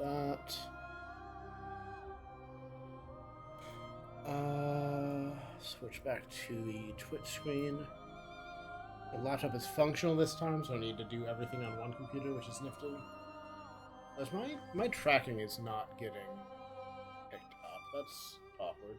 that. Switch back to the Twitch screen. The laptop is functional this time, so I need to do everything on one computer, which is nifty. As my tracking is not getting picked up. That's awkward.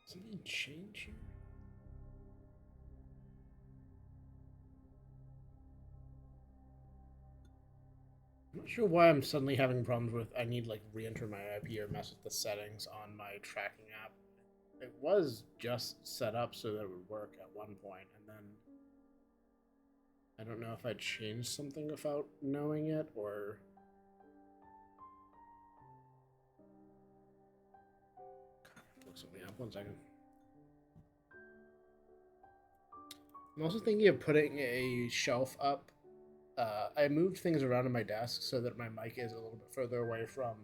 Something change here? I'm not sure why I'm suddenly having problems with I need like re-enter my IP or mess with the settings on my tracking app. It was just set up so that it would work at one point, and then I don't know if I changed something without knowing it or. Look something up. 1 second. I'm also thinking of putting a shelf up. I moved things around on my desk so that my mic is a little bit further away from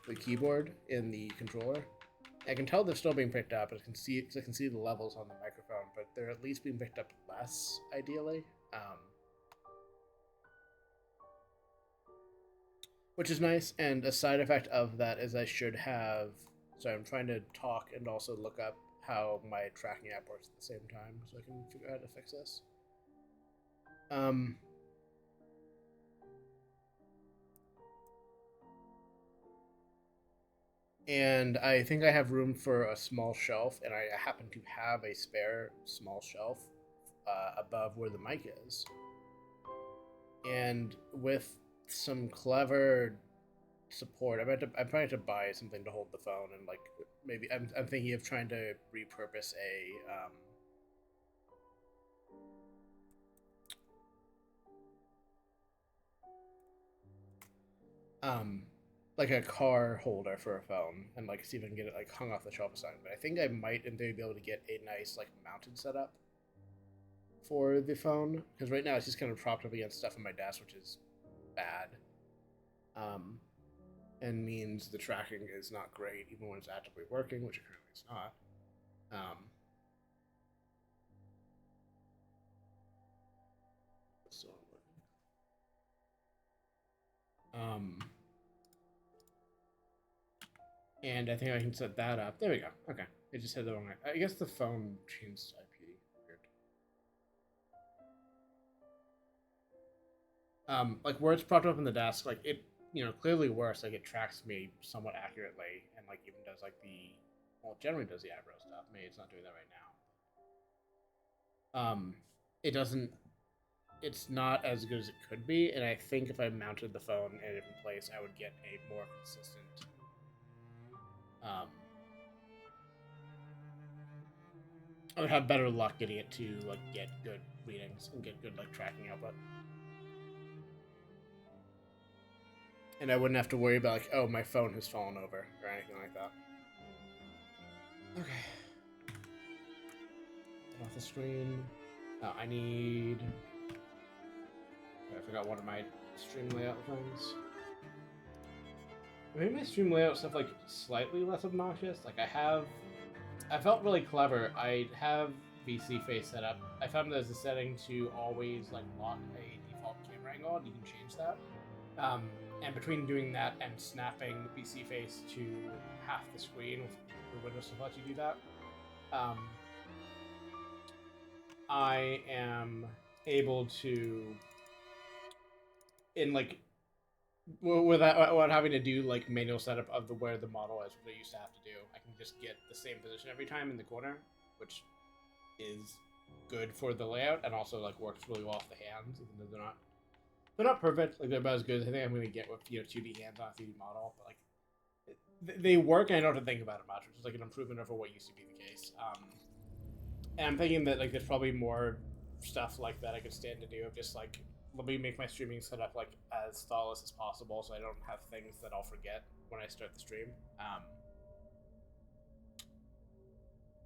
the keyboard in the controller. I can tell they're still being picked up. I can see the levels on the microphone, but they're at least being picked up less, ideally. Which is nice, and a side effect of that is I should have. So I'm trying to talk and also look up how my tracking app works at the same time, so I can figure out how to fix this. And I think I have room for a small shelf, and I happen to have a spare small shelf above where the mic is. And with some clever support, I'm probably have to buy something to hold the phone, and like maybe I'm thinking of trying to repurpose like a car holder for a phone, and like see if I can get it like hung off the shelf or something. But I think I might in theory be able to get a nice like mounted setup for the phone, because right now it's just kind of propped up against stuff on my desk, which is bad. And means the tracking is not great even when it's actively working, which apparently it's not. So, and I think I can set that up. There we go. Okay, it just had the wrong. I guess the phone changed IP. Weird. Like where it's propped up in the desk, like it, clearly works. Like it tracks me somewhat accurately, and like even does like generally does the eyebrow stuff. Maybe it's not doing that right now. It doesn't. It's not as good as it could be, and I think if I mounted the phone in a different place, I would get a more consistent. I would have better luck getting it to like get good readings and get good like tracking output. And I wouldn't have to worry about like, oh, my phone has fallen over or anything like that. Okay. Get off the screen. Oh, I need. I forgot one of my stream layout things. Maybe my stream layout stuff like slightly less obnoxious. Like I felt really clever. I have VC face set up. I found there's a setting to always like lock a default camera angle, and you can change that. And between doing that and snapping VC face to half the screen with the Windows to let you do that, I am able to, in like, without having to do like manual setup of where the model is, which I used to have to do, I can just get the same position every time in the corner, which is good for the layout and also like works really well off the hands, even though they're not perfect. Like they're about as good as I think I'm going to get with 2D hands on a 3D model, but like they work and I don't have to think about it much, which is like an improvement over what used to be the case. And I'm thinking that like there's probably more stuff like that I could stand to do of just like let me make my streaming setup like as flawless as possible, so I don't have things that I'll forget when I start the stream.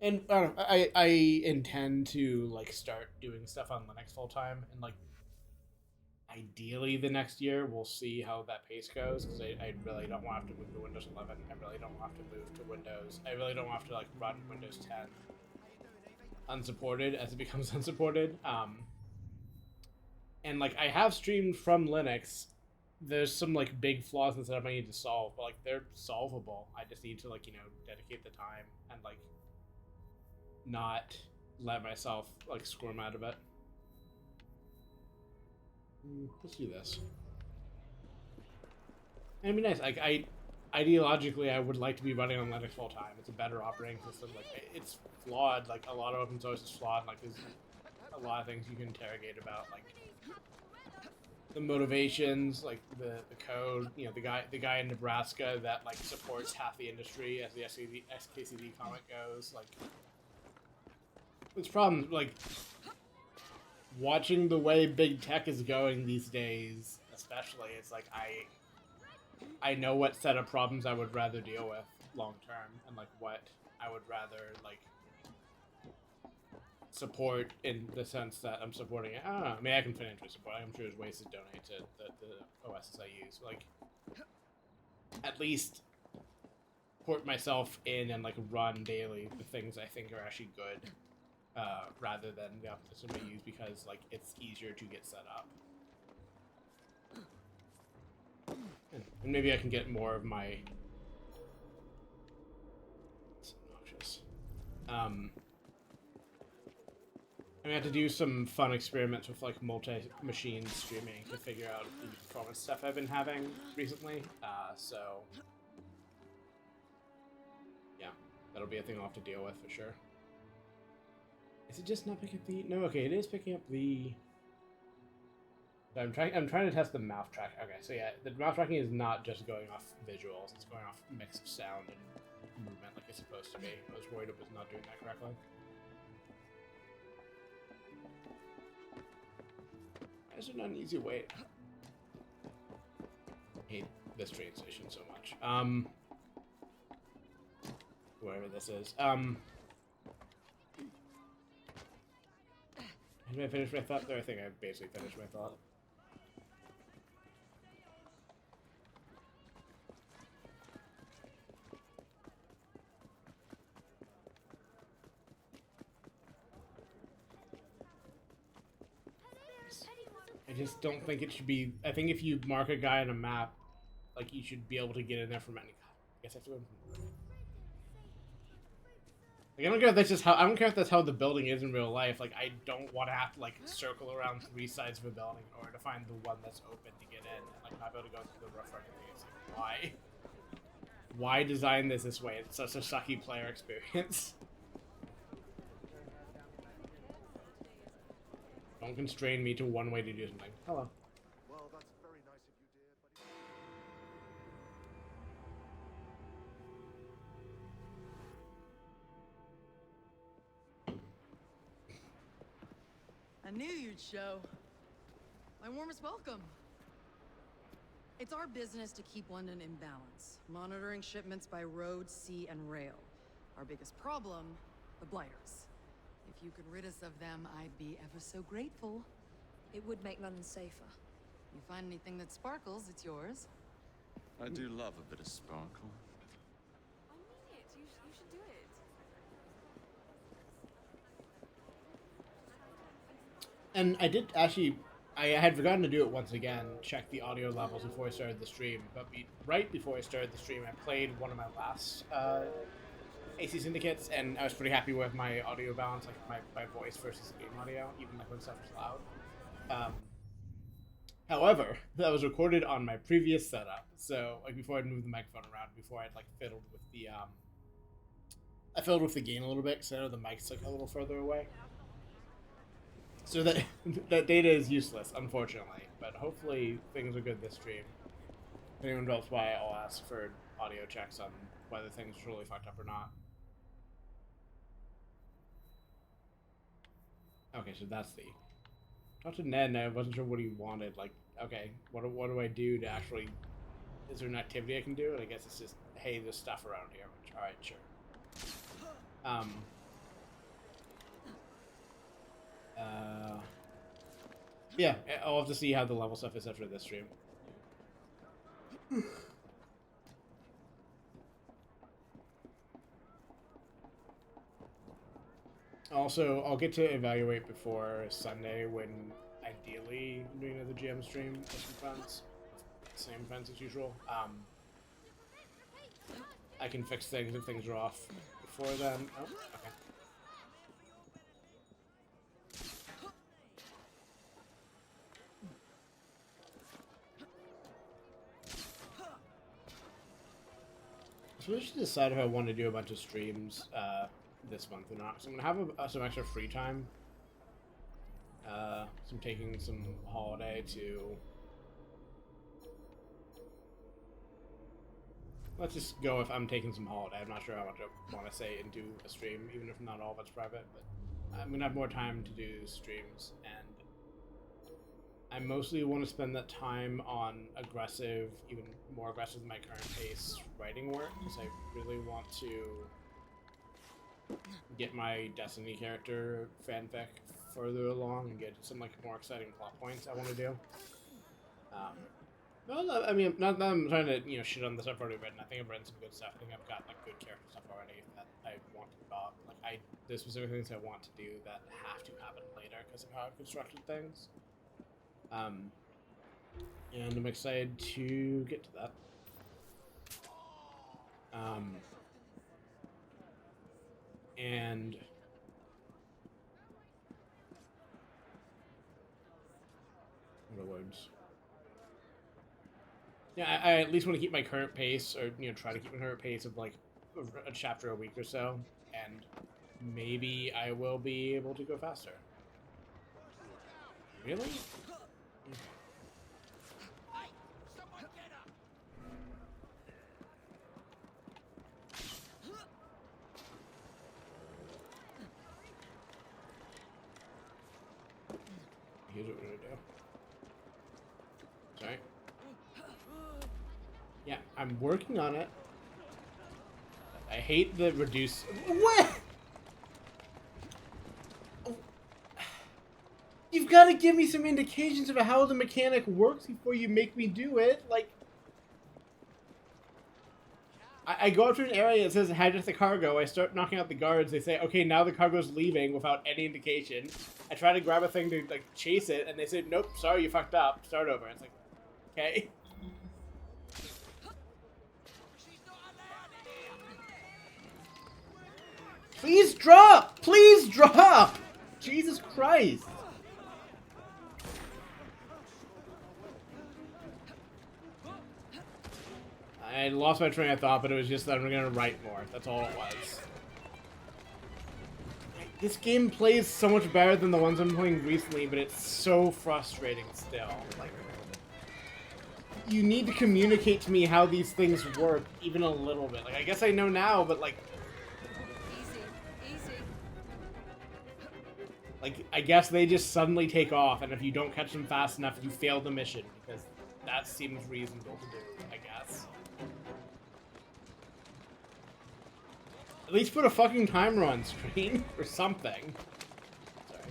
And I intend to like start doing stuff on Linux full time, and like ideally the next year we'll see how that pace goes because I really don't want to have to move to Windows 11. I really don't want to have to move to Windows. I really don't want to have to like run Windows 10 unsupported as it becomes unsupported. And like I have streamed from Linux. There's some like big flaws in the setup I need to solve, but like they're solvable. I just need to like dedicate the time and like not let myself like squirm out of it. Let's do this. And it'd be nice. Like I, ideologically, I would like to be running on Linux full time. It's a better operating system. Like it's flawed. Like a lot of open source is flawed. Like there's a lot of things you can interrogate about. Like the motivations, like the code. You know, the guy in Nebraska that like supports half the industry as the SKCD comic goes. Like there's problems. Like watching the way big tech is going these days, especially, it's like I know what set of problems I would rather deal with long term, and like what I would rather like support in the sense that I'm supporting it. I don't know. I mean, I can financially support. I'm sure there's ways to donate to the OSs I use. Like, at least port myself in and like run daily the things I think are actually good, rather than the opposition I use because like it's easier to get set up. And maybe I can get more of my. It's obnoxious. I have to do some fun experiments with like multi-machine streaming to figure out the performance stuff I've been having recently. So yeah, that'll be a thing I'll have to deal with for sure. Is it just not picking up the? No, okay, it is picking up the. I'm trying to test the mouth track. Okay, so yeah, the mouth tracking is not just going off visuals; it's going off mix of sound and movement like it's supposed to be. I was worried it was not doing that correctly. Why is it not an easy way? I hate this train station so much. Wherever this is. Did I finish my thought there? I think I basically finished my thought. I just don't think it should be. I think if you mark a guy on a map, like you should be able to get in there from any. I guess I have to go. Like I don't care if that's just how. I don't care if that's how the building is in real life. Like I don't want to have to like circle around 3 sides of a building in order to find the one that's open to get in, and like not be able to go through the roof or anything. It's like why? Why design this way? It's such a sucky player experience. Don't constrain me to one way to do something. Hello. Well, that's very nice of you, dear, I knew you'd show. My warmest welcome. It's our business to keep London in balance, monitoring shipments by road, sea, and rail. Our biggest problem, the blighters. If you could rid us of them, I'd be ever so grateful. It would make London safer. You find anything that sparkles, it's yours. I do love a bit of sparkle. I mean it. You should do it. And I did actually. I had forgotten to do it once again. Check the audio levels before I started the stream. But right before I started the stream, I played one of my last AC syndicates, and I was pretty happy with my audio balance, like my voice versus the game audio, even like when stuff was loud. However, that was recorded on my previous setup, so like before I'd moved the microphone around, before I'd like fiddled with the I fiddled with the gain a little bit because I know the mic's like a little further away. So that that data is useless, unfortunately. But hopefully things are good this stream. If anyone knows why, I'll ask for audio checks on whether things are really fucked up or not. Okay, so that's the. Talk to Ned, and I wasn't sure what he wanted. Like, okay, what do I do to actually? Is there an activity I can do? And I guess it's just, hey, there's stuff around here. Which, all right, sure. Yeah, I'll have to see how the level stuff is after this stream. Also, I'll get to evaluate before Sunday when ideally I'm doing another GM stream with some friends. Same friends as usual. I can fix things if things are off before then. Oh, okay. So I should decide if I want to do a bunch of streams this month or not. So I'm gonna have some extra free time. So I'm taking some holiday to. Let's just go if I'm taking some holiday. I'm not sure how much I want to say into a stream, even if not all of it's private. But I'm gonna have more time to do streams, and I mostly want to spend that time on aggressive, even more aggressive than my current pace writing work, because I really want to get my Destiny character fanfic further along and get some like more exciting plot points I want to do. No, I mean, not that I'm trying to shit on the stuff I've already written. I think I've written some good stuff. I think I've got like good character stuff already that I want to develop. Like there's specific things I want to do that have to happen later because of how I've constructed things. And I'm excited to get to that. And what are words? Yeah, I at least want to keep my current pace, or try to keep my current pace of like a chapter a week or so, and maybe I will be able to go faster. Really? Here's what we're gonna do. Sorry. Yeah, I'm working on it. I hate the reduce. What? You've got to give me some indications of how the mechanic works before you make me do it. Like, I go up to an area that says hijack the cargo. I start knocking out the guards. They say, okay, now the cargo's leaving without any indication. I try to grab a thing to like chase it, and they say, nope, sorry, you fucked up. Start over. It's like, okay. Please drop! Please drop! Jesus Christ! I lost my train of thought, but it was just that I'm gonna write more. That's all it was. This game plays so much better than the ones I'm playing recently, but it's so frustrating still. Like, you need to communicate to me how these things work, even a little bit. Like, I guess I know now, but like... Easy. Like, I guess they just suddenly take off, and if you don't catch them fast enough, you fail the mission, because that seems reasonable to do, I guess. At least put a fucking timer on screen, or something. Sorry.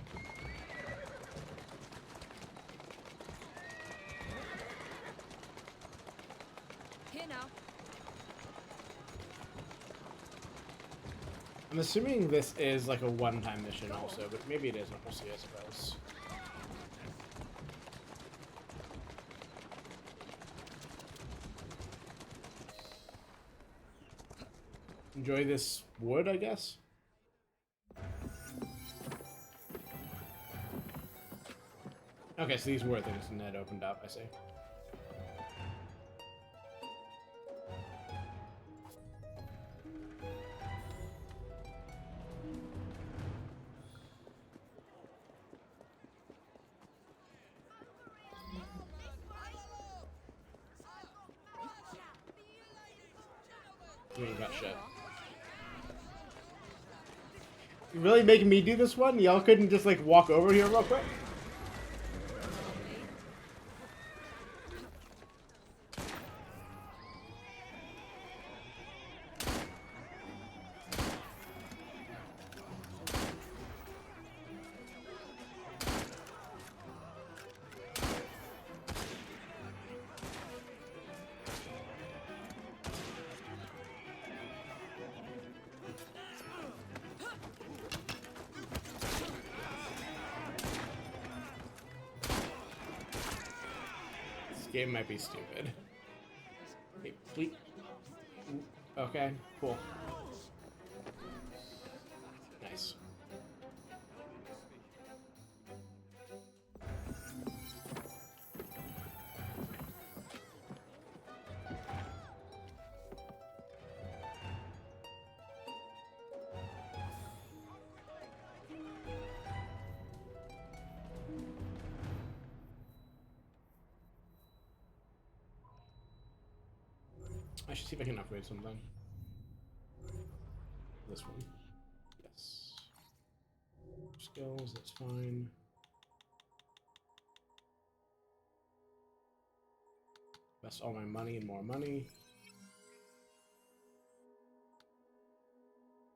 Here now. I'm assuming this is like a one-time mission also, but maybe it isn't. We'll see, I suppose. Enjoy this wood, I guess? Okay, so these were things Ned opened up, I see. You ain't got shit. You really making me do this one? Y'all couldn't just like walk over here real quick? game might be stupid. Hey, please. Okay, cool. Nice. I should see if I can upgrade something. This one. Yes. Skills, that's fine. Invest all my money in more money.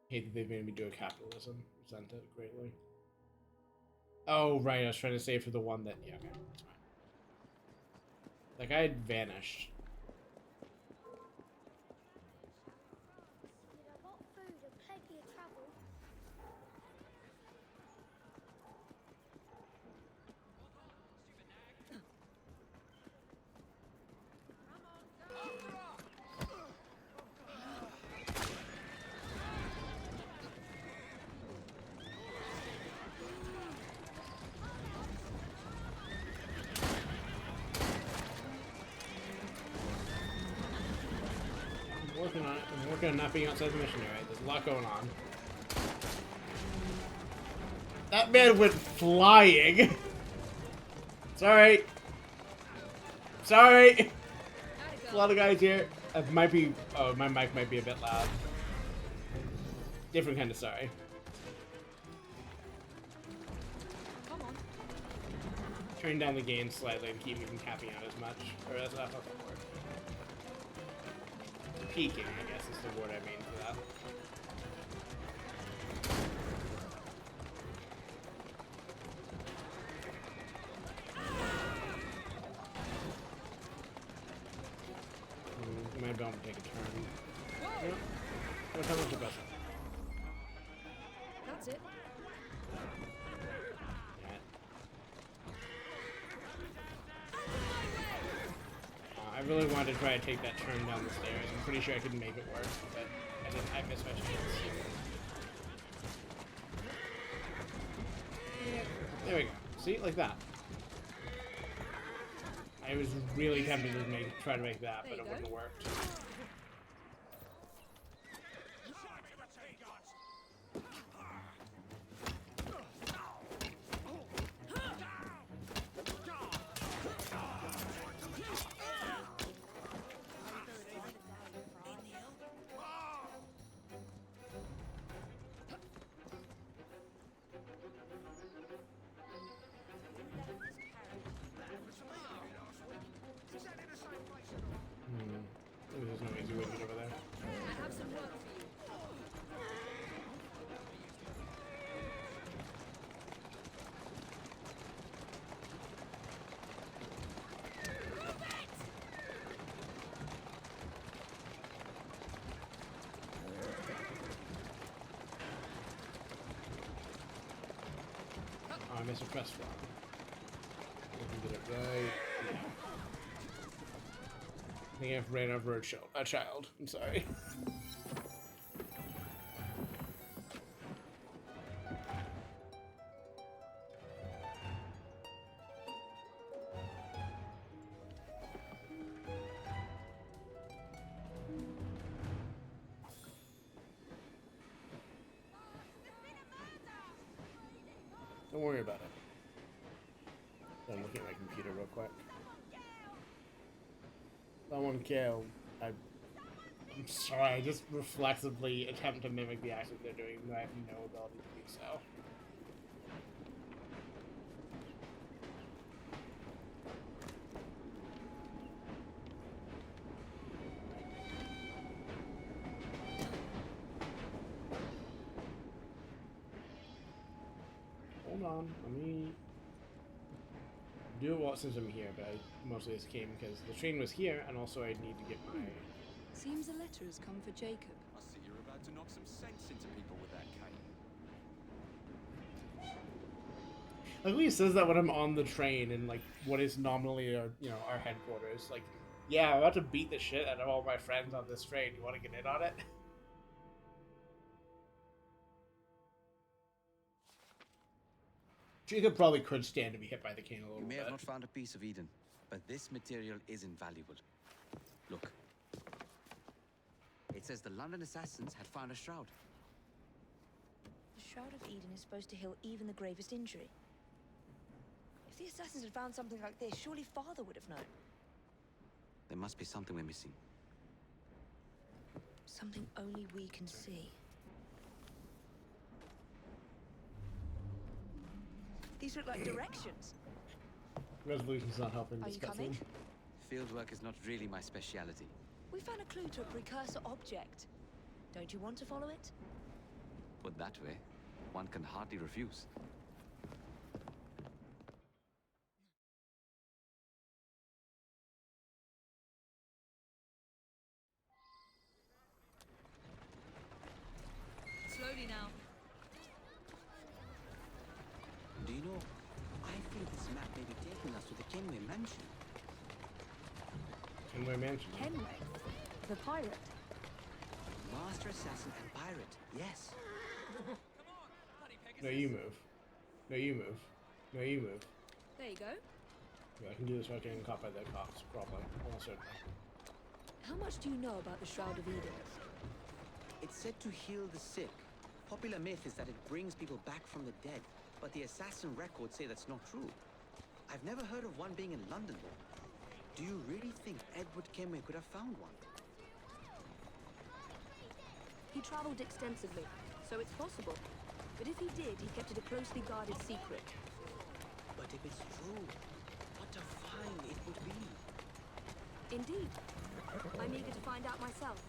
Hate that they've made me do a capitalism. Resent it greatly. Oh, right, I was trying to save for the one that... Yeah, okay, that's fine. Like, I had vanished. Working on it. I'm working on not being outside the mission area. There's a lot going on. That man went flying. Sorry. Sorry. A lot of guys here. It might be. Oh, my mic might be a bit loud. Different kind of sorry. Come on. Turn down the gain slightly and keep me from capping out as much. Or that's not the word. Peaking, I guess, is the word I mean for that. Might be able to take a turn. Whoa! Yeah. What time was the best? That's it. I really wanted to try to take that turn down the stairs. I'm pretty sure I could make it work, but I didn't. I missed my chance. There we go. See, like that. I was really tempted to try to make that, but it wouldn't have worked. There's no easy way to get over there. I have some work for you. Oh, I missed a press one. I can get it right. Yeah. I think I've ran over a child. I'm sorry. Don't worry about it. I'm looking at my computer real quick. Someone kill. I'm sorry, I just reflexively attempt to mimic the actions they're doing, but I have no ability to do so. Hold on, let me do it while since I'm here, but I mostly just came because the train was here, and also I need to get my... Seems a letter has come for Jacob. I see you're about to knock some sense into people with that cane. Like he says that when I'm on the train and like what is nominally our our headquarters. Like, yeah, I'm about to beat the shit out of all my friends on this train. You want to get in on it? Jacob probably could stand to be hit by the cane a little You may bit. have not found a piece of Eden, but this material is invaluable. Look. It says the London assassins had found a shroud. The Shroud of Eden is supposed to heal even the gravest injury. If the assassins had found something like this, surely Father would have known. There must be something we're missing. Something only we can see. These look like directions. Resolution's not helping. Are this you coming? cutscene. Fieldwork is not really my speciality. We found a clue to a precursor object. Don't you want to follow it? Put that way, one can hardly refuse. Slowly now. Do you know, I feel this map may be taking us to the Kenway mansion. Kenway Mansion. Kenway, the pirate. Master assassin and pirate, yes. No, you move. No, you move. No, you move. There you go. Yeah, I can do this without getting caught by the cops, probably. Almost certainly. How much do you know about the Shroud of Eden? It's said to heal the sick. Popular myth is that it brings people back from the dead, but the assassin records say that's not true. I've never heard of one being in London, though. Do you really think Edward Kenway could have found one? He traveled extensively, so it's possible. But if he did, he kept it a closely guarded secret. But if it's true, what a find it would be. Indeed. I'm eager to find out myself.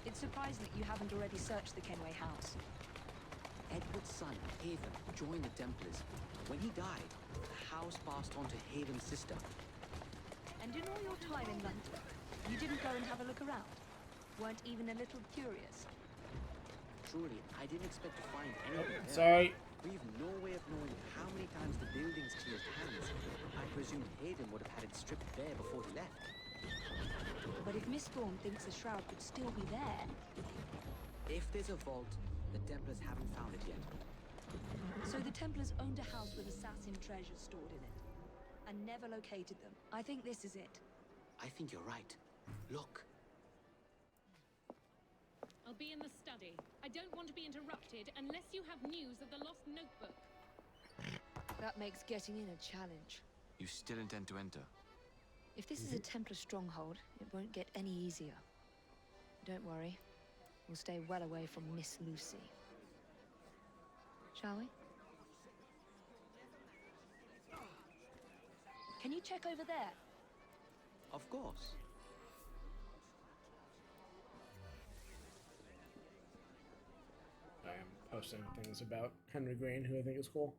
It's surprising that you haven't already searched the Kenway house. Edward's son, Haven, joined the Templars. When he died, the house passed on to Haven's sister. And in all your time in London, you didn't go and have a look around? Weren't even a little curious? Truly, I didn't expect to find anything there. Sorry. We've no way of knowing how many times the building's changed hands. I presume Hayden would have had it stripped bare before he left. But if Miss Thorne thinks the shroud could still be there... If there's a vault, the Templars haven't found it yet. So the Templars owned a house with assassin treasures stored in it, and never located them. I think this is it. I think you're right. Look. I'll be in the study. I don't want to be interrupted unless you have news of the lost notebook. That makes getting in a challenge. You still intend to enter? If this is a Templar stronghold, it won't get any easier. Don't worry. We'll stay well away from Miss Lucy. Shall we? Can you check over there? Of course. I am posting things about Henry Green, who I think is cool.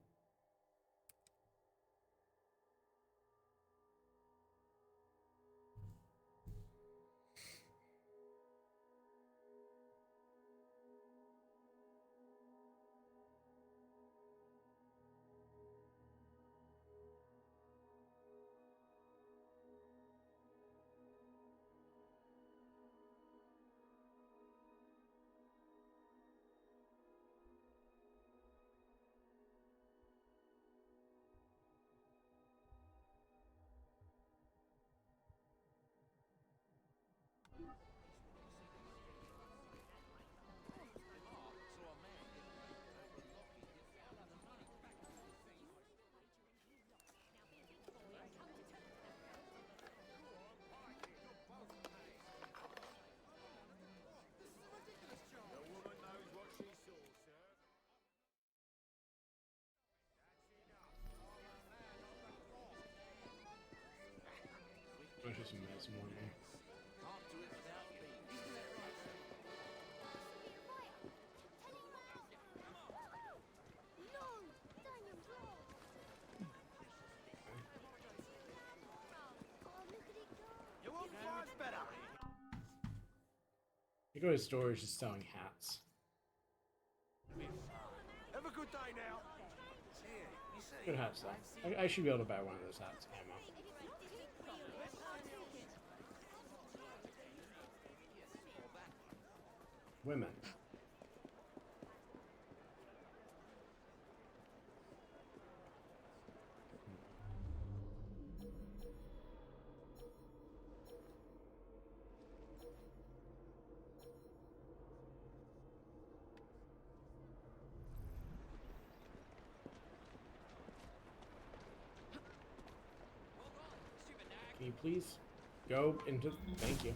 It's just a mess morning. I go to storage just selling hats. Good day now. Good hats though. I should be able to buy one of those hats. Ammo. Women. Can you please go into... Thank you.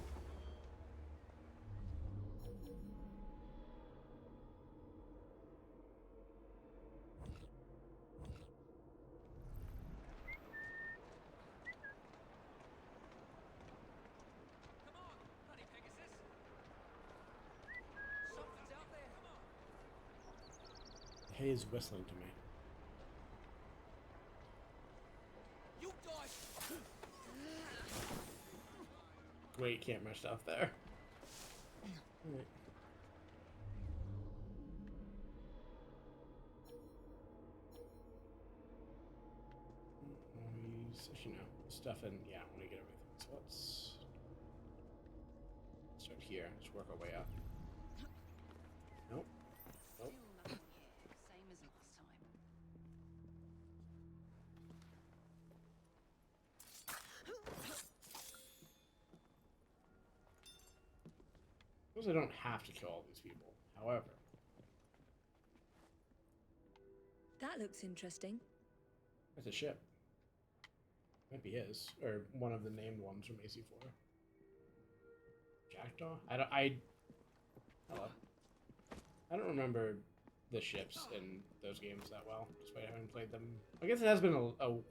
The hay is whistling to me. Great camera stuff there. Right. You know, stuff in. Yeah, I want to get everything. So let's start here. Let's work our way up. Nope. Nope. Same as last time. I suppose I don't have to kill all these people. However, That looks interesting. it's a ship. Might be his, or one of the named ones from AC4. Jackdaw? Hello. I don't remember the ships in those games that well, despite having played them. I guess it has been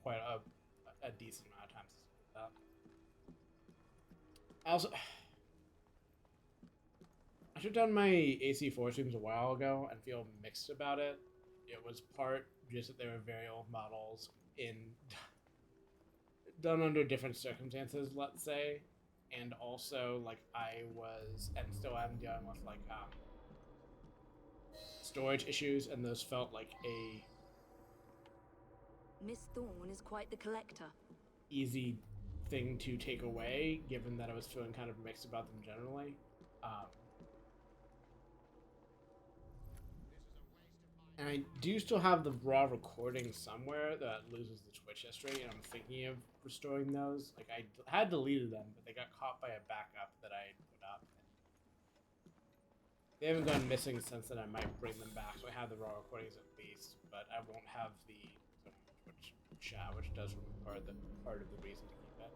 quite a decent amount of times since that. I also... I took down my AC4 streams a while ago and feel mixed about it. It was part just that they were very old models done under different circumstances, let's say, and also like I was and still am dealing with like storage issues, and those felt like a Miss Thorne is quite the collector. easy thing to take away, given that I was feeling kind of mixed about them generally. And I do still have the raw recording somewhere that loses the Twitch history, and I'm thinking of restoring those. Like, I had deleted them, but they got caught by a backup that I put up. They haven't gone missing since then. I might bring them back, so I have the raw recordings at least, but I won't have the Twitch chat, which does part of the reason to keep it.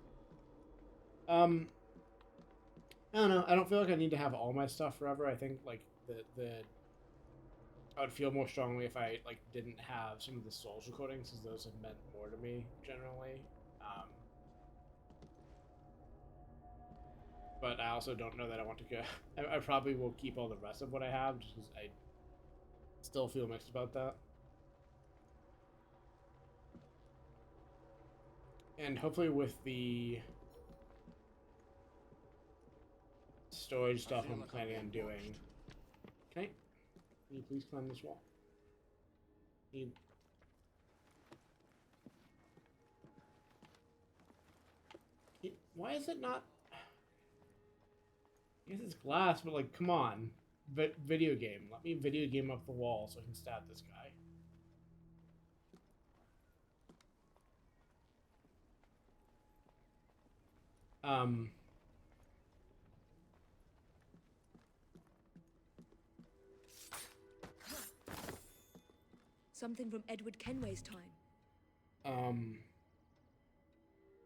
I don't know. I don't feel like I need to have all my stuff forever. I think like I would feel more strongly if I like didn't have some of the Souls recordings, because those have meant more to me generally. But I also don't know that I want to go. I probably will keep all the rest of what I have, just because I still feel mixed about that. And hopefully with the storage stuff I'm planning on doing. Okay. Can you please climb this wall? Why is it not? I guess it's glass, but like, come on. Video game. Let me video game up the wall so I can stab this guy. Something from Edward Kenway's time. How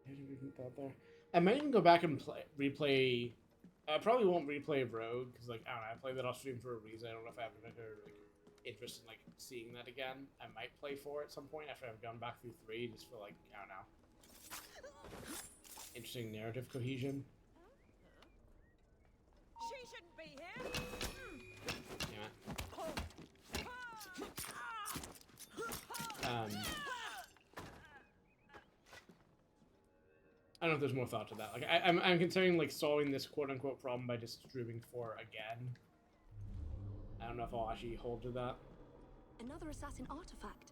did we get that there? I might even go back and replay. I probably won't replay Rogue because, like, I don't know. I played that off stream for a reason. I don't know if I have like interest in like seeing that again. I might play 4 at some point after I've gone back through 3, just for like, I don't know, interesting narrative cohesion. She shouldn't be here. Yeah. I don't know if there's more thought to that. Like, I'm considering like solving this quote-unquote problem by just streaming 4 again. I don't know if I'll actually hold to that. Another assassin artifact.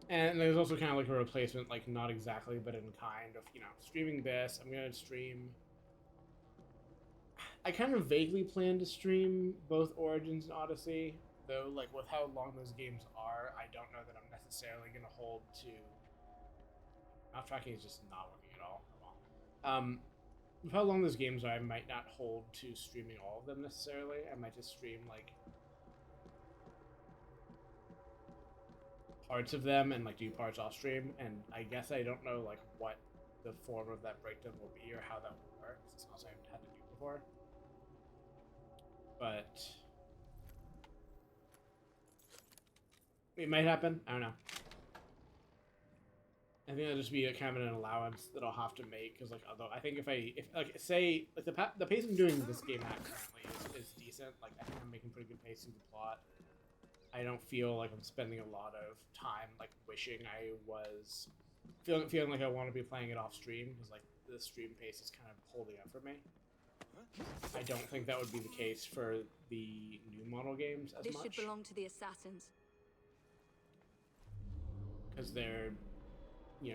And there's also kind of like a replacement, like not exactly, but in kind of, streaming this. I'm gonna stream. I kind of vaguely plan to stream both Origins and Odyssey, though. Like with how long those games are, I don't know that I'm necessarily gonna hold to. Mouth tracking is just not working at all. Oh well. With how long those games are, I might not hold to streaming all of them necessarily. I might just stream like parts of them and like do parts off stream. And I guess I don't know like what the form of that breakdown will be or how that will work. It's not something I've had to do before. But it might happen. I don't know. I think that'll just be a kind of an allowance that I'll have to make because, like, although I think if like say like the pace I'm doing this game at currently is decent. Like, I think I'm making pretty good pace through the plot. I don't feel like I'm spending a lot of time like wishing I was feeling like I want to be playing it off stream because like the stream pace is kind of holding up for me. I don't think that would be the case for the new model games as This much. should belong to the assassins. Because they're,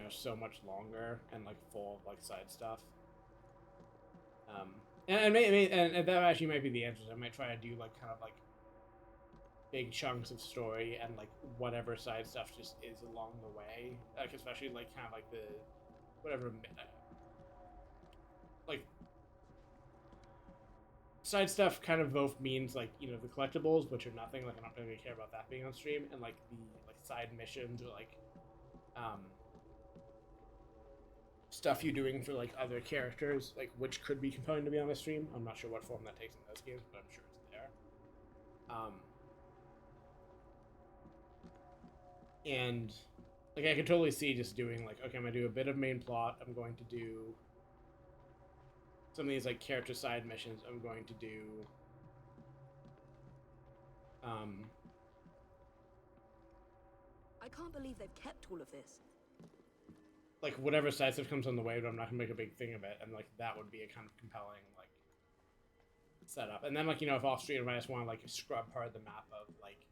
so much longer and like full of like side stuff. And that actually might be the answer. I might try to do like kind of like big chunks of story and like whatever side stuff just is along the way. Like especially like kind of like the whatever like side stuff kind of both means like the collectibles, which are nothing. Like I'm not really care about that being on stream, and like the like side missions or like stuff you're doing for like other characters, like which could be compelling to be on a stream. I'm not sure what form that takes in those games, but I'm sure it's there. And like I could totally see just doing like, okay, I'm gonna do a bit of main plot. I'm going to do some of these like character side missions. I'm going to do I can't believe they've kept all of this. like whatever side stuff comes on the way, but I'm not gonna make a big thing of it, and like that would be a kind of compelling like setup. And then like if off stream I just want to like scrub part of the map of like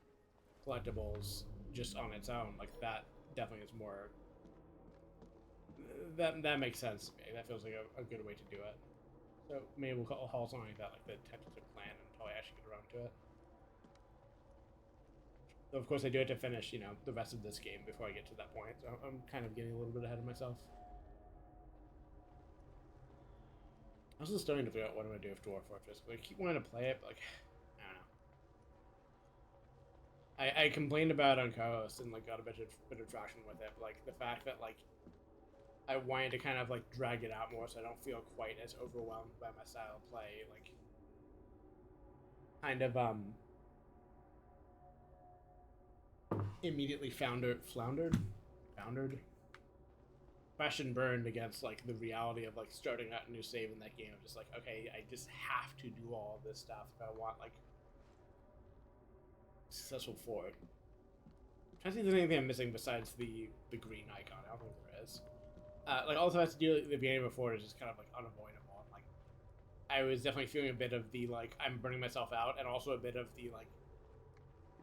collectibles just on its own, like that definitely is more that makes sense to me. That feels like a good way to do it. So maybe we'll call something like that like the tentative plan until I actually get around to it. So of course I do have to finish, the rest of this game before I get to that point. So I'm kind of getting a little bit ahead of myself. I was just starting to figure out what I'm gonna do with Dwarf Fortress. I keep wanting to play it, but like I don't know. I complained about it on co-host and like got a bit of traction with it. But, like the fact that like I wanted to kind of like drag it out more so I don't feel quite as overwhelmed by my style of play, like kind of immediately floundered, crashed and burned against like the reality of like starting out a new save in that game. I'm just like, okay, I just have to do all of this stuff if I want like successful forward. I'm trying to see if there's anything I'm missing besides the green icon. I don't think there is. Like also has to do with the beginning of Forward is just kind of like unavoidable. And, like I was definitely feeling a bit of the like I'm burning myself out, and also a bit of the like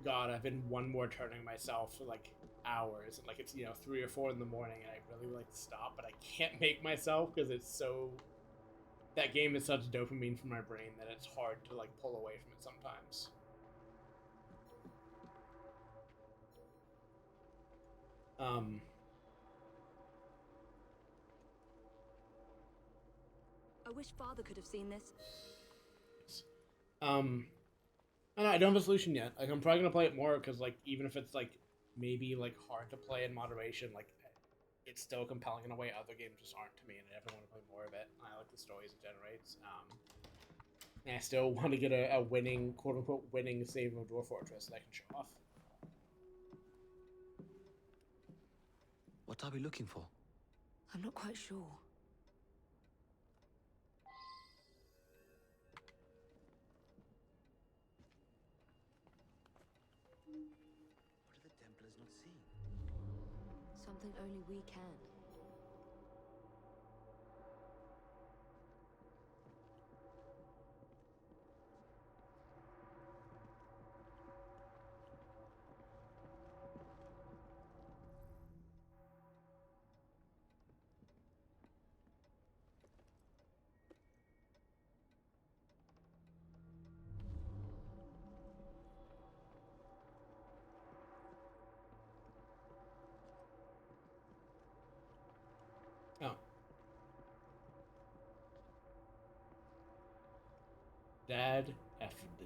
God, I've been one more turning myself for like hours, and like it's 3 or 4 in the morning, and I really would like to stop, but I can't make myself because it's so. That game is such dopamine for my brain that it's hard to like pull away from it sometimes. I wish Father could have seen this. I don't have a solution yet. Like I'm probably gonna play it more because like even if it's like maybe like hard to play in moderation, like it's still compelling in a way other games just aren't to me, and I definitely want to play more of it. I like the stories it generates. And I still want to get a winning, quote unquote, winning save of Dwarf Fortress that I can show off. What are we looking for? I'm not quite sure. What are the Templars not seeing? Something only we can. Dad effed.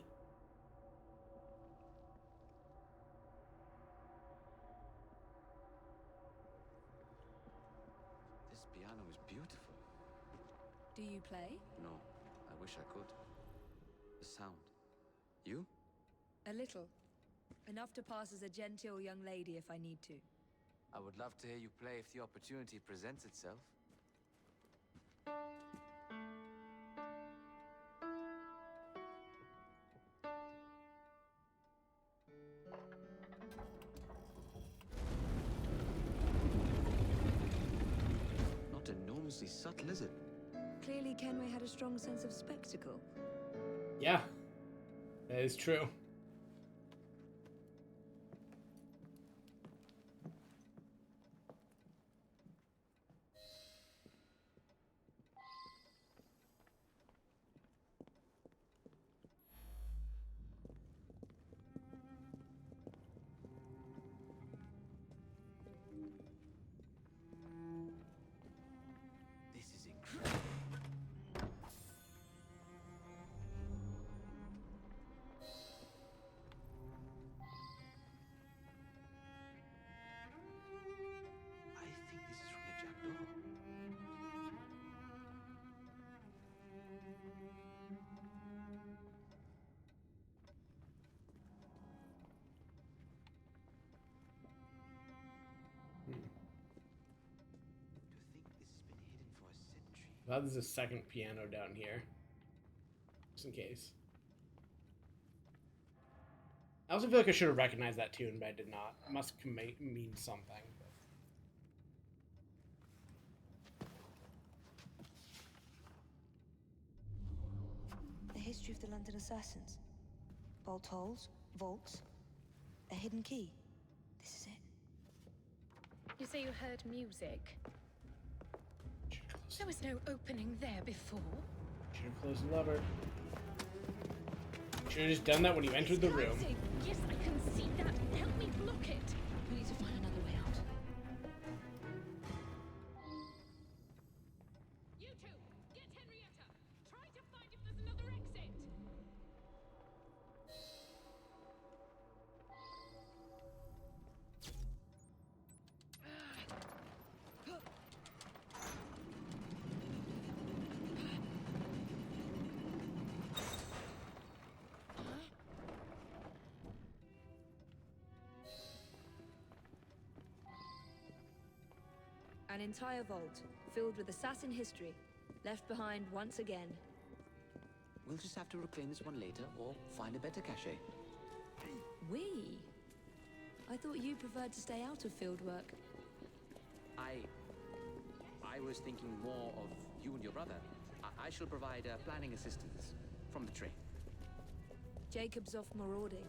This piano is beautiful. Do you play? No, I wish I could. The sound. You? A little. Enough to pass as a genteel young lady if I need to. I would love to hear you play if the opportunity presents itself. Not enormously subtle, is it? Clearly Kenway had a strong sense of spectacle. Yeah, that is true. This is incredible. I think this is from the jackdaw. To think this has been hidden for a century. Well, there's a second piano down here, just in case. I also feel like I should have recognized that tune, but I did not. It must mean something. The history of the London assassins. Bolt holes, vaults, a hidden key. This is it. You say you heard music. There was no opening there before. Should have closed the lever. Should have just done that when you entered the room. Yes, I can see that. Help me block it. We need to find another way out. You two, get Henrietta. Try to find if there's another exit. An entire vault, filled with assassin history, left behind once again. We'll just have to reclaim this one later, or find a better cache. We? I thought you preferred to stay out of field work. I was thinking more of you and your brother. I shall provide planning assistance from the train. Jacob's off marauding.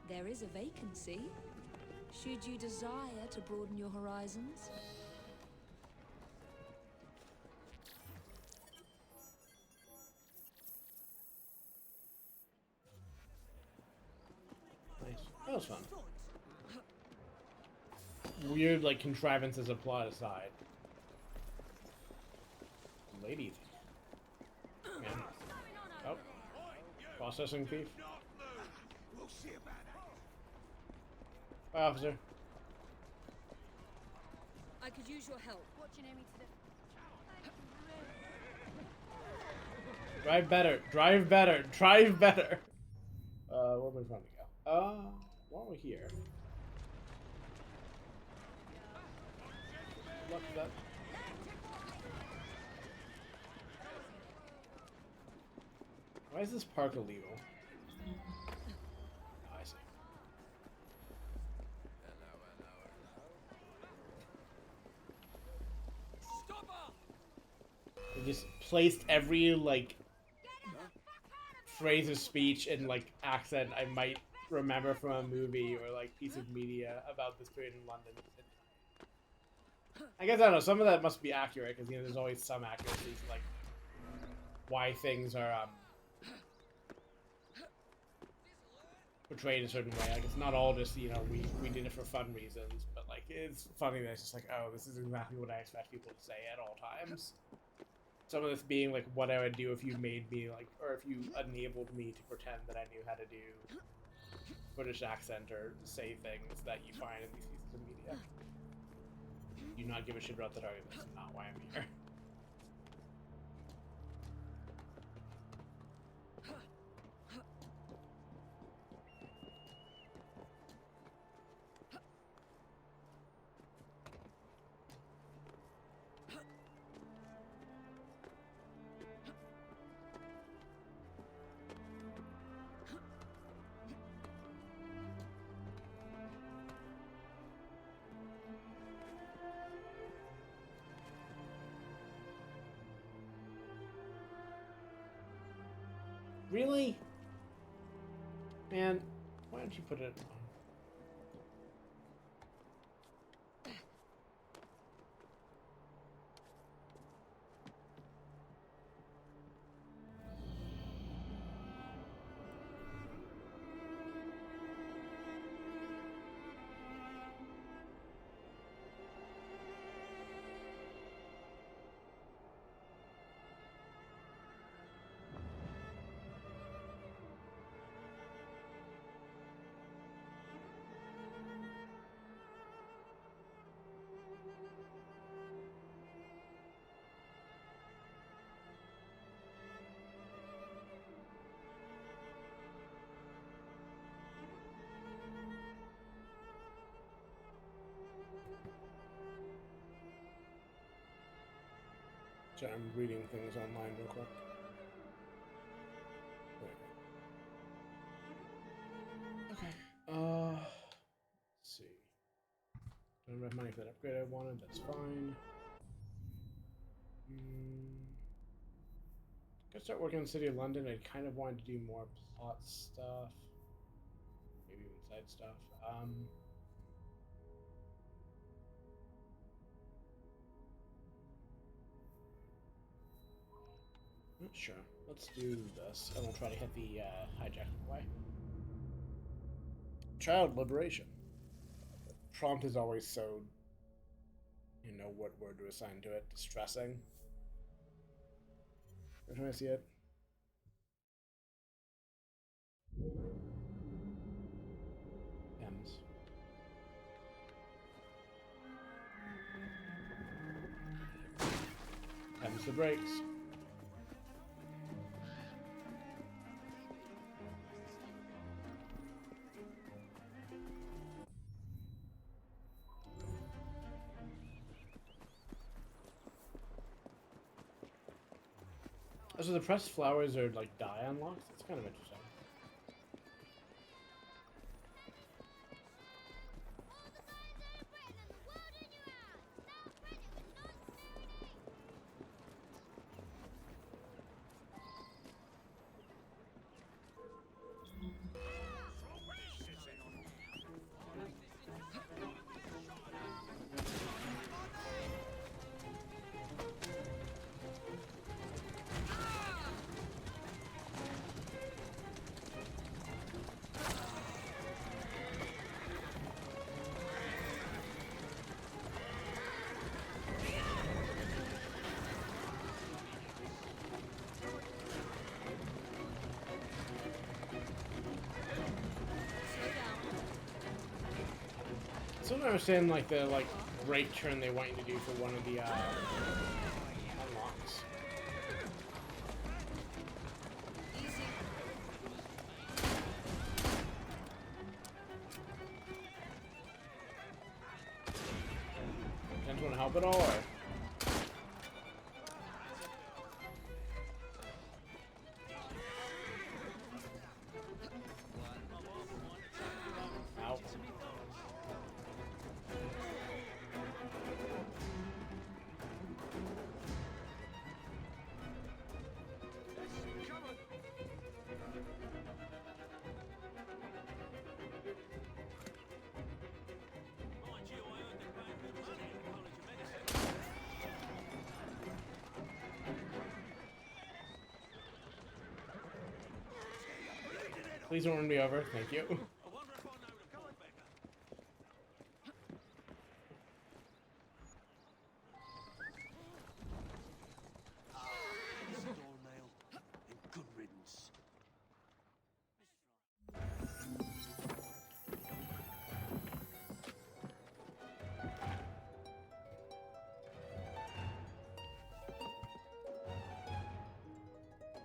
There is a vacancy. Should you desire to broaden your horizons? Nice. That was fun. Weird, like, contrivances of plot aside. Lady. Man. Oh. Processing thief. Hi, officer. I could use your help. Drive better. Drive better. Drive better. Where am I trying to go? While we're here. Look at that. Why is this park illegal? Oh, I see. They just placed every, like, phrase of speech and, like, accent I might remember from a movie or, like, piece of media about this period in London. I guess, I don't know, some of that must be accurate, because, you know, there's always some accuracy to, like, why things are, portrayed a certain way. Like, it's not all just, you know, we did it for fun reasons, but, like, it's funny that it's just like, oh, this is exactly what I expect people to say at all times. some of this being like what I would do if you made me like, or if you enabled me to pretend that I knew how to do British accent or say things that you find in these pieces of media. Do not give a shit about the target. That's not why I'm here. Really? Man, why don't you put it on? Sorry, I'm reading things online real quick. Okay. Let's see. Don't have money for that upgrade I wanted. That's fine. Gotta start working on the City of London. I kind of wanted to do more plot stuff, maybe even side stuff. Sure. Let's do this, and we'll try to hit the hijacking away. Child liberation. The prompt is always so, you know what word to assign to it. Distressing. Every time I see it. M's. M's the brakes. So the pressed flowers are like die unlocks? That's kind of interesting. I don't understand like the brake turn they want you to do for one of the unlocks. Don't want to help at all. Or? Please don't run me over. Thank you.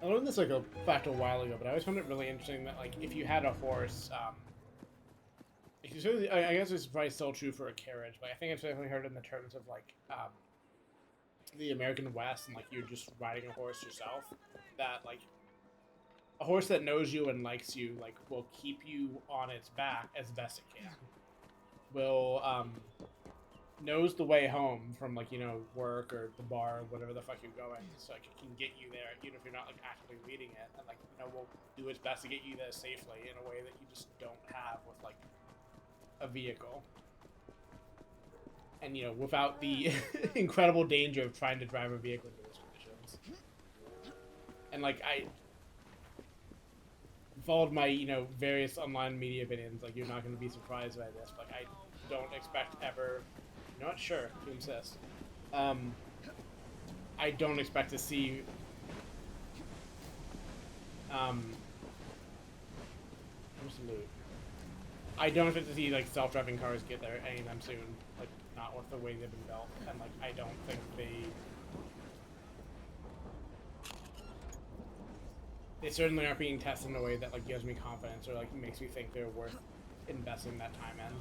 I learned this like a fact a while ago, but I always found it really interesting that like if you had a horse, I guess it's probably still true for a carriage, but I think I've definitely heard in the terms of like the American West and like you're just riding a horse yourself, that like a horse that knows you and likes you like will keep you on its back as best it can. Will knows the way home from like work or the bar or whatever the fuck you're going, so like it can get you there even if you're not like actively leading it, and like will do its best to get you there safely in a way that you just don't have with like a vehicle, and without the incredible danger of trying to drive a vehicle into those conditions. And like I followed my various online media opinions, like you're not going to be surprised by this, but like, I don't expect ever, not sure to insist, I don't expect to see absolute. I don't expect to see like self-driving cars get there anytime soon, like not with the way they've been built, and like I don't think they certainly aren't being tested in a way that like gives me confidence or like makes me think they're worth investing that time in.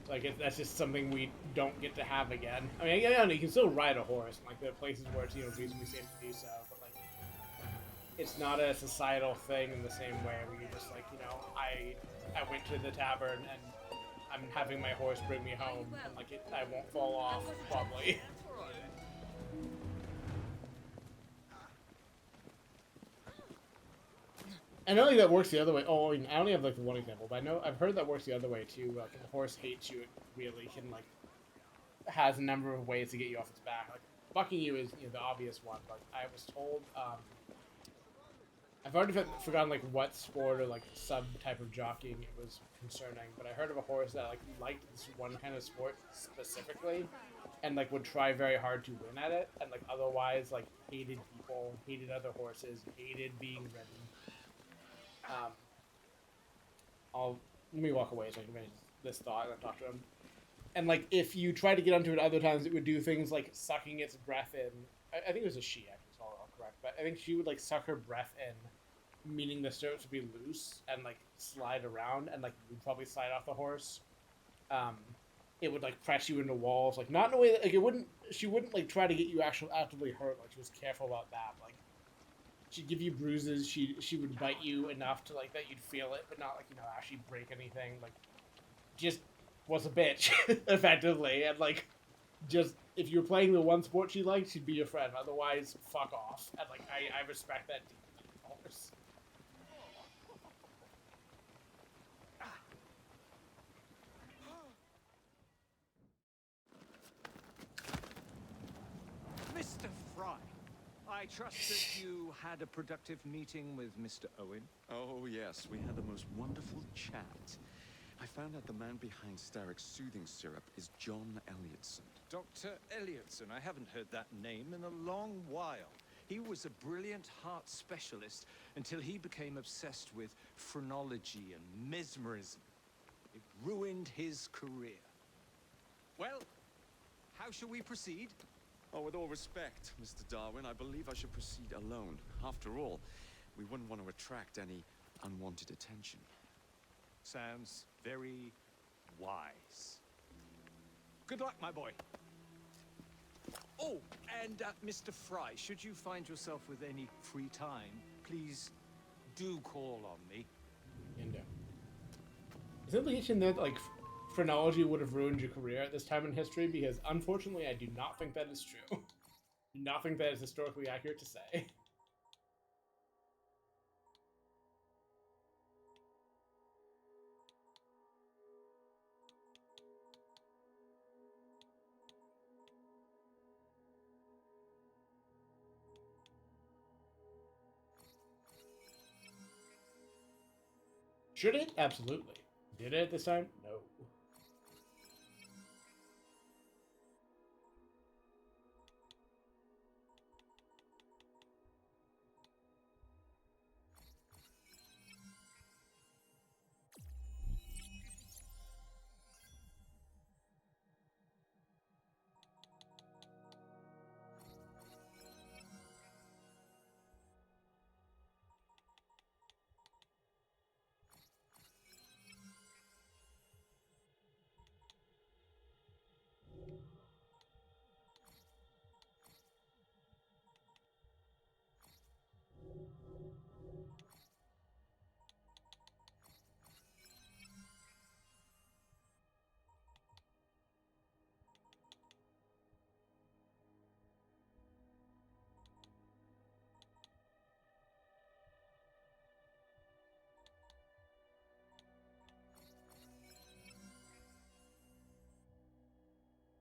Like that's just something we don't get to have again. I mean, yeah, you can still ride a horse, and, like there are places where it's reasonably safe to do so, but like it's not a societal thing in the same way where you just like I went to the tavern and I'm having my horse bring me home, and like I won't fall off probably. I know that works the other way. Oh, I mean, I only have like the one example, but I've heard that works the other way too. Like, if the horse hates you, it really can like has a number of ways to get you off its back. Like, fucking you is the obvious one. Like, I was told, I've already forgotten like what sport or like sub type of jockeying it was concerning, but I heard of a horse that like liked this one kind of sport specifically, and like would try very hard to win at it, and like otherwise like hated people, hated other horses, hated being ridden. Let me walk away so I can finish this thought and talk to him. And like, if you try to get onto it other times, it would do things like sucking its breath in. I think it was a she, actually, so I'll correct. But I think she would like suck her breath in, meaning the stirrups would be loose and like slide around, and like you'd probably slide off the horse. It would like press you into walls, like not in a way that like it wouldn't. She wouldn't like try to get you actually actively hurt. Like she was careful about that. Like she'd give you bruises. She would bite you enough to like that you'd feel it, but not like actually break anything. Like just was a bitch effectively, and like just if you're playing the one sport she liked, she'd be your friend. Otherwise, fuck off. And like I respect that deeply, of course. Mr. Fry, I trust that you had a productive meeting with Mr. Owen. Oh, yes, we had the most wonderful chat. I found out the man behind Starrick's soothing syrup is John Elliotson. Dr. Elliotson, I haven't heard that name in a long while. He was a brilliant heart specialist until he became obsessed with phrenology and mesmerism. It ruined his career. Well, how shall we proceed? Oh, with all respect, Mr. Darwin, I believe I should proceed alone. After all, we wouldn't want to attract any unwanted attention. Sounds very wise. Good luck, my boy. Oh, and Mr. Fry, should you find yourself with any free time, please do call on me. And is the implication that like phrenology would have ruined your career at this time in history? Because unfortunately, I do not think that is true. Do not think that is historically accurate to say. Should it? Absolutely. Did it at this time? No.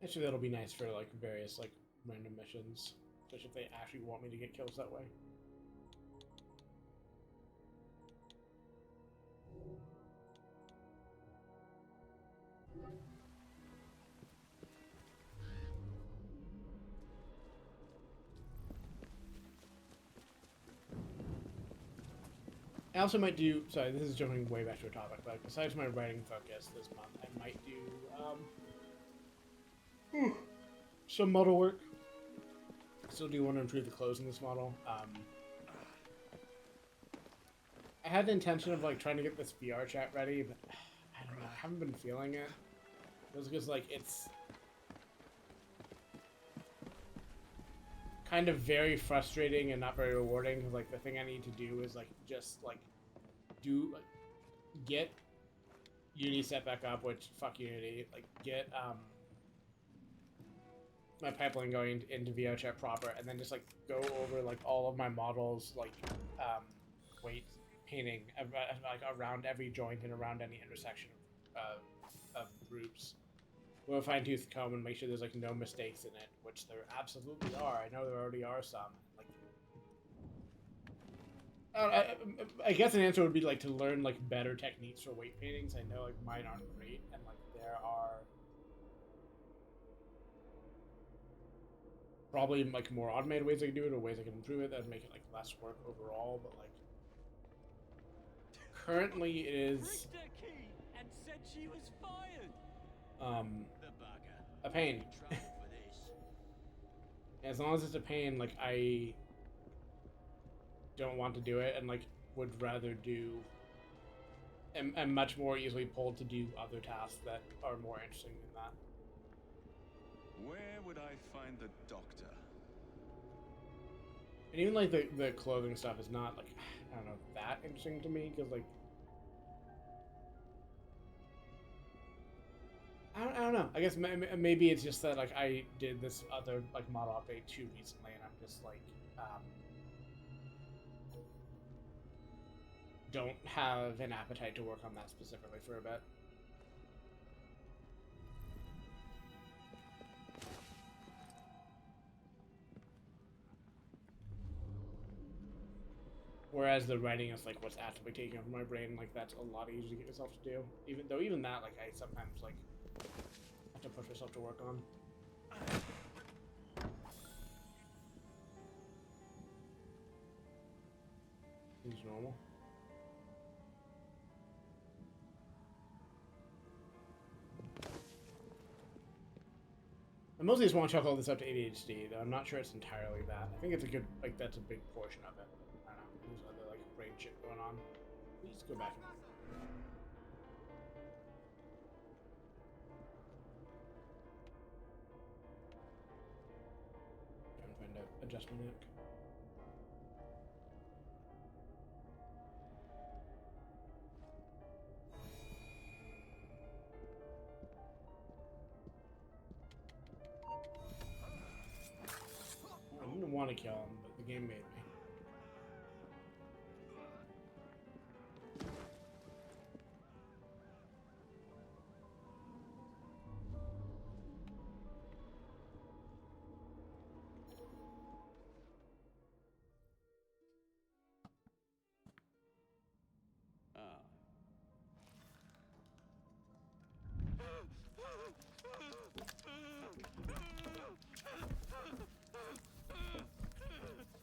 Actually, that'll be nice for like various like random missions, especially if they actually want me to get kills that way. I also might do. Sorry, this is jumping way back to a topic. But besides my writing focus this month, I might do some model work. I still do want to improve the clothes in this model. I had the intention of like trying to get this VR chat ready, but I don't know. I haven't been feeling it. Just because like it's kind of very frustrating and not very rewarding. Because like the thing I need to do is like just like get Unity set back up, which fuck Unity. Like get my pipeline going into VRChat proper, and then just like go over like all of my models, like weight painting like around every joint and around any intersection of groups with a fine-tooth comb and make sure there's like no mistakes in it, which there absolutely are. I know there already are some. Like, I guess an answer would be like to learn like better techniques for weight paintings. I know like mine aren't great, and like there are probably like more automated ways I can do it, or ways I can improve it that would make it like less work overall. But like currently it is and said she was fired. A pain. As long as it's a pain, like I don't want to do it, and like would rather do. I'm much more easily pulled to do other tasks that are more interesting than that. Where would I find the doctor? And even like the clothing stuff is not like, I don't know, that interesting to me, because like I don't know. I guess maybe it's just that like I did this other like model update too recently, and I'm just like don't have an appetite to work on that specifically for a bit. Whereas the writing is like what's actively taking over my brain, like that's a lot easier to get yourself to do. Even that, like I sometimes like have to push myself to work on. Seems normal. I mostly just want to chuck all this up to ADHD, though I'm not sure it's entirely that. I think it's a good, like, that's a big portion of it. I don't know, there's other, like, brain shit going on. Let's go back and... I'm trying to adjust my neck. I didn't want to kill him, but the game made me.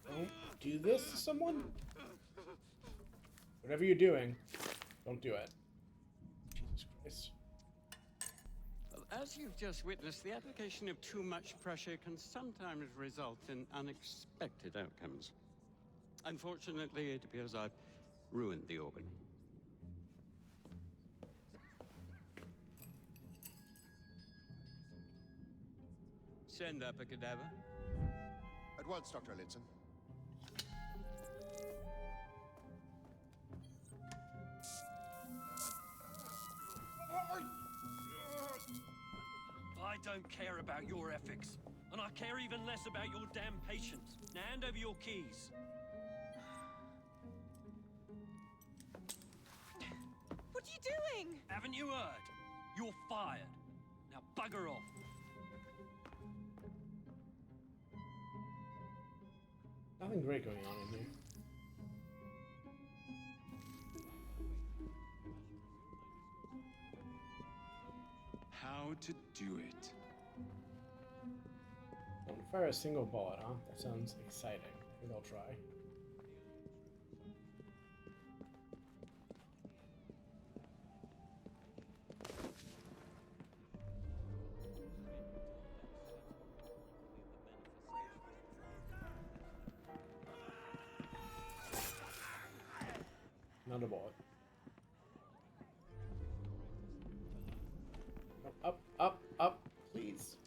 Don't do this to someone? Whatever you're doing, don't do it. Jesus Christ. Well, as you've just witnessed, the application of too much pressure can sometimes result in unexpected outcomes. Unfortunately, it appears I've ruined the organ. Send up a cadaver. At once, Dr. Linson. I don't care about your ethics, and I care even less about your damn patience. Now hand over your keys. What are you doing? Haven't you heard? You're fired. Now bugger off. Nothing great going on in here. How to do it. Don't fire a single bullet, huh? That sounds exciting. I think I'll try. Another bullet. Up, up, up, please.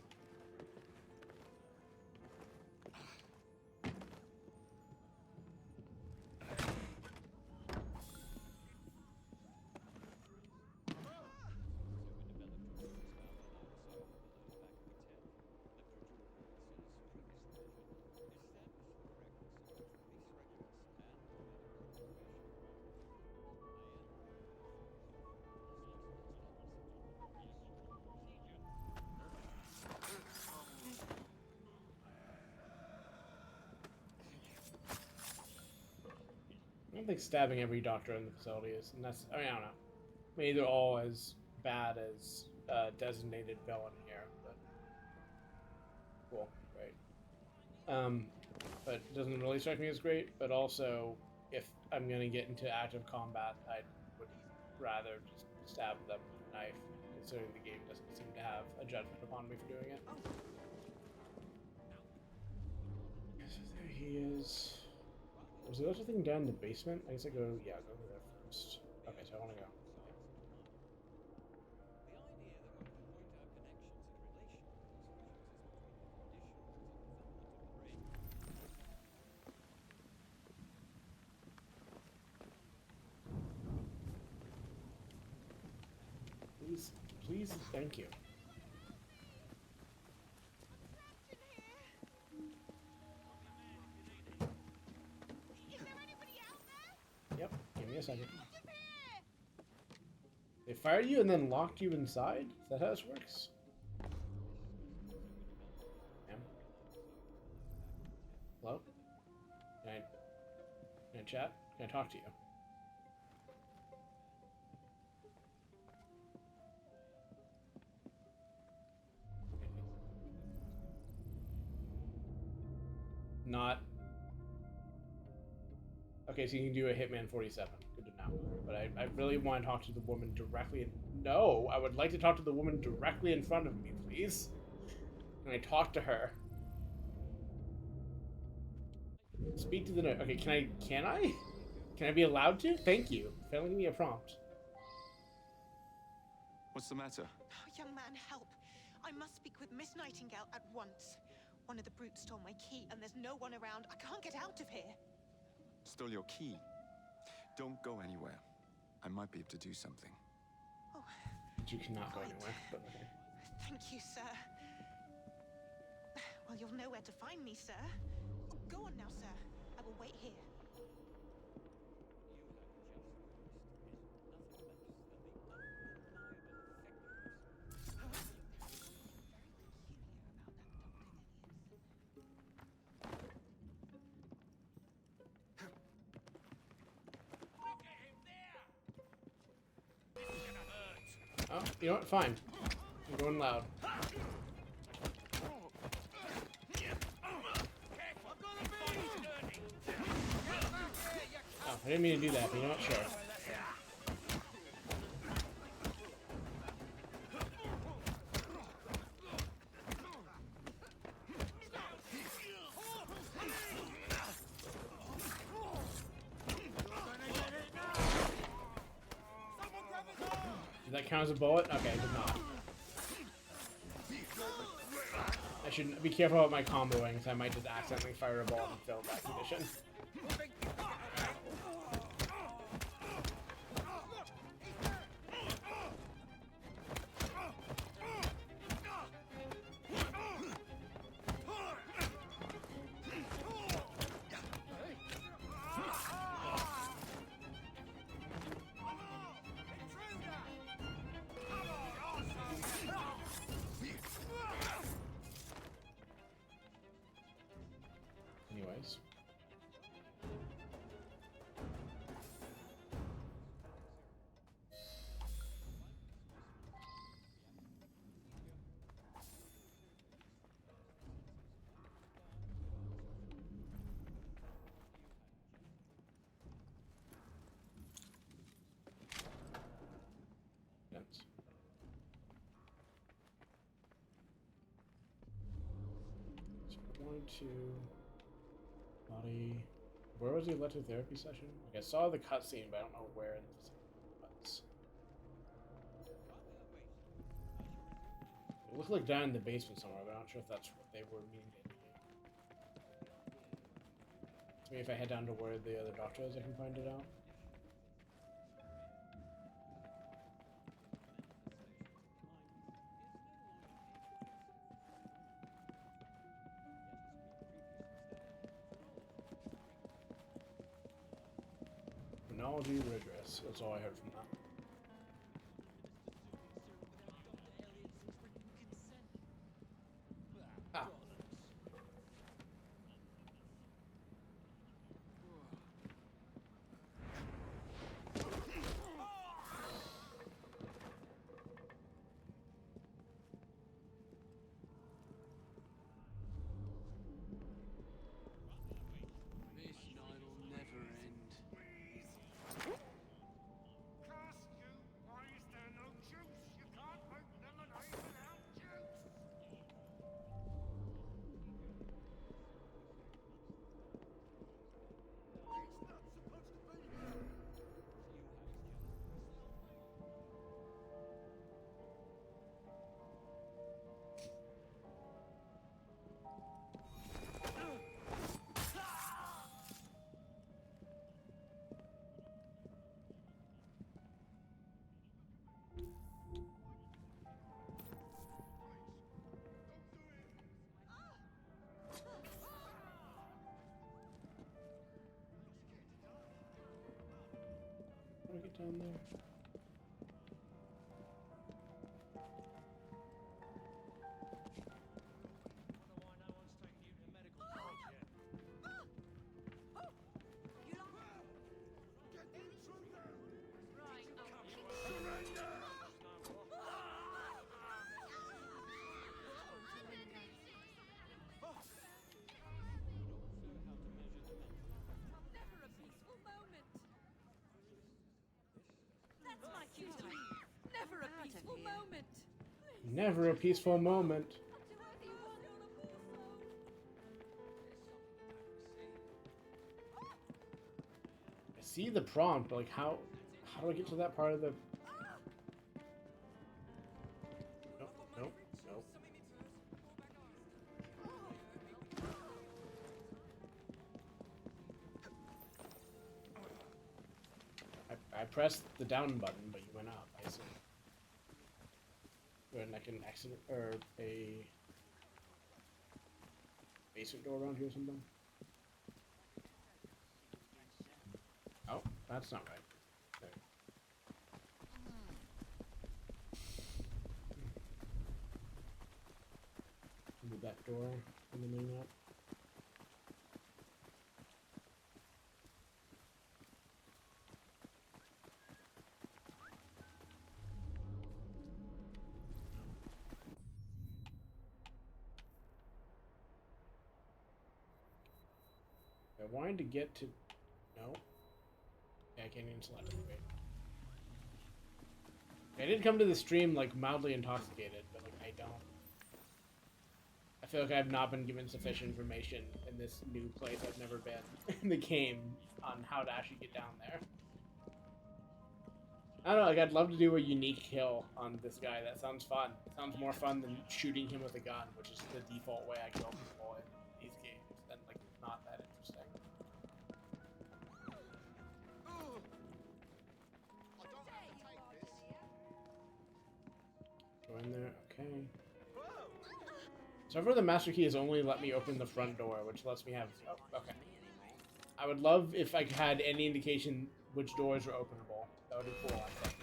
I don't think stabbing every doctor in the facility is necessary. I mean, I don't know. Maybe they're all as bad as designated villain here, but cool, great. But it doesn't really strike me as great. But also, if I'm gonna get into active combat, I would rather just stab them with a knife, considering the game doesn't seem to have a judgment upon me for doing it. So there he is. Was there other thing down in the basement? I guess I go, yeah, go there first. Okay, so I want to go. Please, please, thank you. Yep, give me a second. They fired you and then locked you inside? Is that how this works? Ma'am? Hello? Can I chat? Can I talk to you? Not. Okay, so you can do a Hitman 47. Good to know. But I really want to talk to the woman directly. No, I would like to talk to the woman directly in front of me, please. Can I talk to her? Speak to the nurse. Okay, can I? Can I be allowed to? Thank you. Failing me a prompt. What's the matter? Oh, young man, help. I must speak with Miss Nightingale at once. One of the brutes stole my key, and there's no one around. I can't get out of here. Stole your key. Don't go anywhere. I might be able to do something. Oh. You cannot go anywhere, but okay. Thank you, sir. Well, you'll know where to find me, sir. Oh, go on now, sir. I will wait here. Oh, you know what? Fine. I'm going loud. Oh, I didn't mean to do that, but you know what? Sure. Did that count as a bullet? Okay, it did not. I should be careful about my comboing, because I might just accidentally fire a bullet and fail that condition. Anyways. to body. Where was the electrotherapy session? Like I saw the cutscene, but I don't know where in the was. It looked like down in the basement somewhere, but I'm not sure if that's what they were meaning to indicate. So maybe if I head down to where the other doctor is, I can find it out. Chronology rigorous. That's all I heard from that. Ah. This night will never end. Why is there no juice? You can't make lemonade without juice! It's not supposed to be here! How do I get down there? Never a peaceful moment. That's my cue to leave. Never a peaceful moment. Never a peaceful moment. I see the prompt, but like how do I get to that part of the? Nope, nope, nope. I pressed the down button, but you went up. I see. Good, like an accident or a basement door around here or something. Oh, that's not right. There. Move that door in the main map. I wanted to get to... No. Yeah, I can't even select it. Wait. I did come to the stream, like, mildly intoxicated, but, like, I don't... I feel like I've not been given sufficient information in this new place I've never been in the game on how to actually get down there. I don't know, like, I'd love to do a unique kill on this guy. That sounds fun. It sounds more fun than shooting him with a gun, which is the default way I kill people in these games. And, like, it's not that interesting. Go in there, okay. So far the master key has only let me open the front door, which lets me have... Oh, okay. I would love if I had any indication which doors are openable. That would be cool, I think.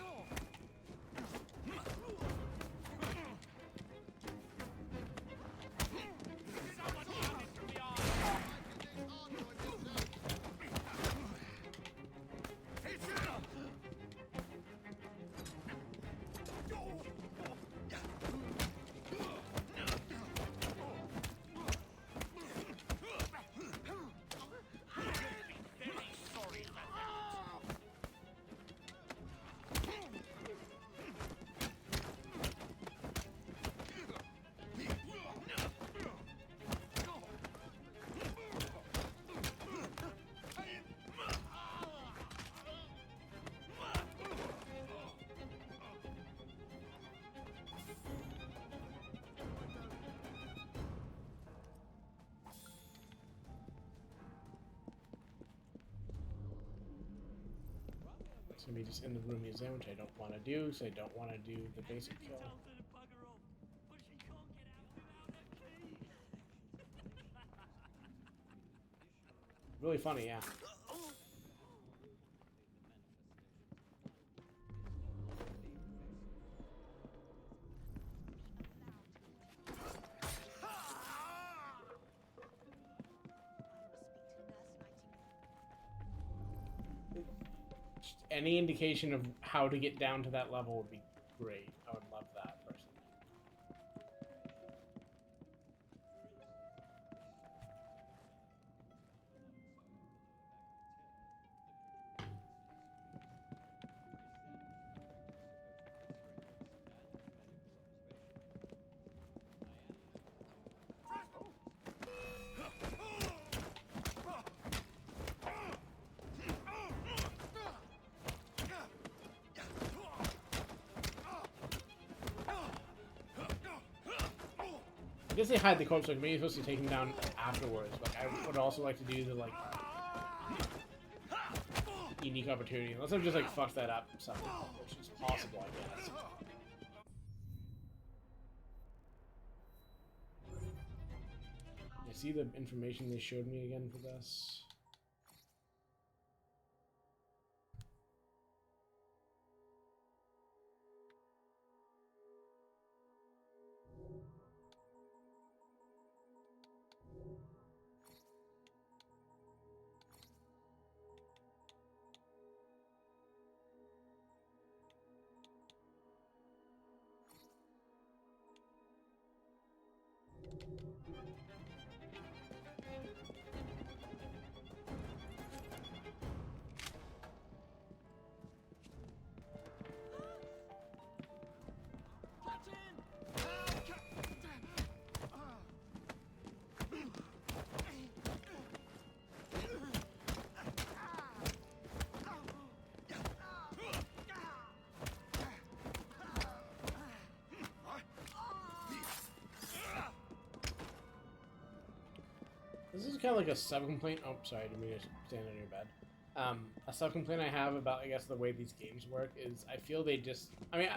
It's gonna be just in the room museum, which I don't want to do, so I don't want to do the basic kill. Really funny, yeah. Just any indication of how to get down to that level would be great. I would love that, personally. I guess they hide the corpse, like maybe you're supposed to take him down afterwards, but I would also like to do the like unique opportunity, unless I've just like fucked that up somehow, which is possible, I guess. I see the information they showed me again for this. This is kind of like a sub-complaint. Oh, sorry, I didn't mean to stand on your bed. A sub-complaint I have about, I guess, the way these games work is I feel they just... I mean,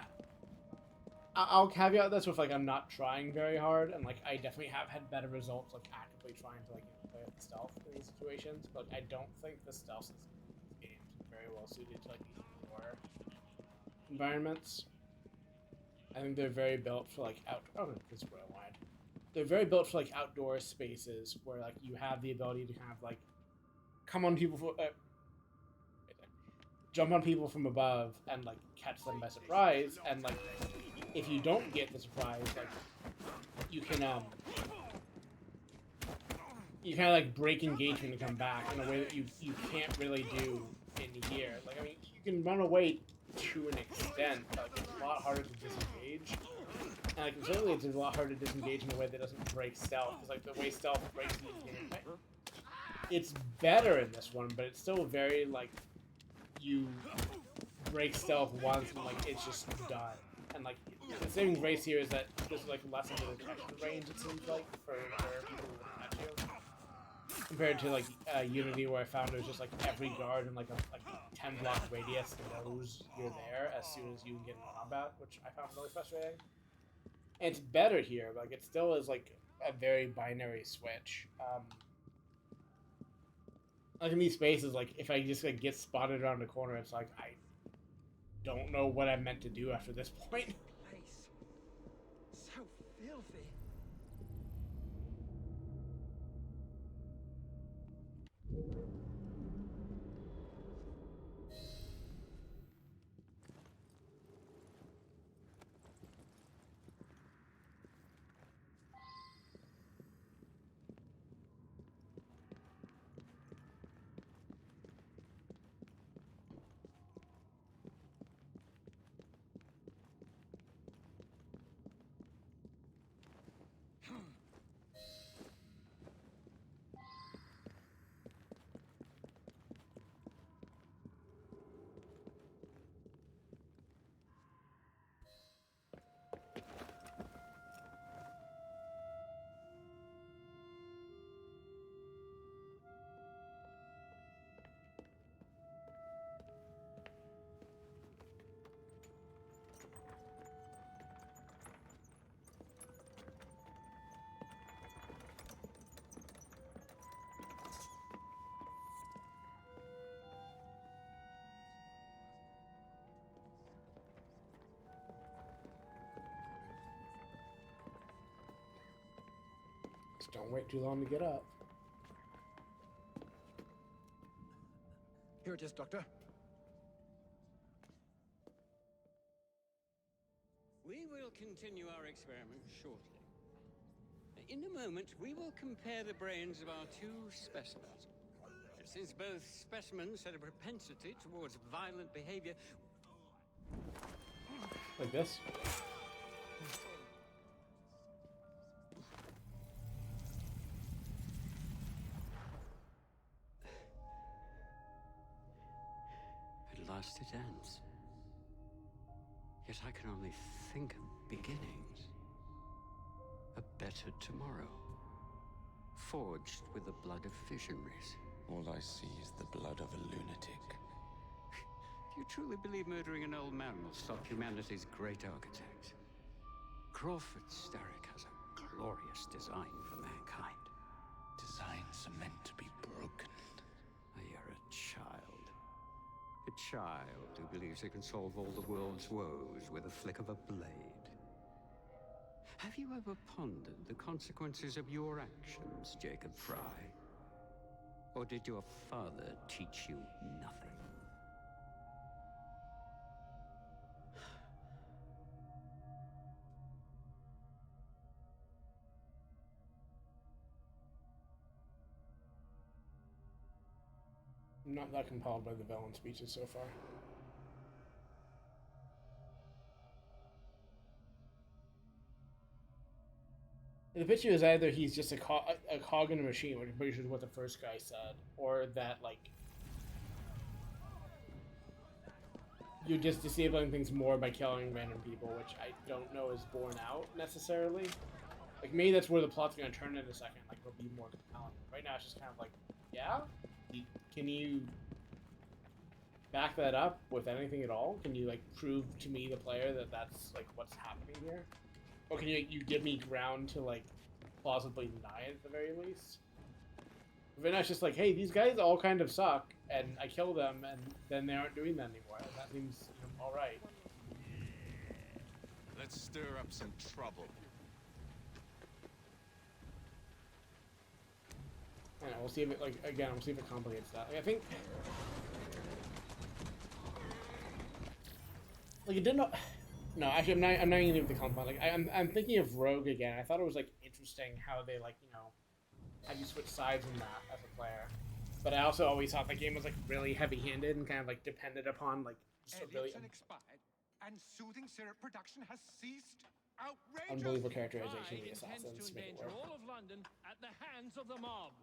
I'll caveat this with, like, I'm not trying very hard, and, like, I definitely have had better results, like, actively trying to, like, you know, play with stealth in these situations, but I don't think the stealth system in these games is very well suited to, like, these war environments. I think they're very built for, like, Oh, this is where I wanted. They're very built for like outdoor spaces where like you have the ability to kind of like come on people for jump on people from above and like catch them by surprise, and like if you don't get the surprise, like you can you kind of like break engagement and come back in a way that you can't really do in here. Like I mean you can run away to an extent, but like, it's a lot harder to disengage. And like certainly it's a lot harder to disengage in a way that doesn't break stealth, because like the way stealth breaks in this game, it's better in this one, but it's still very like you break stealth once and like it's just done. And like the saving grace here is that there's like less of a detection range, it seems like, for where people will catch you, compared to like Unity, where I found it was just like every guard in like a 10-block radius knows you're there as soon as you get in combat, which I found really frustrating. And it's better here, like it still is like a very binary switch. Like in these spaces, like if I just like get spotted around the corner, it's like I don't know what I'm meant to do after this point. Place. So filthy. Just don't wait too long to get up. Here it is, Doctor. We will continue our experiment shortly. In a moment, we will compare the brains of our two specimens. Since both specimens had a propensity towards violent behavior... Like this? At last it ends. Yet I can only think of beginnings. A better tomorrow. Forged with the blood of visionaries. All I see is the blood of a lunatic. Do you truly believe murdering an old man will stop humanity's great architect? Crawford Starrick has a glorious design for mankind. Designs are meant to be broken. You're a child. A child who believes he can solve all the world's woes with a flick of a blade. Have you ever pondered the consequences of your actions, Jacob Fry? Or did your father teach you nothing? I'm not that compelled by the villain speeches so far. The picture is either he's just a cog in a machine, which I'm pretty sure is what the first guy said, or that, like, you're just disabling things more by killing random people, which I don't know is borne out, necessarily. Like, maybe that's where the plot's gonna turn in a second, like, it'll be more compelling. Right now, it's just kind of like, yeah? Can you back that up with anything at all? Can you, like, prove to me, the player, that that's, like, what's happening here? Or can you give me ground to, like, plausibly deny it at the very least? If it's just like, hey, these guys all kind of suck, and I kill them, and then they aren't doing that anymore. And that seems, you know, alright. Let's stir up some trouble. I don't know, we'll see if it, like, again, we'll see if it complicates that. Like, I think... Like, it didn't... No, actually, I'm not even with the compliment. Like, I'm thinking of Rogue again. I thought it was, like, interesting how they, like, you know, how you switch sides in that as a player. But I also always thought the game was, like, really heavy-handed and kind of, like, depended upon, like, just a really expired, and soothing syrup production has ceased. Outrageous! unbelievable characterization of the Pride intends assassins. to Make it endanger work. all of London at the hands of the mob.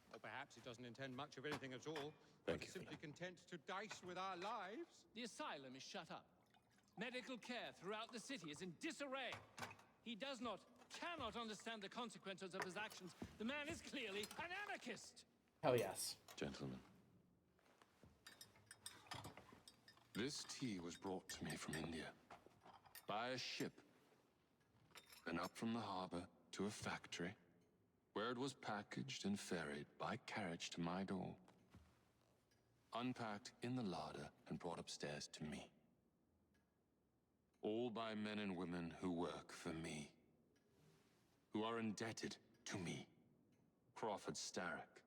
Or perhaps it doesn't intend much of anything at all. Thank It's you. simply content to dice with our lives. The asylum is shut up. Medical care throughout the city is in disarray. He cannot understand the consequences of his actions. The man is clearly an anarchist. Hell yes. Gentlemen, this tea was brought to me from India by a ship, then up from the harbor to a factory, where it was packaged and ferried by carriage to my door, unpacked in the larder and brought upstairs to me. All by men and women who work for me, who are indebted to me, Crawford Starrick,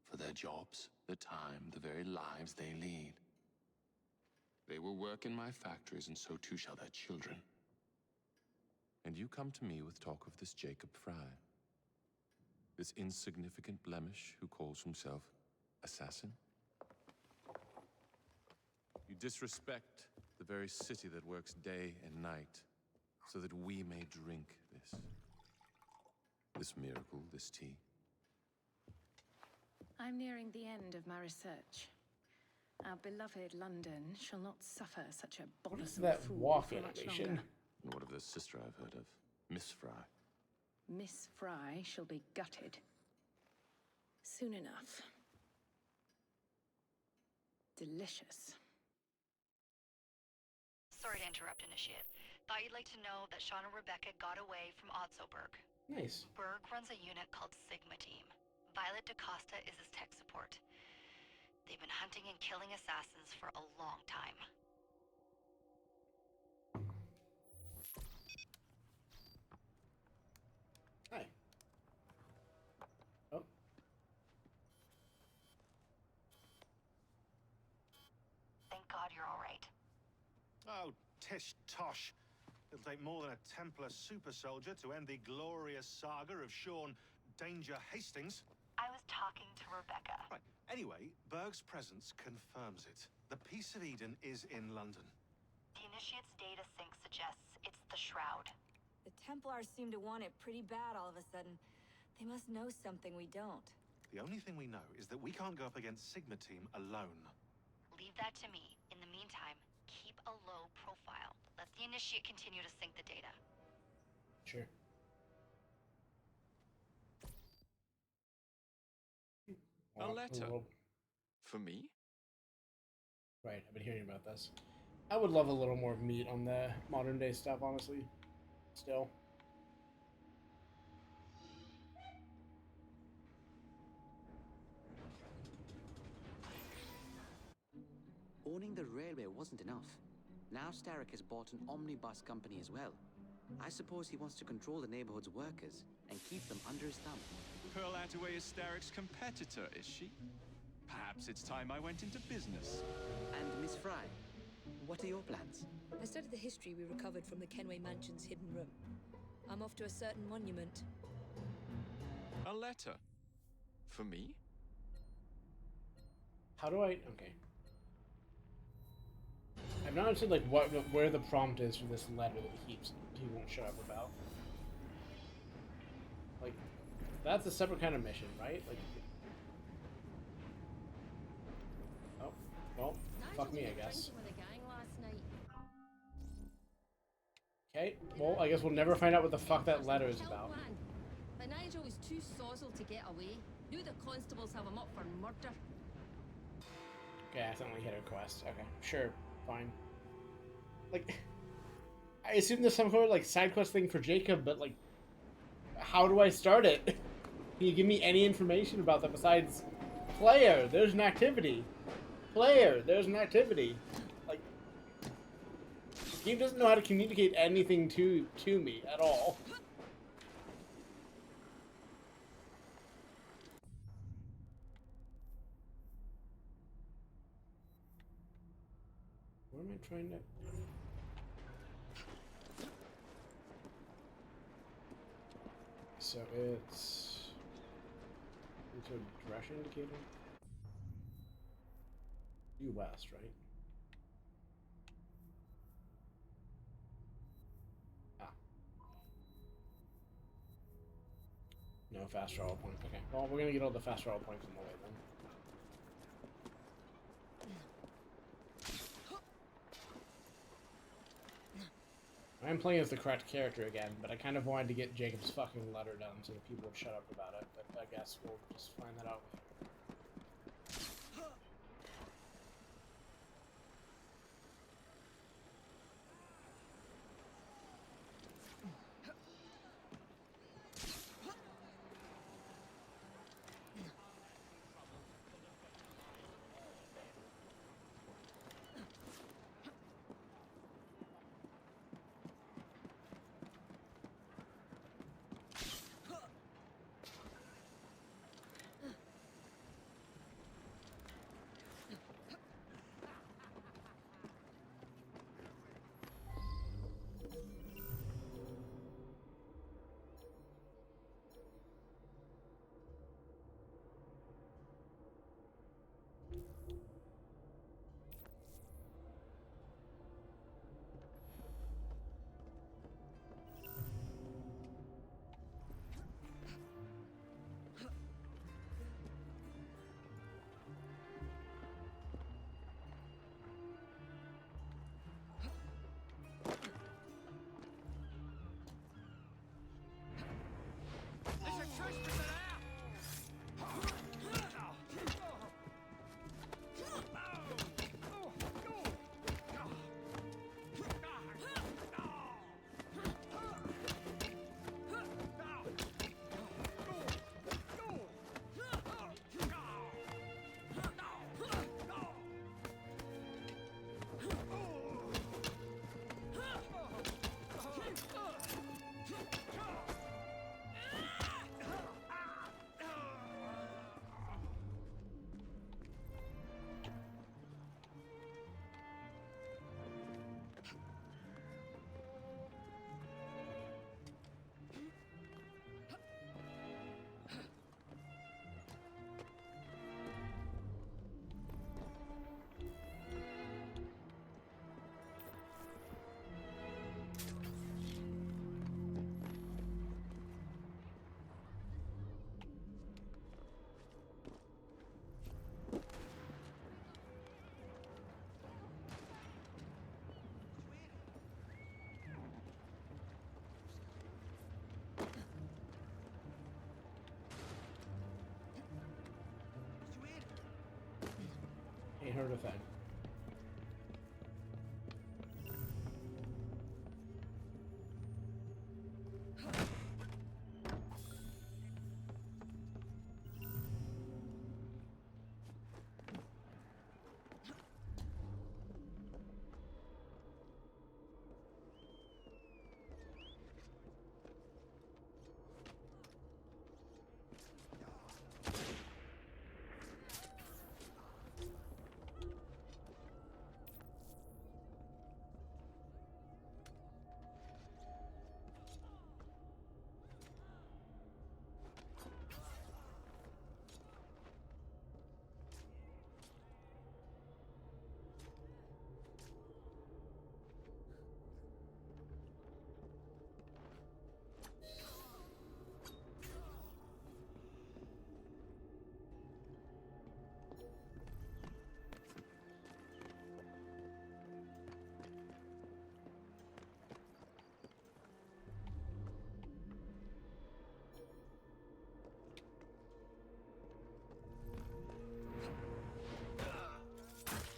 for their jobs, the time, the very lives they lead. They will work in my factories, and so too shall their children. And you come to me with talk of this Jacob Fry, this insignificant blemish who calls himself assassin? You disrespect the very city that works day and night so that we may drink this miracle, this tea. I'm nearing the end of my research. Our beloved London shall not suffer such a bothersome that fool walk for much animation? longer. And what of the sister I've heard of, Miss Fry? Miss Fry shall be gutted. Soon enough. Delicious. Sorry to interrupt, Initiate. Thought you'd like to know that Sean and Rebecca got away from Otzoberg. Nice. Berg runs a unit called Sigma Team. Violet DaCosta is his tech support. They've been hunting and killing assassins for a long time. Hi. Tish tosh. It'll take more than a Templar super soldier to end the glorious saga of Sean Danger Hastings. I was talking to Rebecca. Right. Anyway, Berg's presence confirms it. The Peace of Eden is in London. The Initiate's data sync suggests it's the Shroud. The Templars seem to want it pretty bad all of a sudden. They must know something we don't. The only thing we know is that we can't go up against Sigma Team alone. Leave that to me. In the meantime, keep a low profile. Let the Initiate continue to sync the data. Sure. A Well, letter? little... For me? Right, I've been hearing about this. I would love a little more meat on the modern day stuff, honestly. Still. Owning the railway wasn't enough. Now Starrick has bought an omnibus company as well. I suppose he wants to control the neighborhood's workers and keep them under his thumb. Pearl Attaway is Starrick's competitor, is she? Perhaps it's time I went into business. And Miss Fry, what are your plans? I studied the history we recovered from the Kenway Mansion's hidden room. I'm off to a certain monument. A letter? For me? How do I... Okay. I've not understood, like, where the prompt is for this letter that he won't shut up about. Like, that's a separate kind of mission, right? Like... Oh. Well, fuck me, I guess. Okay, well, I guess we'll never find out what the fuck that letter is about. But Nigel was too sozzled to get away. Knew the constables have him up for murder. Okay, I accidentally hit a quest. Okay, sure, fine. Like, I assume there's some sort of, like, side quest thing for Jacob, but, like, how do I start it? Can you give me any information about that besides player, there's an activity. Player, there's an activity. Like, the game doesn't know how to communicate anything to me at all. What am I trying to... So it's a direction indicator? Due west, right? Ah. No fast travel point. Okay. Well, we're gonna get all the fast travel points on the way then. I'm playing as the correct character again, but I kind of wanted to get Jacob's fucking letter done so that people would shut up about it, but I guess we'll just find that out later. sort of thing.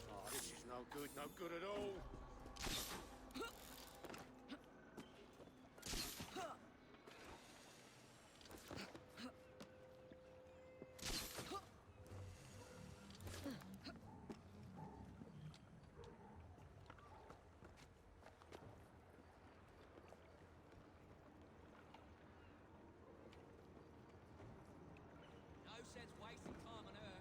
Oh, this is no good, no good at all. No sense wasting time on her.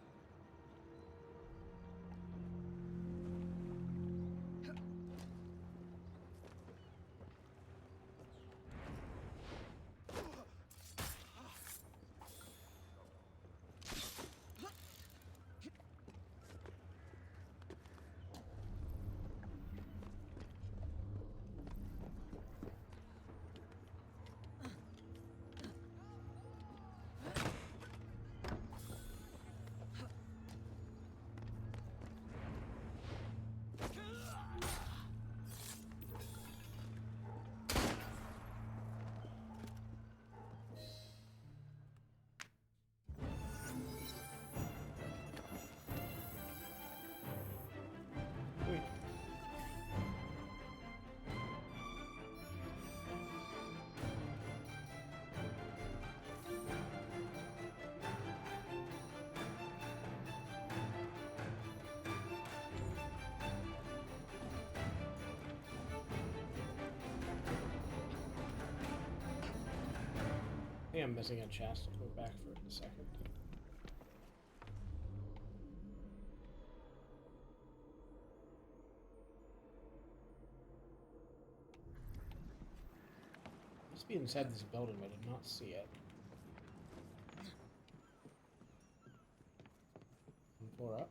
I think I'm missing a chest. I'll go back for it in a second. Must be inside this building, but I did not see it. 4 up.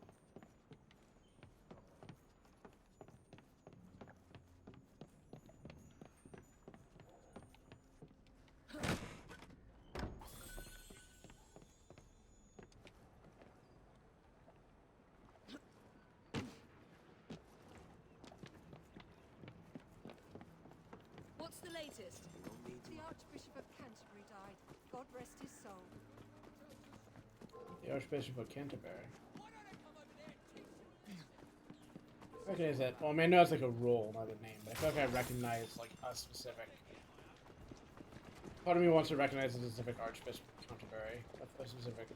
What's the latest? The Archbishop of Canterbury died. God rest his soul. The Archbishop of Canterbury. I recognize that. Well, I mean, I know it's like a role, not a name, but I feel like I recognize like a specific. Part of me wants to recognize a specific Archbishop of Canterbury, a specific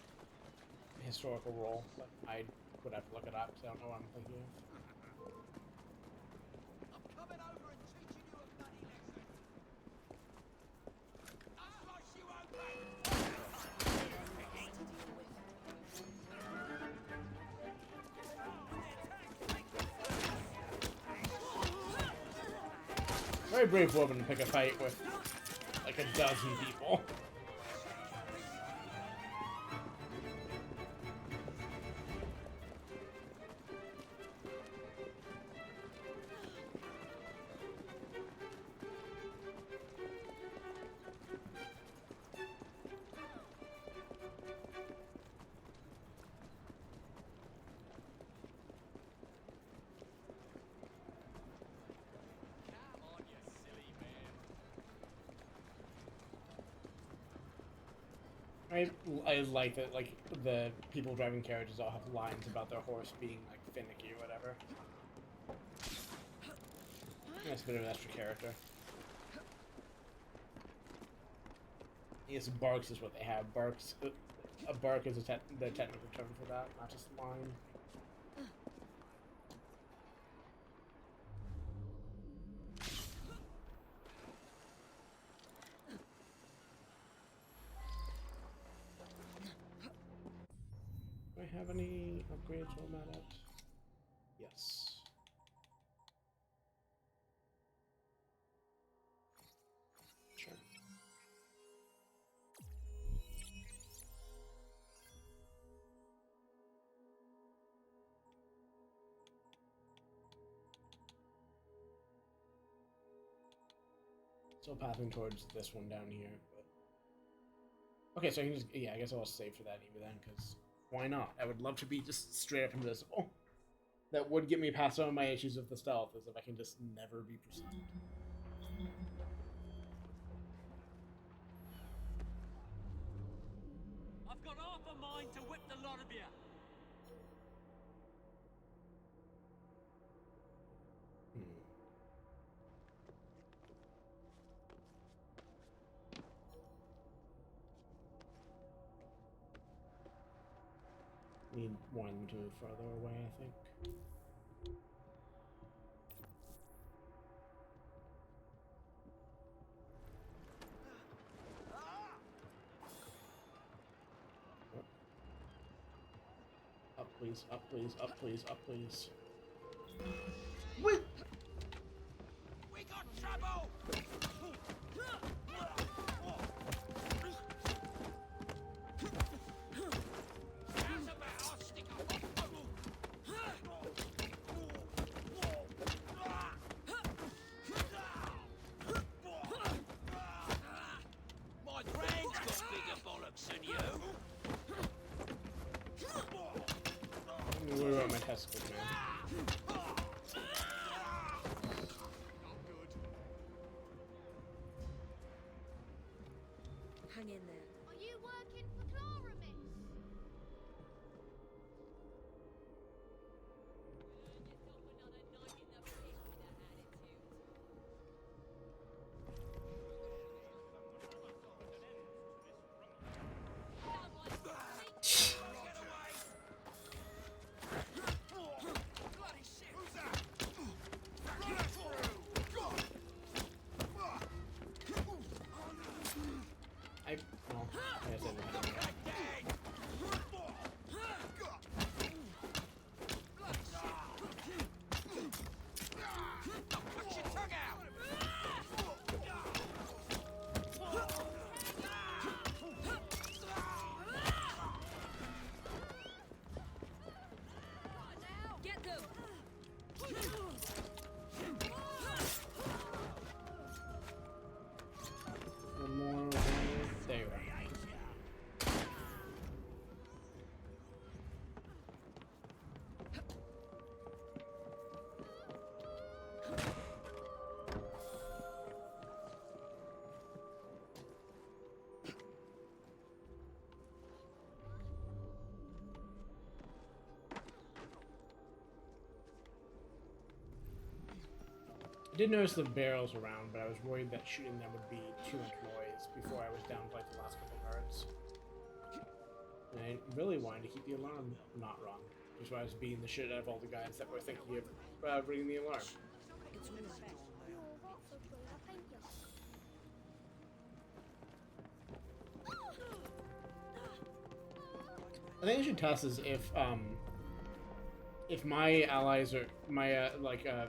historical role, but I would have to look it up, so I don't know what I'm thinking of. Coming over and teaching you a bloody lesson. I'll slice you Very brave woman to pick a fight with like a dozen people. I like that, like, the people driving carriages all have lines about their horse being, like, finicky or whatever. That's a bit of an extra character. I guess barks is what they have. Barks. A bark is the technical term for that, not just line. Do I have any upgrades while I'm at it? Yes. Sure. Still pathing towards this one down here, but okay, so I can just, yeah, I guess I'll save for that even then, because why not? I would love to be just straight up invisible. That would get me past some of my issues with the stealth, is if I can just never be perceived. I've got half a mind to whip the lot of you. Need one to move further away, I think. Up, please, up, please, up, please, up, please. Wait! We got trouble! My brain's got bigger bollocks than you. What about my testicles, man? Hang in there. Are you working for Clara, miss? Get them! One more. There you are. I did notice the barrels around, but I was worried that shooting them would be too much noise before I was down to like the last couple guards. And I really wanted to keep the alarm not rung, which is why I was beating the shit out of all the guys that were thinking of ringing the alarm. I think I should test is if my allies or my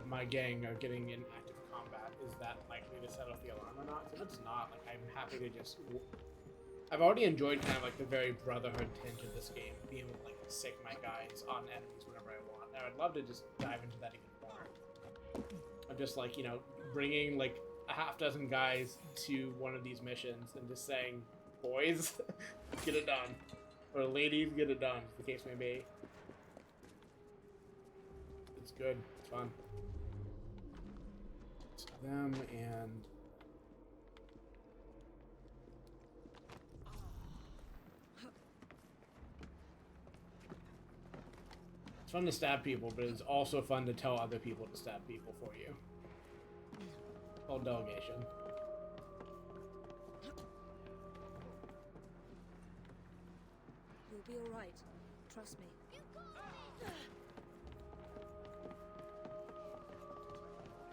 my gang are getting in active combat, is that likely to set off the alarm or not? If it's not, like, I'm happy to just. I've already enjoyed kind of like the very brotherhood tinge of this game, being able to like sick my guys on enemies whenever I want. And I'd love to just dive into that even more. Of just like, you know, bringing like a half dozen guys to one of these missions and just saying, "Boys, get it done," or "Ladies, get it done," as the case may be. It's good. It's fun. It's them and. It's fun to stab people, but it's also fun to tell other people to stab people for you. Called delegation. You'll be all right. Trust me.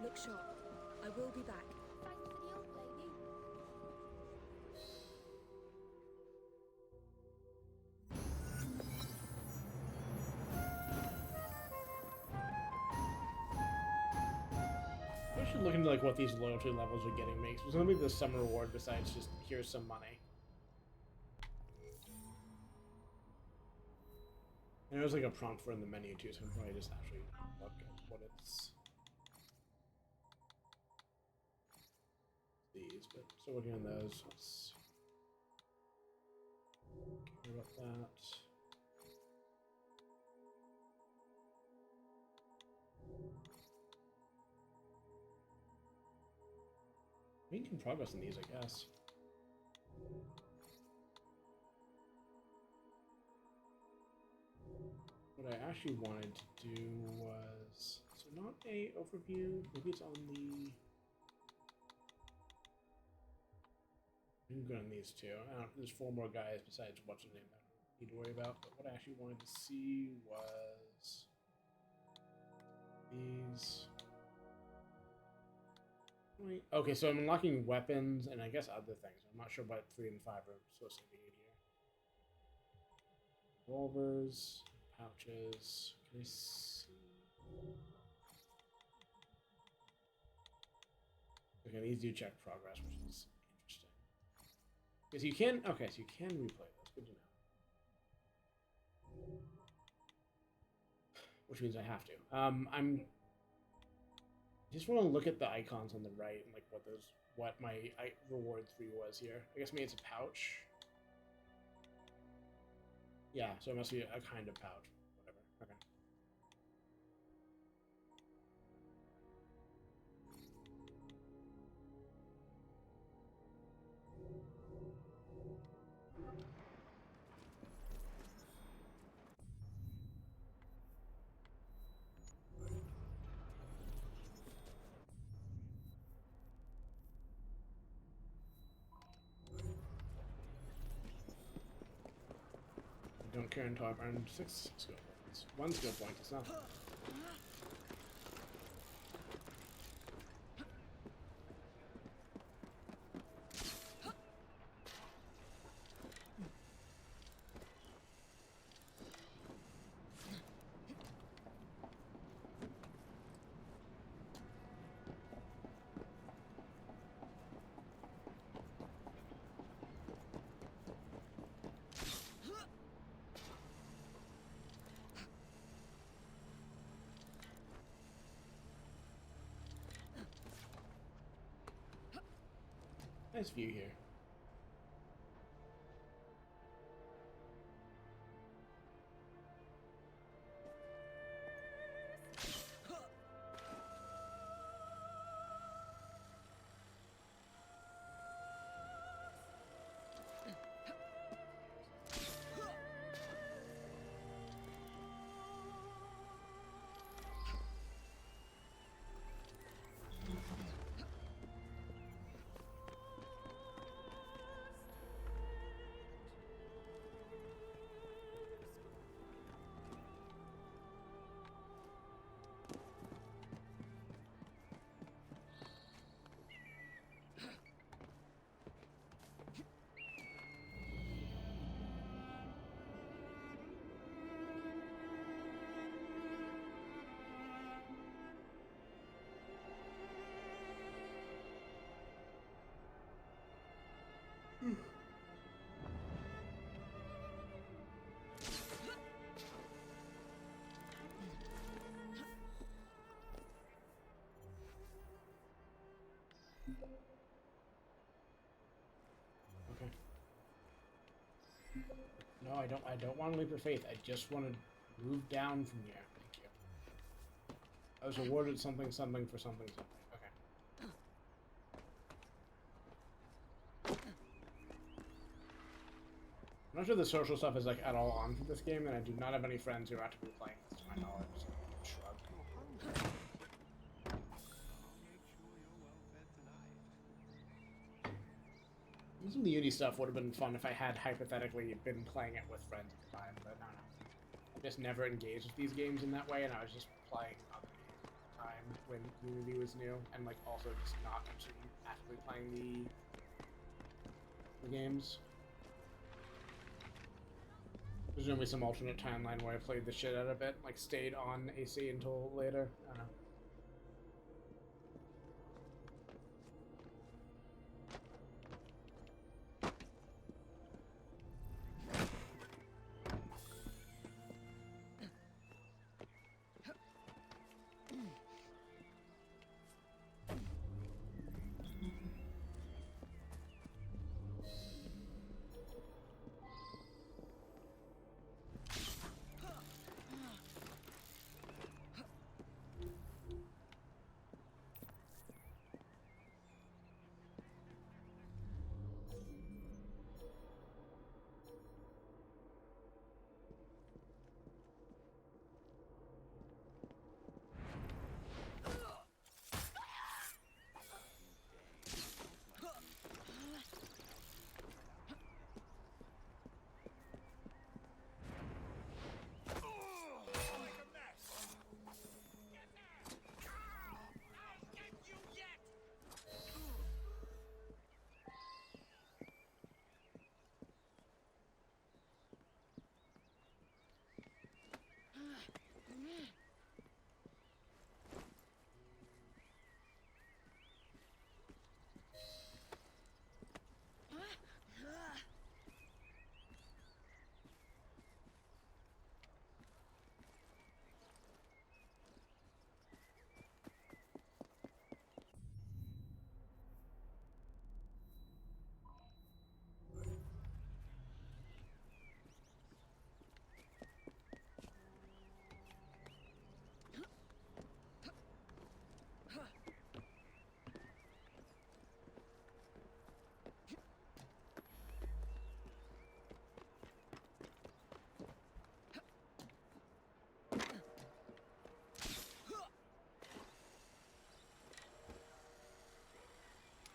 Look sharp. I will be back. Thanks for the help, lady. I should look into like what these loyalty levels are getting makes. There's gonna be the some reward besides just here's some money. And there's like a prompt for in the menu too, so I'm probably just actually look at what it's these, but still working on those. Let's care about that. Making progress in these, I guess. What I actually wanted to do was, so not a overview, maybe it's on the, I'm good on these two. There's 4 more guys besides what's the name that I need to worry about, but what I actually wanted to see was these. Wait, okay, so I'm unlocking weapons and I guess other things. I'm not sure what 3 and 5 are supposed to be here. Revolvers, pouches. Can I see? Okay, these do check progress, which is interesting. Because you can, okay, so you can replay this. Good to know. Which means I have to. I just want to look at the icons on the right and like what my reward 3 was here. I guess maybe it's a pouch. Yeah, so it must be a kind of pouch. Whatever. Okay. I don't care until I've earned 6 skill points. 1 skill point is nothing. Nice view here. Okay. No, I don't want to leap of faith. I just want to move down from here. Thank you. I was awarded something for something. Okay. I'm not sure the social stuff is like at all on for this game, and I do not have any friends who are actively playing this. my knowledge. Shrug. Some of the Unity stuff would have been fun if I had hypothetically been playing it with friends at the time, but no. I just never engaged with these games in that way, and I was just playing other games at the time when Unity was new, and like also just not actually actively playing the games. There's gonna be some alternate timeline where I played the shit out of it, like stayed on AC until later. I don't know.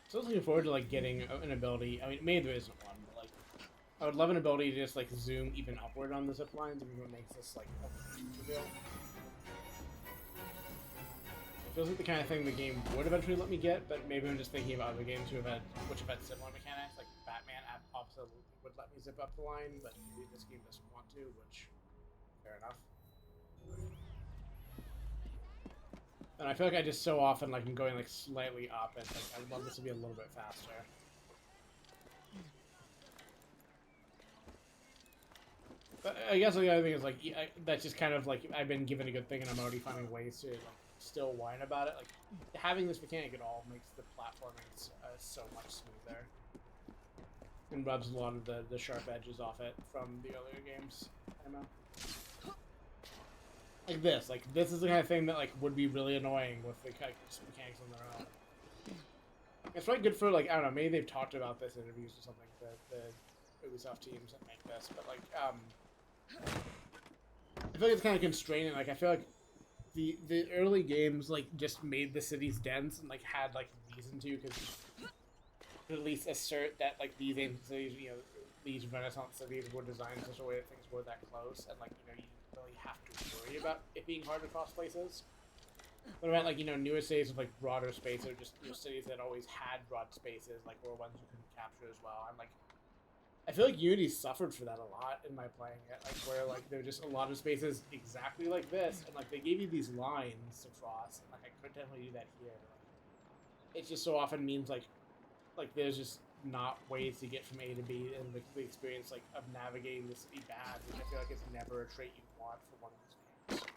So I was looking forward to like getting an ability. I mean, maybe there isn't one, but like, I would love an ability to just like zoom even upward on the zip lines, and what makes this like a reveal. It feels like the kind of thing the game would eventually let me get, but maybe I'm just thinking about other games who have had similar mechanics. Like Batman absolutely would let me zip up the line, but maybe this game doesn't want to, which fair enough. And I feel like I just so often like I'm going like slightly up, and like I'd love this to be a little bit faster. But I guess the other thing is like that's just kind of like I've been given a good thing, and I'm already finding ways to like still whine about it. Like having this mechanic at all makes the platforming so much smoother, and rubs a lot of the sharp edges off it from the earlier games. I don't know. Like this is the kind of thing that like would be really annoying with the mechanics on their own. It's probably good for like I don't know, maybe they've talked about this in interviews or something. The Ubisoft teams that make this, but like I feel like it's kind of constraining. Like I feel like the early games like just made the cities dense and like had like reason to at least assert that like these ancient cities, you know, these Renaissance cities were designed in such a way that things were that close, and like you know you didn't really have to worry about it being hard to cross places. What about like you know newer cities with like broader space, or just cities that always had broad spaces, like were ones you couldn't capture as well? And like I feel like Unity suffered for that a lot in my playing it, like where like there were just a lot of spaces exactly like this, and like they gave you these lines to cross, and like I could definitely do that here. But, like, it just so often means like there's just not ways to get from A to B, and the experience like of navigating the city bad, which I feel like is never a trait you want for one of these games.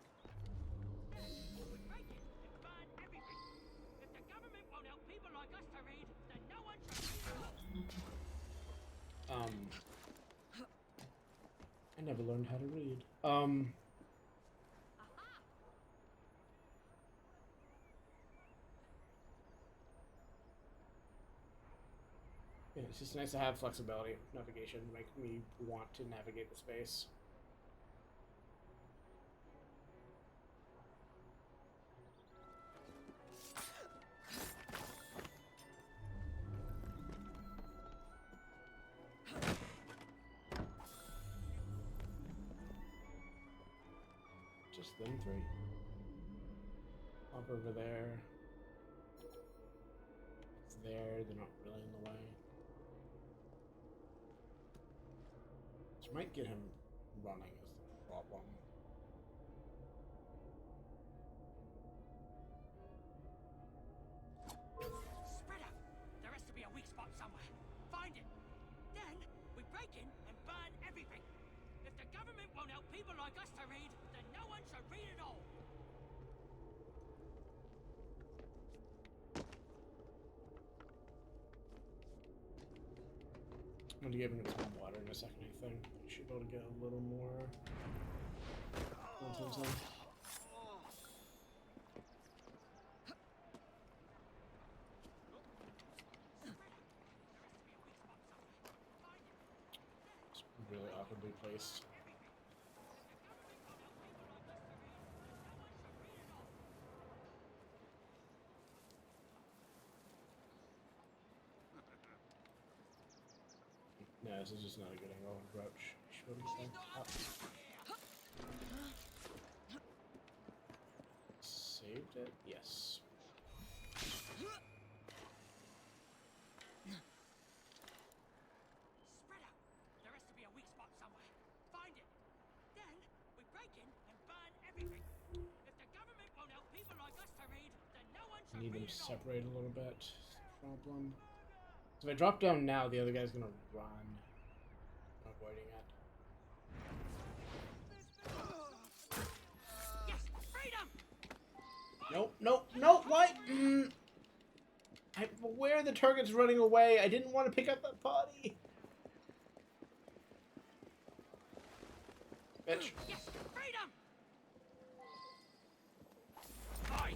If the government won't help people like us to read, then no one should. I never learned how to read. Yeah, it's just nice to have flexibility with navigation to make me want to navigate the space. just them three. Hop over there. It's there, they're not really in the way. This might get him running is the problem. Spread out! There has to be a weak spot somewhere. Find it. Then we break in and burn everything. If the government won't help people like us to read, then no one should read at all. I'm gonna give him some water in a second, I think. Should be able to get a little more. It's really awkwardly placed. No, this is just not a good angle. Roach. Should be able to stay up. Saved it? Yes. Spread out! There has to be a weak spot somewhere. Find it. Then we break in and burn everything. If the government won't help people like us to read, then no one should Need them read at all. separated a little bit. Problem. So if I drop down now, the other guy's gonna run. I'm avoiding it. Yes, freedom! Nope, nope, nope, what? I'm aware the target's running away. I didn't want to pick up that body. Bitch. Yes, freedom! Oi!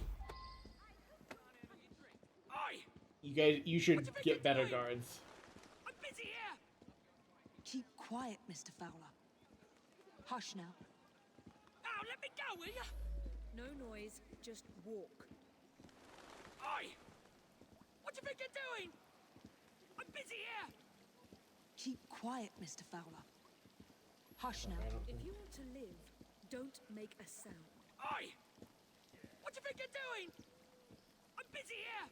Oi! You guys, you should get better guards. I'm busy here! Keep quiet, Mr. Fowler. Hush now. Oh, let me go, will you? No noise, just walk. Oi! What do you think you're doing? I'm busy here! Keep quiet, Mr. Fowler. Hush now. If you want to live, don't make a sound. Oi! What do you think you're doing? I'm busy here!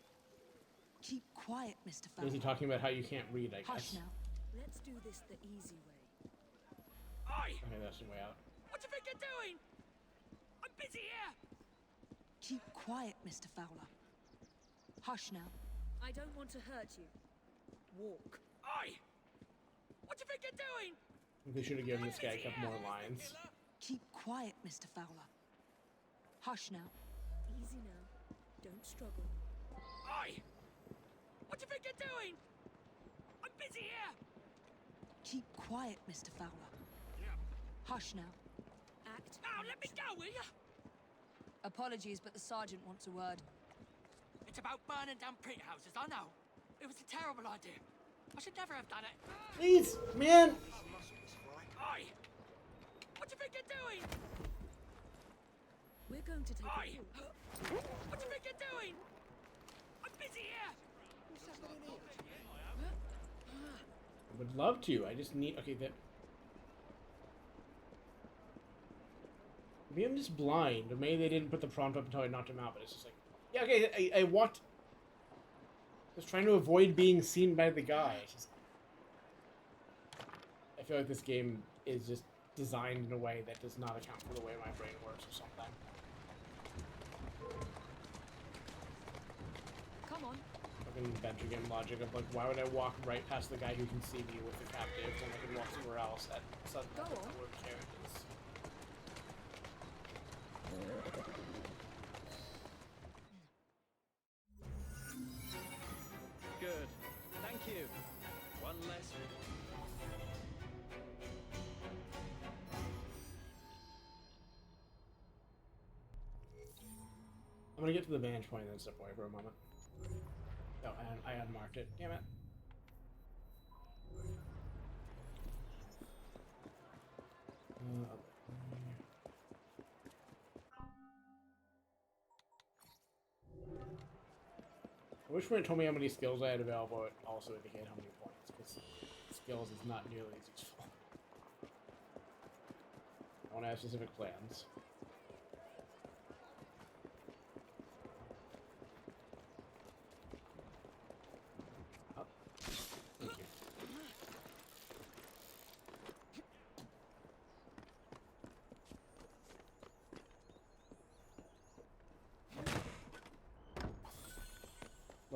Keep quiet, Mr. Is he Fowler. talking about how you can't read, I Hush guess? now. Let's do this the easy way. Oi! Okay, that's the way out. What do you think you're doing? I'm busy here! Keep quiet, Mr. Fowler. Hush now. I don't want to hurt you. Walk. Oi! What do you think you're doing? They should have given this guy a couple more lines. Keep quiet, Mr. Fowler. Hush now. Easy now. Don't struggle. Oi! What do you think you're doing? I'm busy here! Keep quiet, Mr. Fowler. Hush now. Act. Oh, let me go, will you? Apologies, but the sergeant wants a word. It's about burning down print houses, I know. It was a terrible idea. I should never have done it. Please, man! Oi! What do you think you're doing? We're going to take Oi! a walk. What do you think you're doing? I'm busy here! I would love to. I just need. Okay, that. Maybe I'm just blind, or maybe they didn't put the prompt up until I knocked him out. But it's just like, yeah, okay. I walked. I was trying to avoid being seen by the guy. It's just, I feel like this game is just designed in a way that does not account for the way my brain works, or something. Come on. Fucking adventure game logic of like, why would I walk right past the guy who can see me with the captive when I can walk somewhere else at sudden Go on. where the carrot is? Good. Thank you. One less. I'm gonna get to the vantage point and then step away for a moment. Oh, and I unmarked it. Damn it. I wish when it told me how many skills I had available, it also indicated how many points, because skills is not nearly as useful. I want to have specific plans.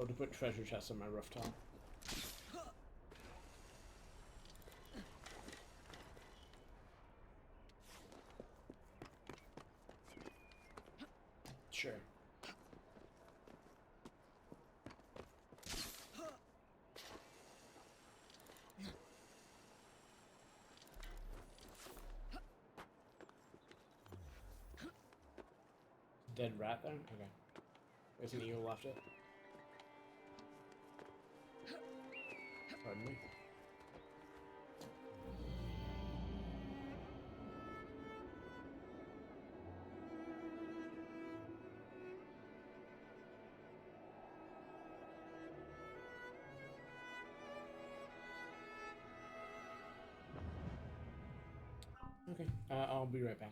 Love to put treasure chests on my rooftop. Sure. Dead rat there? Okay. There's an eel left it. Pardon me. Okay, I'll be right back.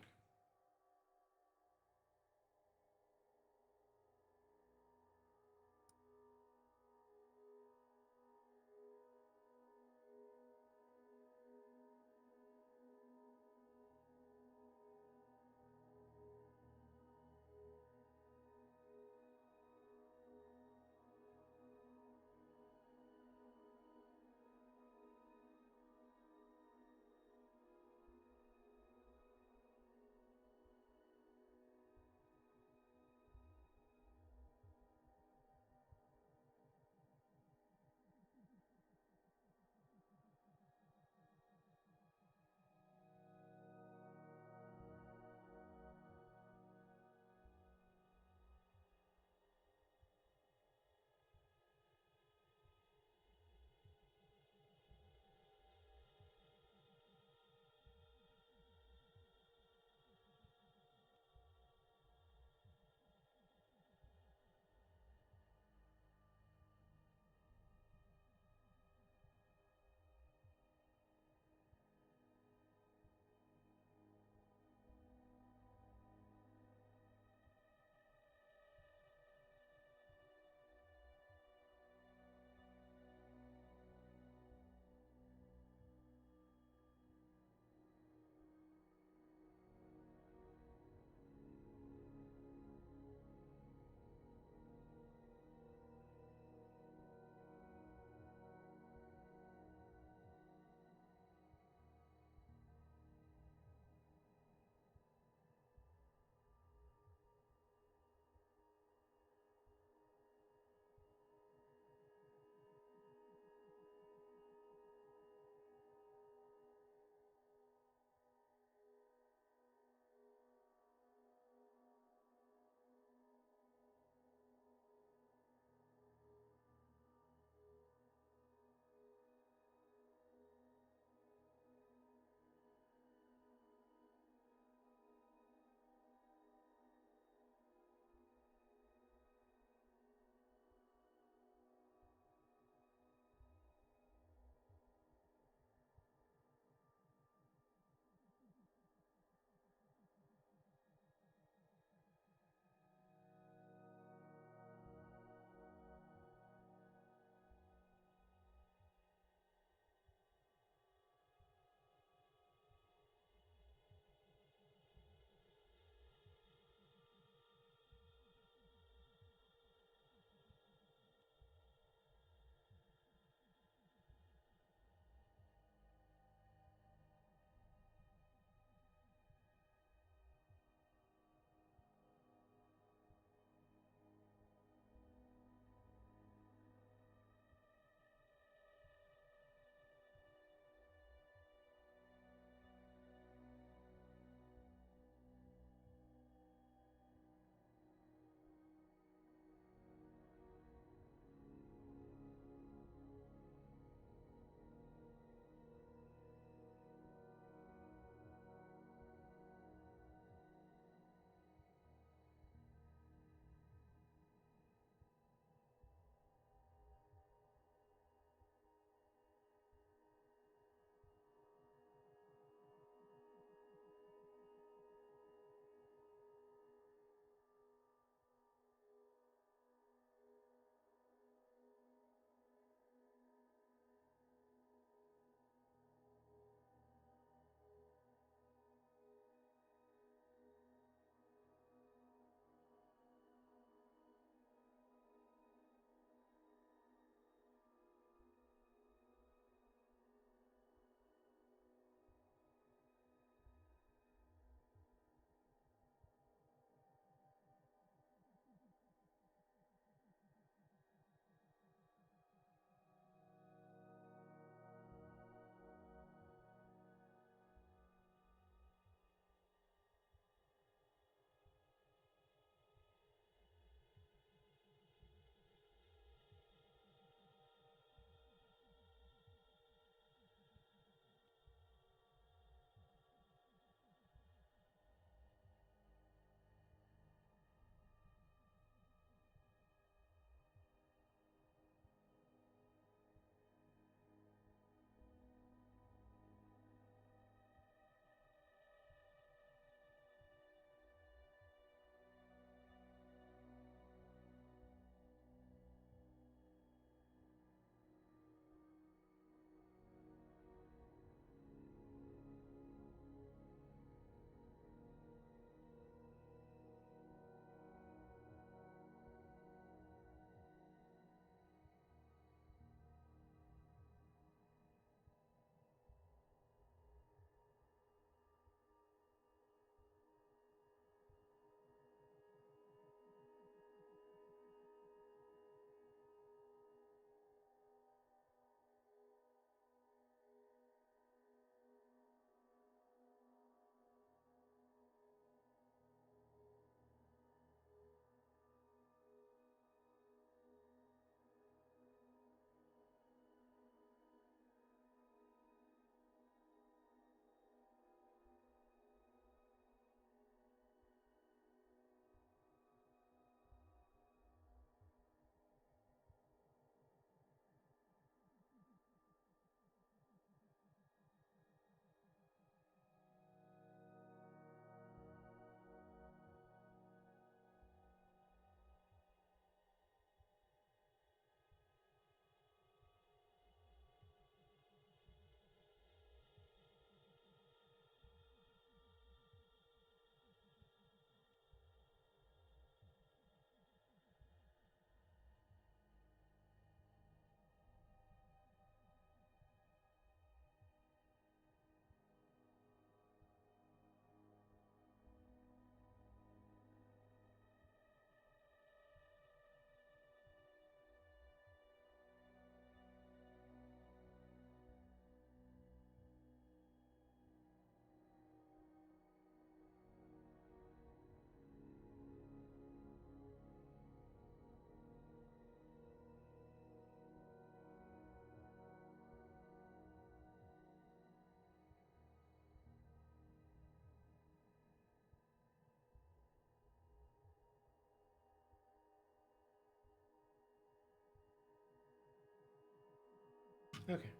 Okay.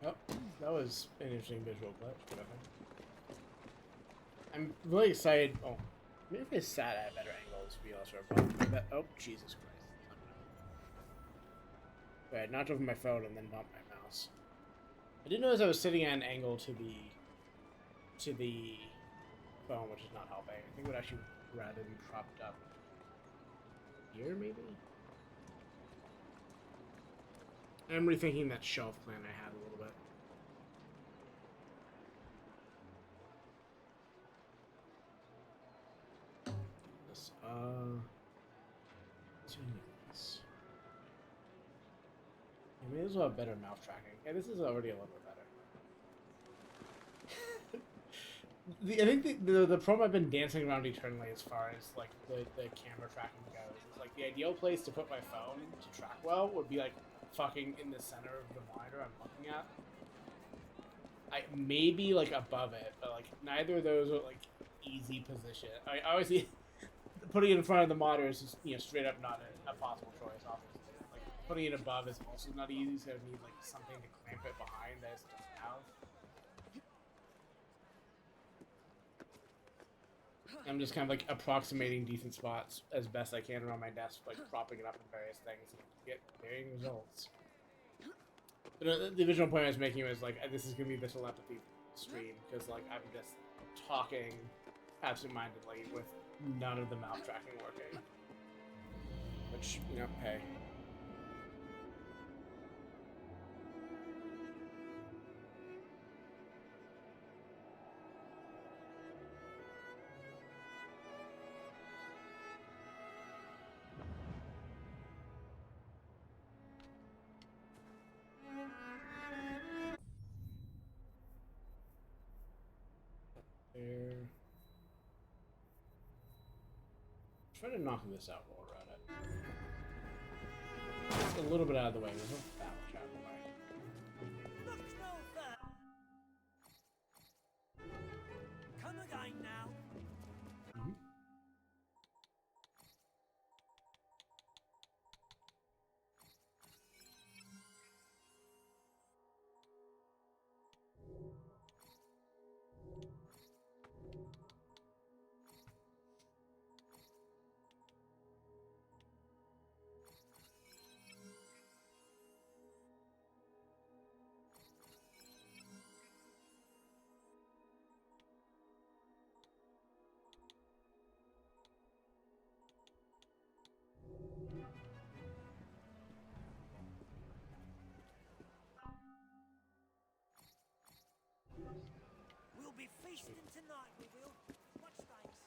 Oh, that was an interesting visual glitch. I'm really excited. Oh, maybe if I sat at a better angle, this would be also a oh, Jesus Christ. Right, I knocked over my phone and then bumped my mouse. I did notice I was sitting at an angle to the phone, which is not helping. I think it would actually rather be propped up here, maybe? I'm rethinking that shelf plan I had a little bit. This, let's do this. Yeah, maybe this will have better mouth tracking. Yeah, this is already a little bit better. I think the problem I've been dancing around eternally as far as like the camera tracking goes is like the ideal place to put my phone to track well would be like fucking in the center of the monitor I'm looking at. I maybe like above it, but like neither of those are like easy position. I obviously putting it in front of the monitor is just, you know, straight up not a possible choice. Obviously, like putting it above is also not easy. So I need like something to clamp it behind that it doesn't have. I'm just kind of like approximating decent spots as best I can around my desk, like propping it up in various things to get varying results. But the original point I was making was like, this is gonna be the telepathy stream because like I'm just talking absentmindedly with none of the mouth tracking working. Which, you know, hey. There. Try to knock this out while we're at it. It's a little bit out of the way. There's no that much out of the way. Come again now. We'll be feasting tonight, we will. Much thanks.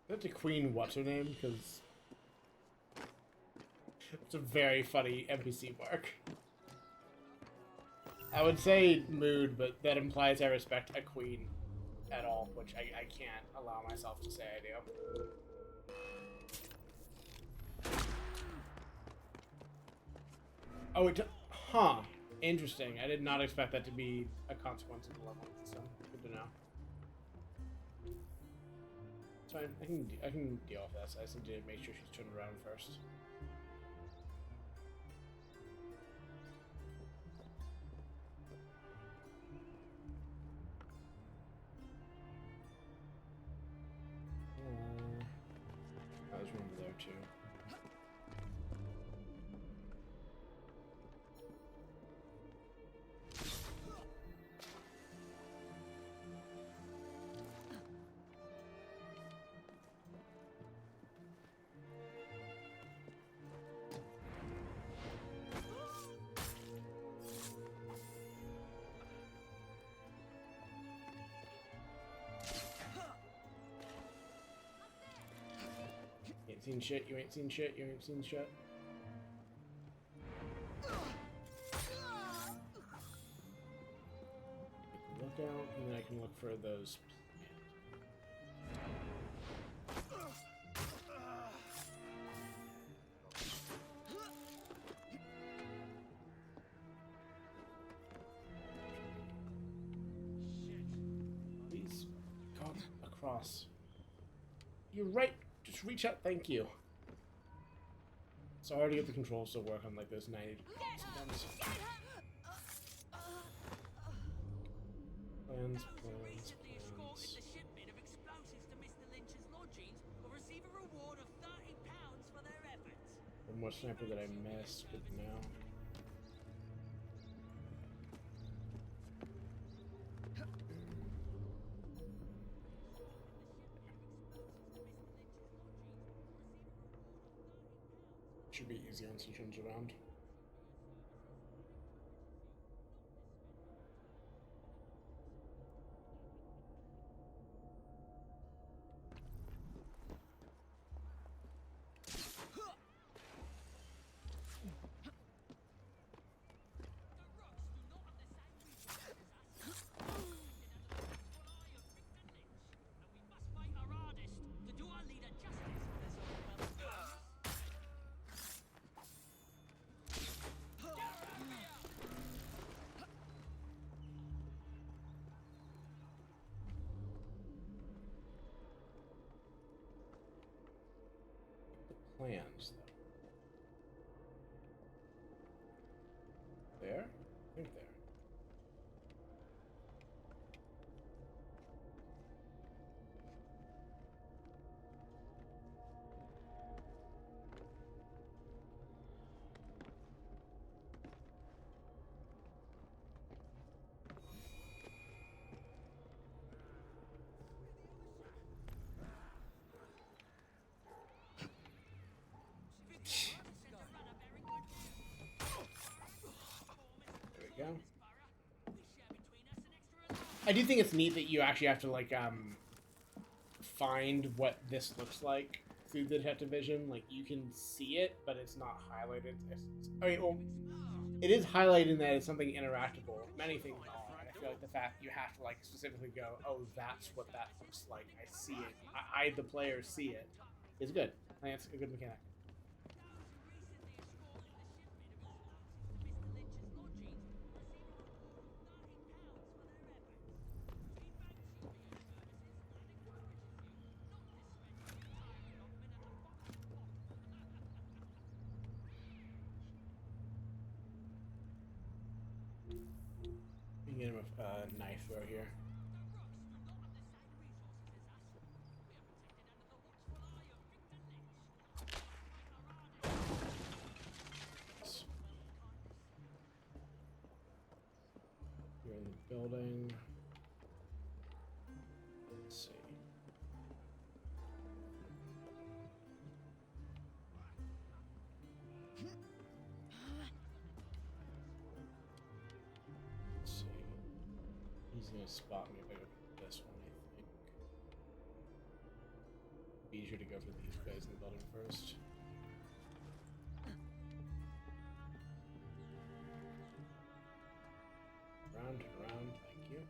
That's a Queen what's her name? Because it's a very funny NPC mark. I would say mood, but that implies I respect a queen at all, which I can't allow myself to say I do. Oh, huh. Interesting. I did not expect that to be a consequence of the leveling system. Good to know. It's fine. I can deal with this. I just need to make sure she's turned around first. There's one over there too. You ain't seen shit, you ain't seen shit, you ain't seen shit. Look out, and then I can look for those. Please go across. You're right. Just reach out. Thank you. So I already get the controls to work on like those 90 degrees. Plans. Recently escorted the shipment of explosives to Mr. Lynch's lodgings will receive a reward of £30 for their efforts. One more sniper that I missed. Good to know. Should be easy once he turns around. Plans, though. There? I think there. There we go. I do think it's neat that you actually have to like find what this looks like through the detective vision. Like you can see it, but it's not highlighted. I mean, well, it is highlighting that it's something interactable. Many things are. And I feel like the fact you have to like specifically go, oh, that's what that looks like. I see it. I the player see it. Is good. I think it's a good mechanic. You can get him a knife throw here. You're in the building. Let's see. Let's see. He's gonna spot me if I go for this one, I think. Be easier to go for these guys in the building first. around, turn around. Thank you.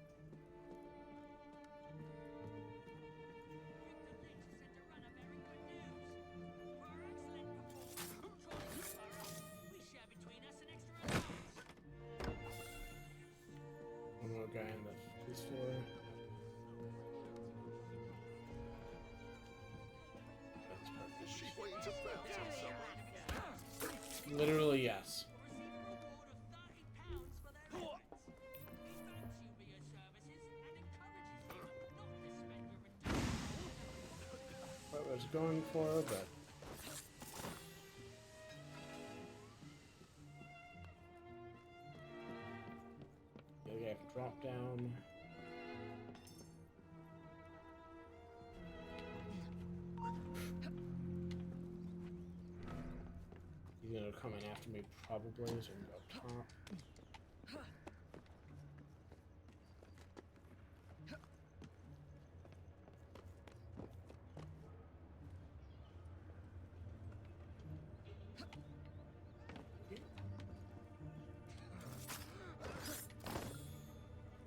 One more guy in the police floor. Literally, yes. What I was going for, but the other guy can drop down. He's gonna come in after me probably, so I'm gonna go up top.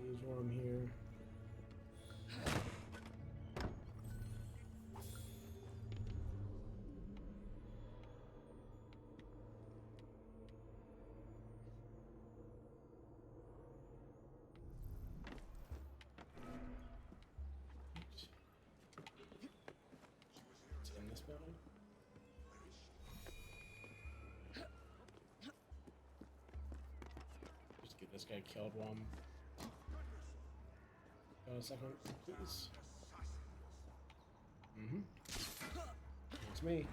Use worm here. It's in this building. Just get this guy killed while I'm... a second, please. Mm-hmm. It's me.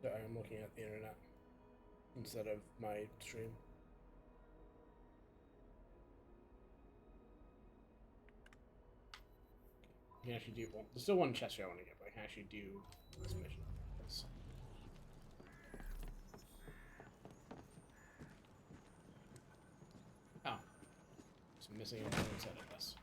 Sorry, I'm looking at the internet instead of my stream. I can actually do, well, there's still one chest here I want to get, but I can actually do this mission. Yes. Oh. Just missing one inside of this.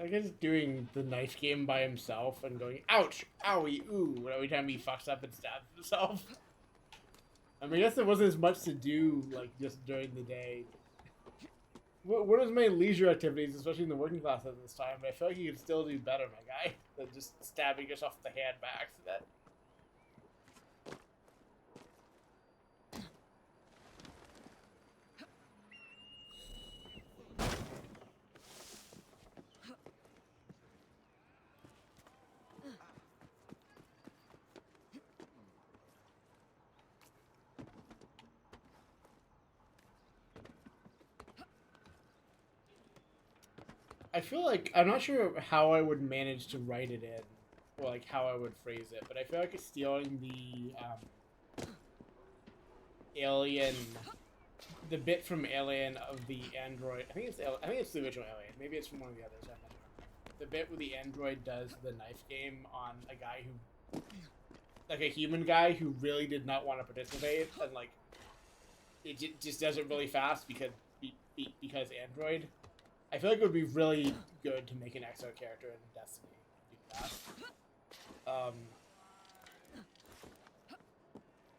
Like he's doing the knife game by himself and going, ouch, owie, ooh, every time he fucks up and stabs himself. I mean, I guess there wasn't as much to do, like, just during the day. What is my leisure activities, especially in the working class at this time? But I feel like you could still do better, my guy, than just stabbing yourself with the hand by accident. I feel like, I'm not sure how I would manage to write it in, or like how I would phrase it, but I feel like it's stealing the Alien, the bit from Alien of the android. I think it's the original Alien. Maybe it's from one of the others. I'm not sure. The bit where the android does the knife game on a guy who, like a human guy who really did not want to participate, and like just does it really fast because Android. I feel like it would be really good to make an EXO character in Destiny. Do that.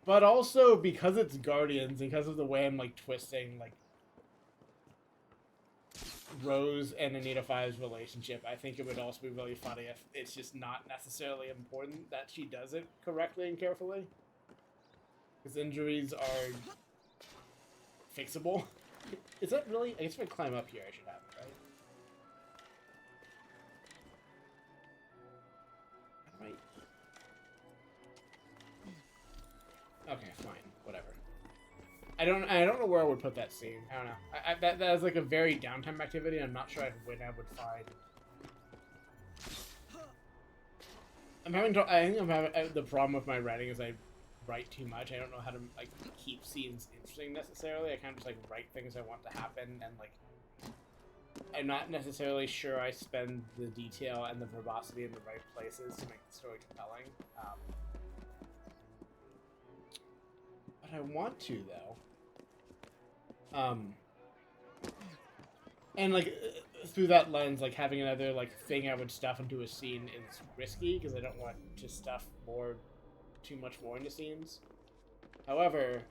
But also because it's Guardians, because of the way I'm like twisting like Rose and Anita Five's relationship, I think it would also be really funny if it's just not necessarily important that she does it correctly and carefully. Because injuries are fixable. Is that really? I guess if I climb up here, I should have it, right? Okay, fine, whatever. I don't know where I would put that scene. I don't know. That is like a very downtime activity. I'm not sure when I would find. I think I'm having the problem with my writing is I write too much. I don't know how to like keep scenes interesting necessarily. I kind of just like write things I want to happen, and like I'm not necessarily sure I spend the detail and the verbosity in the right places to make the story compelling. But I want to though. And like through that lens, like having another like thing I would stuff into a scene is risky because I don't want to stuff too much more into scenes. However,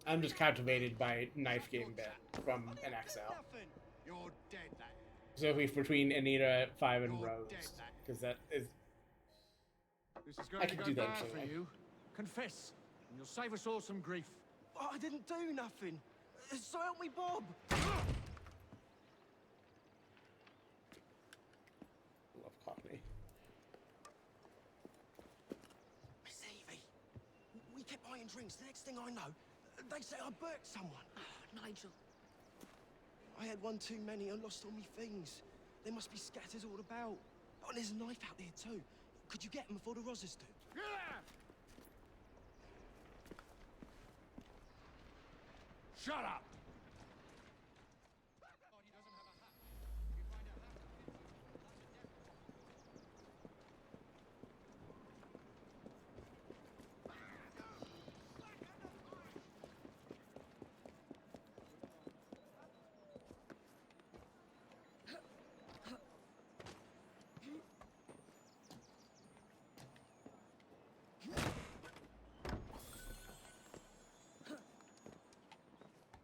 I'm just captivated by Knife Game Bit from an XL. You're dead, that. So if between Anita, Five, and Rose, because that is. This is going I to could go do that bad too. for you. Confess, and you'll save us all some grief. Oh, I didn't do nothing. So help me, Bob. Love Cockney. Miss Evie, we kept buying drinks. The next thing I know, they say I burnt someone. Oh, Nigel. I had one too many and lost all my things. They must be scattered all about. Oh, and there's a knife out there too. Could you get them before the Rozzers do? Yeah! Shut up!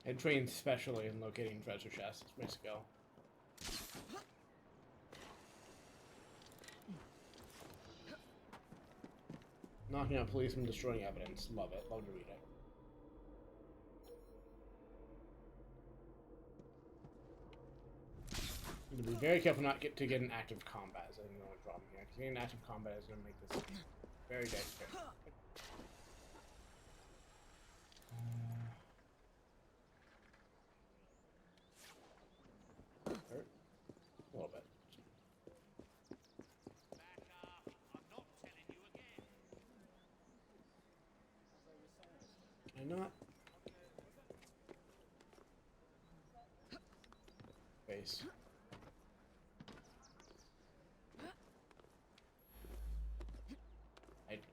I trained specially in locating treasure chests. It's my skill. Knocking out police and destroying evidence. Love it. Love to read it. You need to be very careful not to get in active combat. Is the only problem here. Because getting in active combat is going to make this very dangerous. Hurt? A little bit. Can I not? Base.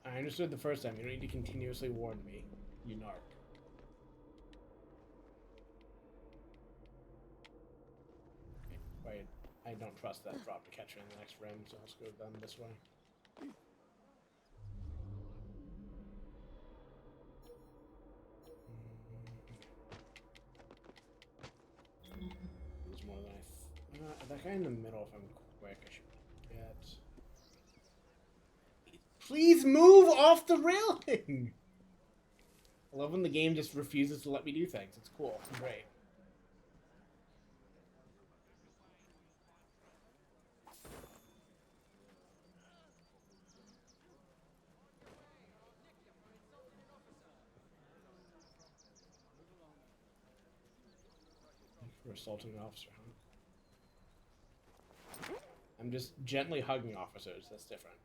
I understood the first time. You don't need to continuously warn me, you narc. Wait, I don't trust that drop to catch her in the next room, so let's go down this way. There's more than that guy in the middle, if I'm quick, I should get. Please move off the railing! I love when the game just refuses to let me do things. It's cool. It's great. For assaulting an officer, huh? I'm just gently hugging officers. That's different.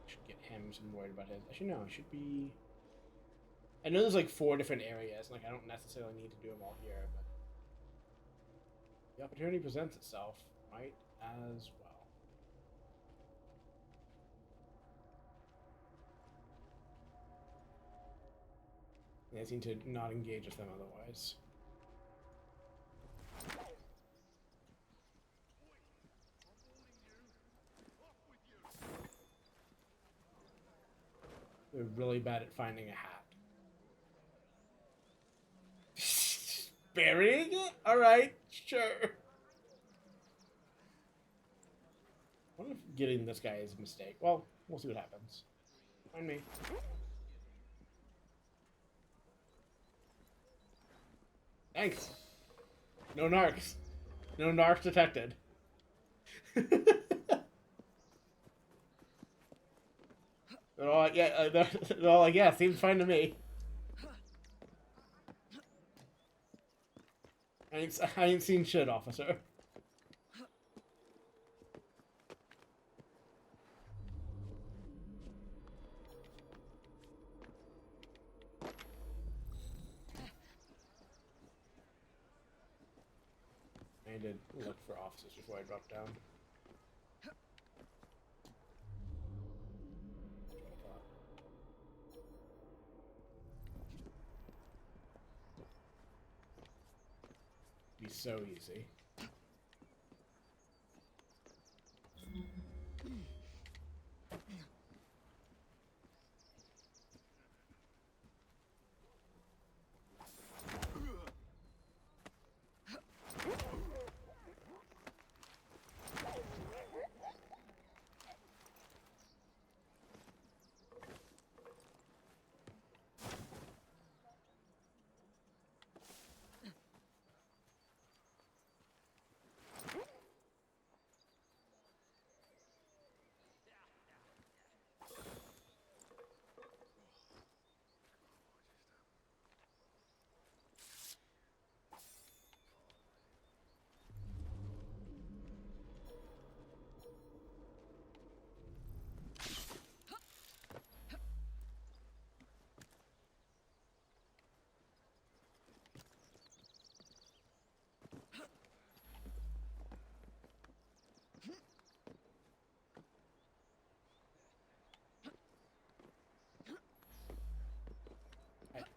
Should get him, so I'm worried about his. Actually, no, it should be. I know there's like 4 different areas. Like, I don't necessarily need to do them all here, but the opportunity presents itself, might as well. I seem to not engage with them otherwise. They're really bad at finding a hat. Burying it? Alright, sure. What if getting this guy is a mistake? Well, we'll see what happens. Find me. Thanks. No narcs. No narcs detected. They're all like, yeah, they're all like, yeah, seems fine to me. I ain't seen shit, officer. I did look for officers before I dropped down. Be so easy.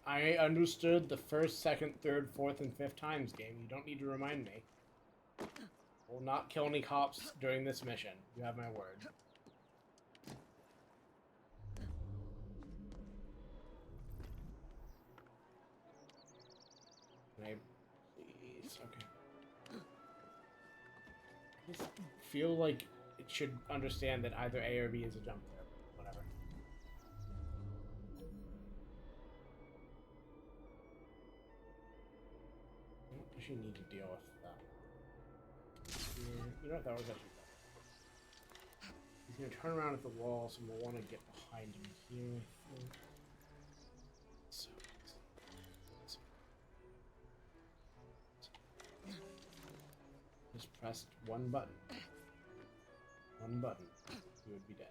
I understood the first, second, third, fourth, and fifth times, game. You don't need to remind me. I will not kill any cops during this mission. You have my word. Can I please? Okay. I just feel like it should understand that either A or B is a jump there. Whatever. I don't actually need to deal with that. You know what? That was actually better. He's gonna turn around at the wall, so we'll want to get behind him here, I think. So. Just pressed one button. One button. He would be dead.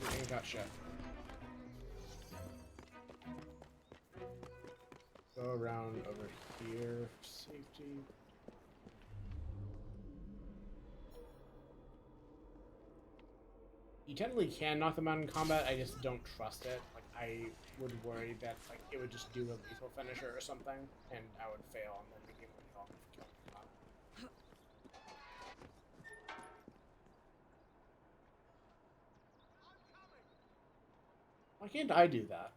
I got shot. Go around over here for safety. You technically can knock them out in combat, I just don't trust it. Like, I would worry that like it would just do a lethal finisher or something, and I would fail and then become really wrong for killing them out. Why can't I do that?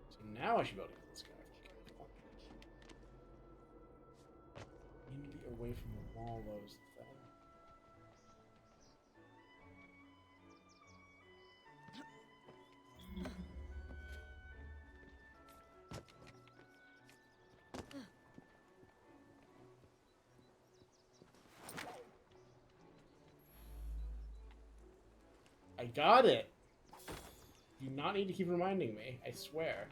So now I should be able to kill this guy. I need to be away from the wall, though, is the thing. I got it. You do not need to keep reminding me. I swear.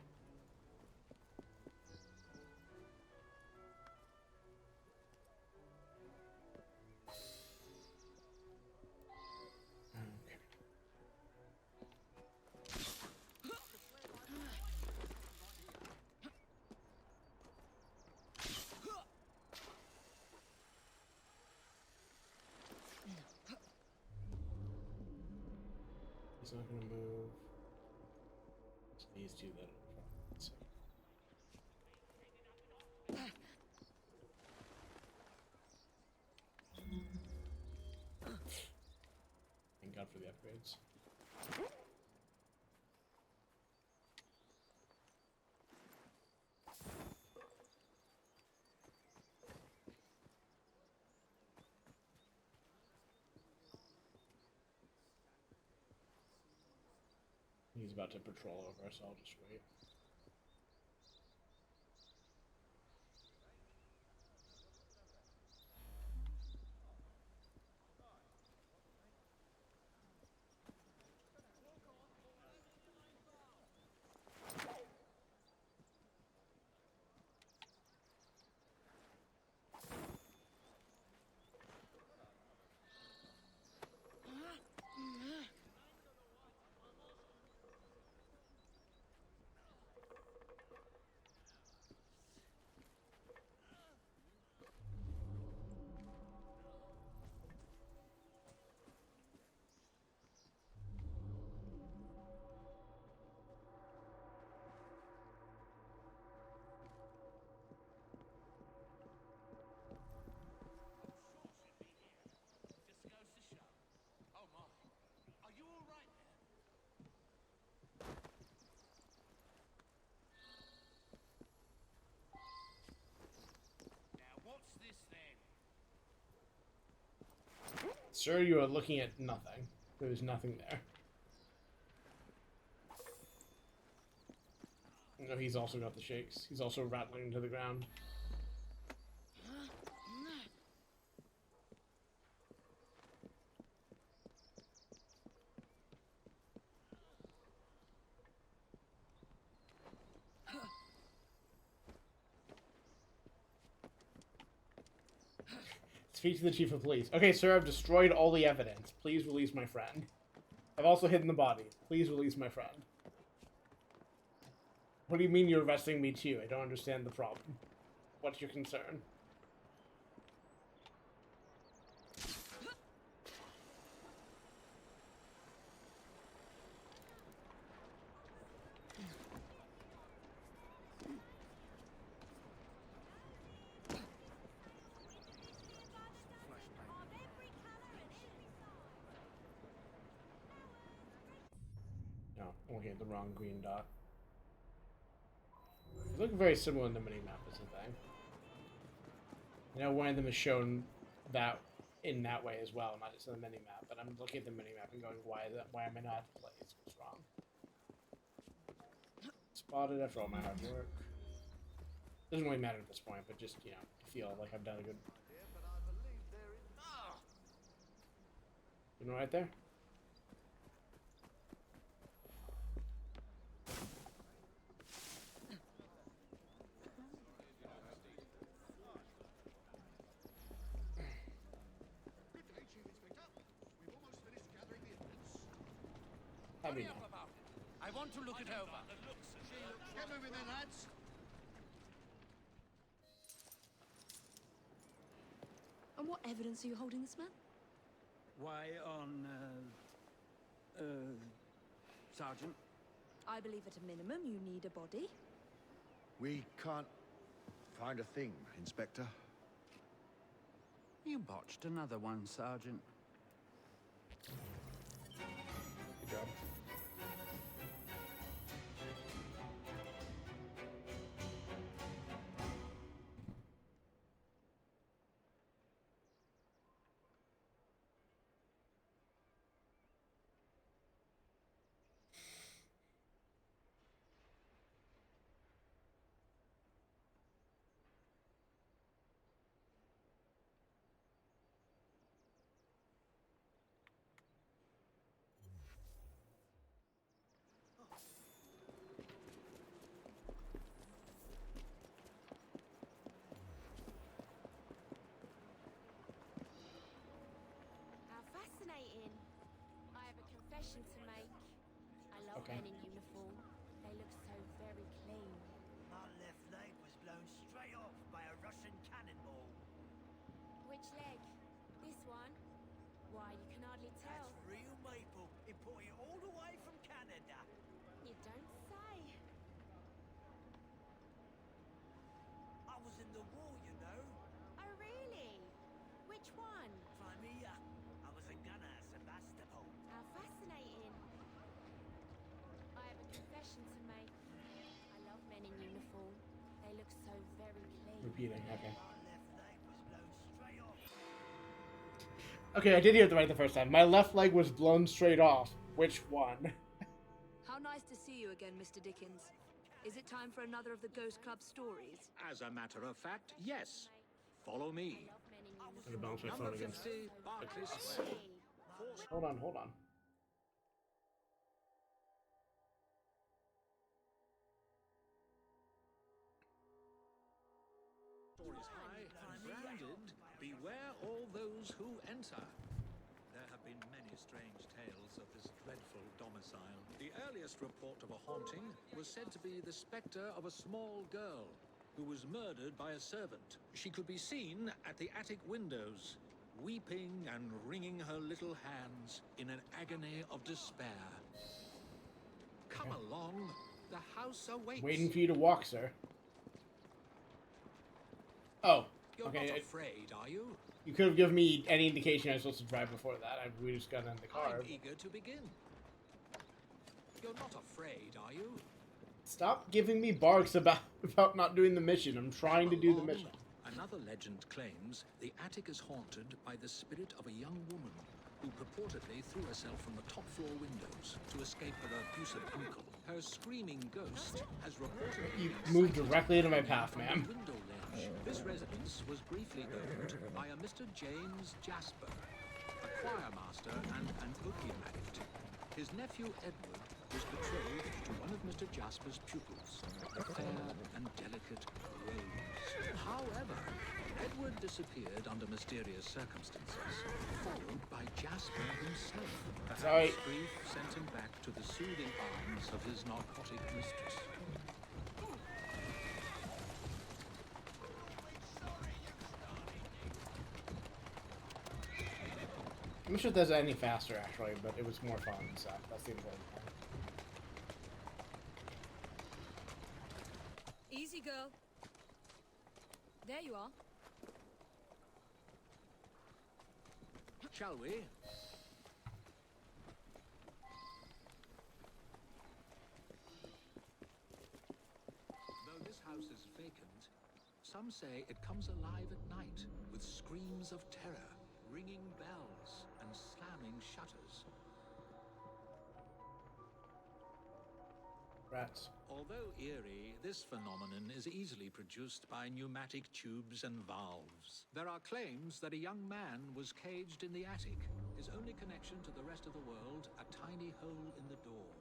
He's not gonna move. It's these two that are. Let's see. Thank God for the upgrades. He's about to patrol over, so I'll just wait. Sir, you are looking at nothing. There's nothing there. No, he's also got the shakes. He's also rattling to the ground. Speak to the chief of police. Okay, sir, I've destroyed all the evidence. Please release my friend. I've also hidden the body. Please release my friend. What do you mean you're arresting me too? I don't understand the problem. What's your concern? No, I'm looking at the wrong green dot. They look very similar in the minimap, is the thing. You know, one of them is shown that in that way as well, not just in the minimap. But I'm looking at the minimap and going, why am I not at the place? What's wrong? Spotted after all my hard work. Doesn't really matter at this point, but just, you know, feel like I've done a good... You know, right there? Hurry up about it. I want to look it over. Get moving then, lads. And what evidence are you holding this man? Why, on, Sergeant? I believe at a minimum you need a body. We can't find a thing, Inspector. You botched another one, Sergeant. Good job. confession to make. I love Okay. men in uniform. They look so very clean. My left leg was blown straight off by a Russian cannonball. Which leg? This one? Why, you can hardly tell. That's real maple, imported all the way from Canada. You don't say. I was in the war, you know. Oh, really? Which one? Crimea. I was a gunner at Sebastopol. How fascinating. I have a confession to make. I love men in uniform. They look so very clean. Repeating. Okay. My left leg was blown straight off. Okay, I did hear it right the first time. My left leg was blown straight off. Which one? How nice to see you again, Mr. Dickens. Is it time for another of the Ghost Club stories? As a matter of fact, yes. Follow me. I'm gonna bounce my Number phone again. 50, Berkeley Square. Hold on, hold on. Stories high and branded. Beware all those who enter. There have been many strange tales of this dreadful domicile. The earliest report of a haunting was said to be the spectre of a small girl who was murdered by a servant. She could be seen at the attic windows, weeping and wringing her little hands in an agony of despair. Come along, the house awaits. Waiting for you to walk, sir. Oh, You're okay. not afraid, are you? You could have given me any indication I was supposed to drive before that. We just got in the car. I'm eager to begin. You're not afraid, are you? Stop giving me barks about not doing the mission. I'm trying to do the mission. Another legend claims the attic is haunted by the spirit of a young woman who purportedly threw herself from the top floor windows to escape her abusive uncle. Her screaming ghost has reportedly... You moved directly into my path, ma'am. Window ledge. This residence was briefly owned by a Mr. James Jasper, a choir master and an opium addict. His nephew Edward was betrothed to one of Mr. Jasper's pupils, the fair and delicate Rose. However, Edward disappeared under mysterious circumstances, followed by Jasper himself. Perhaps grief sent him back to the soothing arms of his narcotic mistress. I'm not sure if there's any faster, actually, but it was more fun, so that's the important part. Easy, girl. There you are. Shall we? Though this house is vacant, some say it comes alive at night with screams of terror, ringing bells, and slamming shutters. Rats. Although eerie, this phenomenon is easily produced by pneumatic tubes and valves. There are claims that a young man was caged in the attic, his only connection to the rest of the world a tiny hole in the door.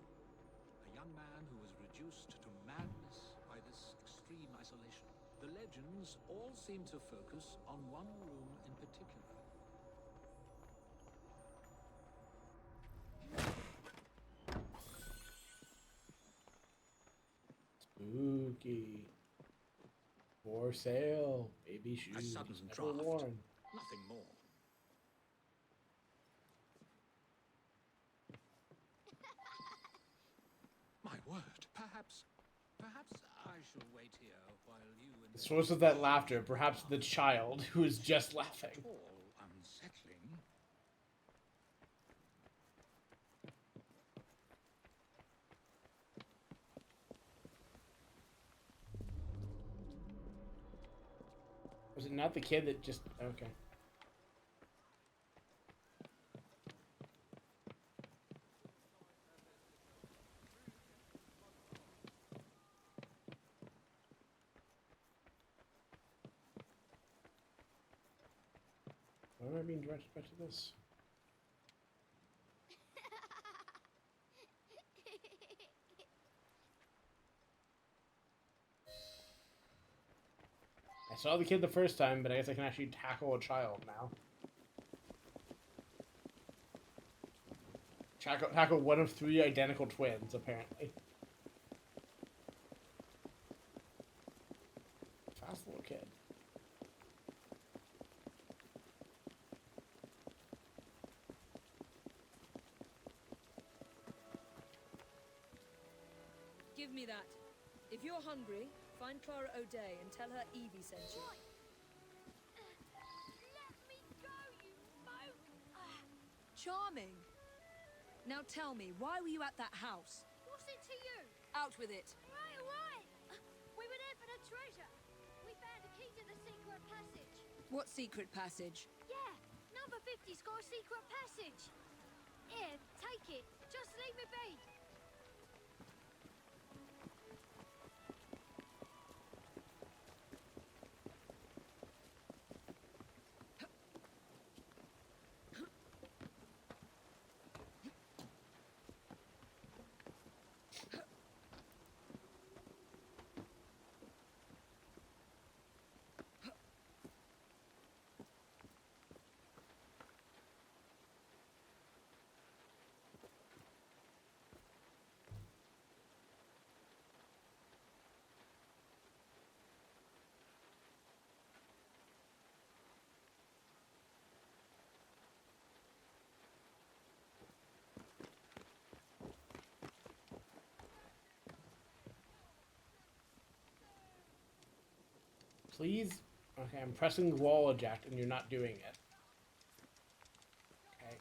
A young man who was reduced to madness by this extreme isolation. The legends all seem to focus on one room in particular. Spooky. For sale. Baby shoes. A sudden Never draft. worn. Nothing more. My word. Perhaps I shall wait here while you and The source of that laughter, perhaps the child who is just laughing. all unsettling. Was it not the kid that just... Okay. Why am I being directed back to this? I saw the kid the first time, but I guess I can actually tackle a child now. Tackle one of 3 identical twins, apparently. Fast little kid. Give me that. If you're hungry, find Clara O'Day and tell her Evie sent you. Let me go, you moke! Charming. Now tell me, why were you at that house? What's it to you? Out with it. Right away! We were there for the treasure. We found a key to the secret passage. What secret passage? Yeah, number 50's got a secret passage. Here, take it. Just leave me be. Please? Okay, I'm pressing the wall eject and you're not doing it. Okay.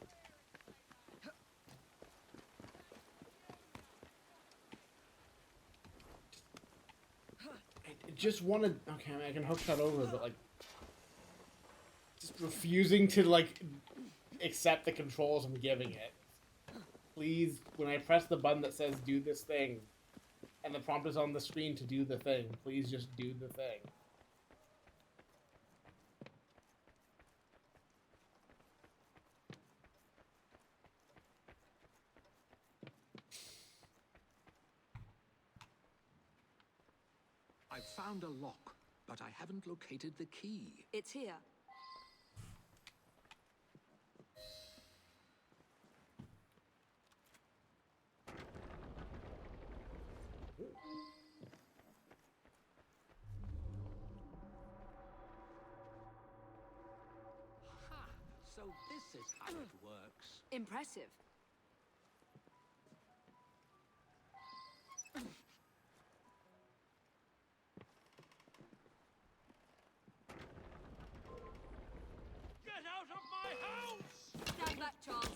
I just wanted... Okay, I can hook that over, but like... Just refusing to like accept the controls I'm giving it. Please, when I press the button that says do this thing, and the prompt is on the screen to do the thing, please just do the thing. I've found a lock, but I haven't located the key. It's here. Ha! So this is how it works. Impressive. Get out of my house! Stand back, Charles.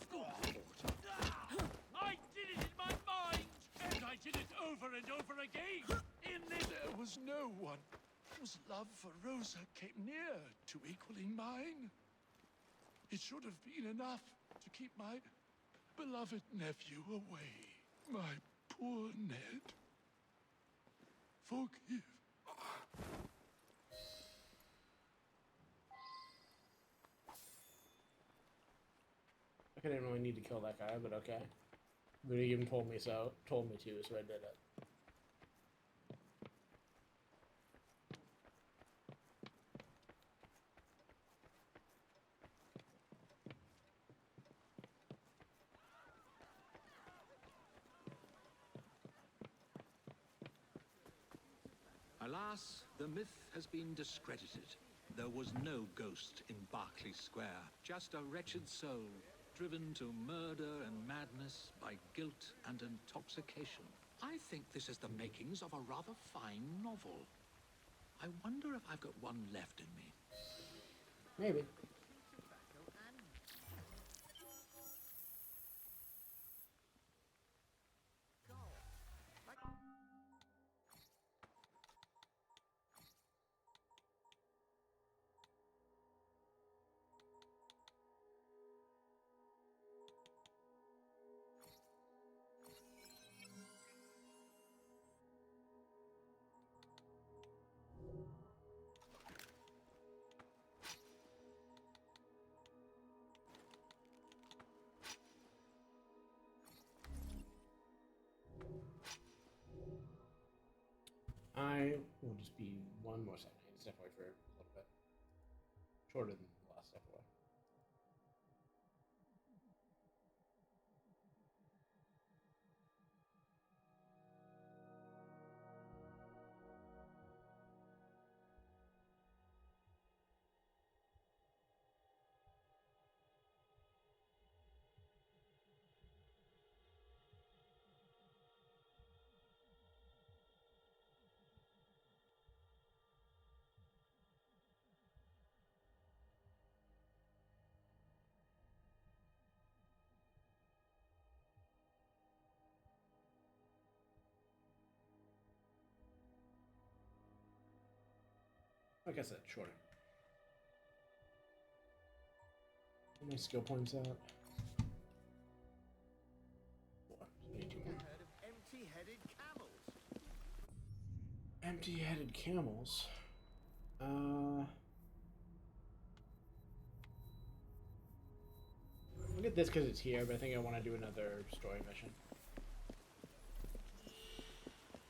I did it in my mind, and I did it over and over again. In this, There was no one whose love for Rosa came near to equaling mine. It should have been enough to keep my beloved nephew away. My poor Ned. Forgive. I didn't really need to kill that guy, but okay. But he even told me so. Told me to, so I did it. Alas, the myth has been discredited. There was no ghost in Berkeley Square, just a wretched soul, driven to murder and madness by guilt and intoxication. I think this is the makings of a rather fine novel. I wonder if I've got one left in me. Maybe. I will just be one more second. I need to step away for a little bit. Shorter than the last step away. Like I said, shorter. Where are my skill points at? 4. I need 2 more. Heard of empty-headed camels? Empty-headed camels. Look at this because it's here, but I think I want to do another story mission.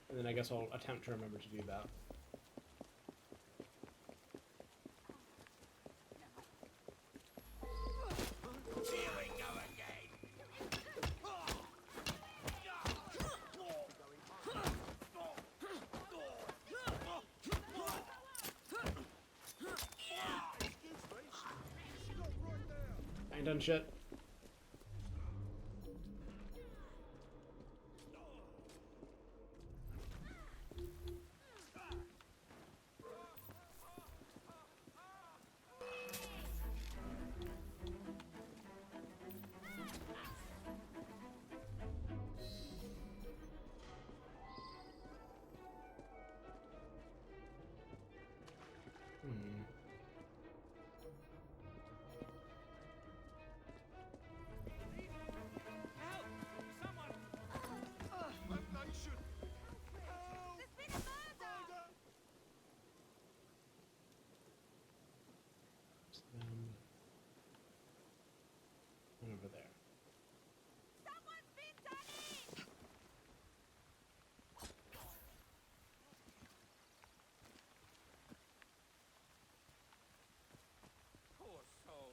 And then I guess I'll attempt to remember to do that. Here we go again. I ain't done shit. Over there. Poor soul.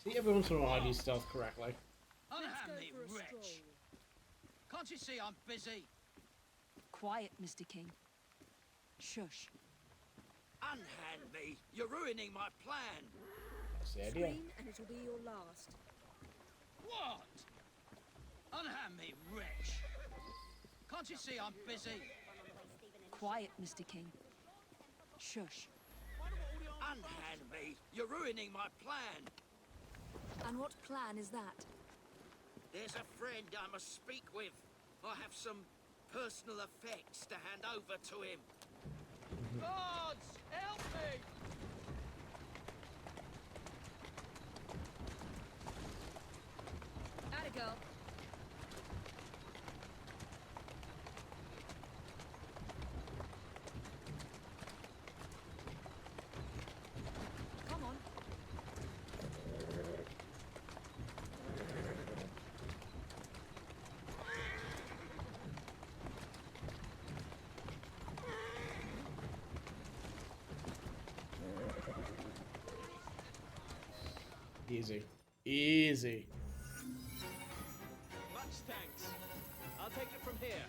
See, every once in a while I do stealth correctly. Unhand me, wretch! Can't you see I'm busy? Quiet, Mr. King. Shush. Unhand me! You're ruining my plan! That's the idea. Scream and it'll be your last. What? Unhand me, wretch! Can't you see I'm busy? Quiet, Mr. King. Shush. Unhand me! You're ruining my plan! And what plan is that? There's a friend I must speak with. I have some personal effects to hand over to him. Gods, help me! Atta girl. Come on. Easy. Easy. Much thanks. I'll take it from here.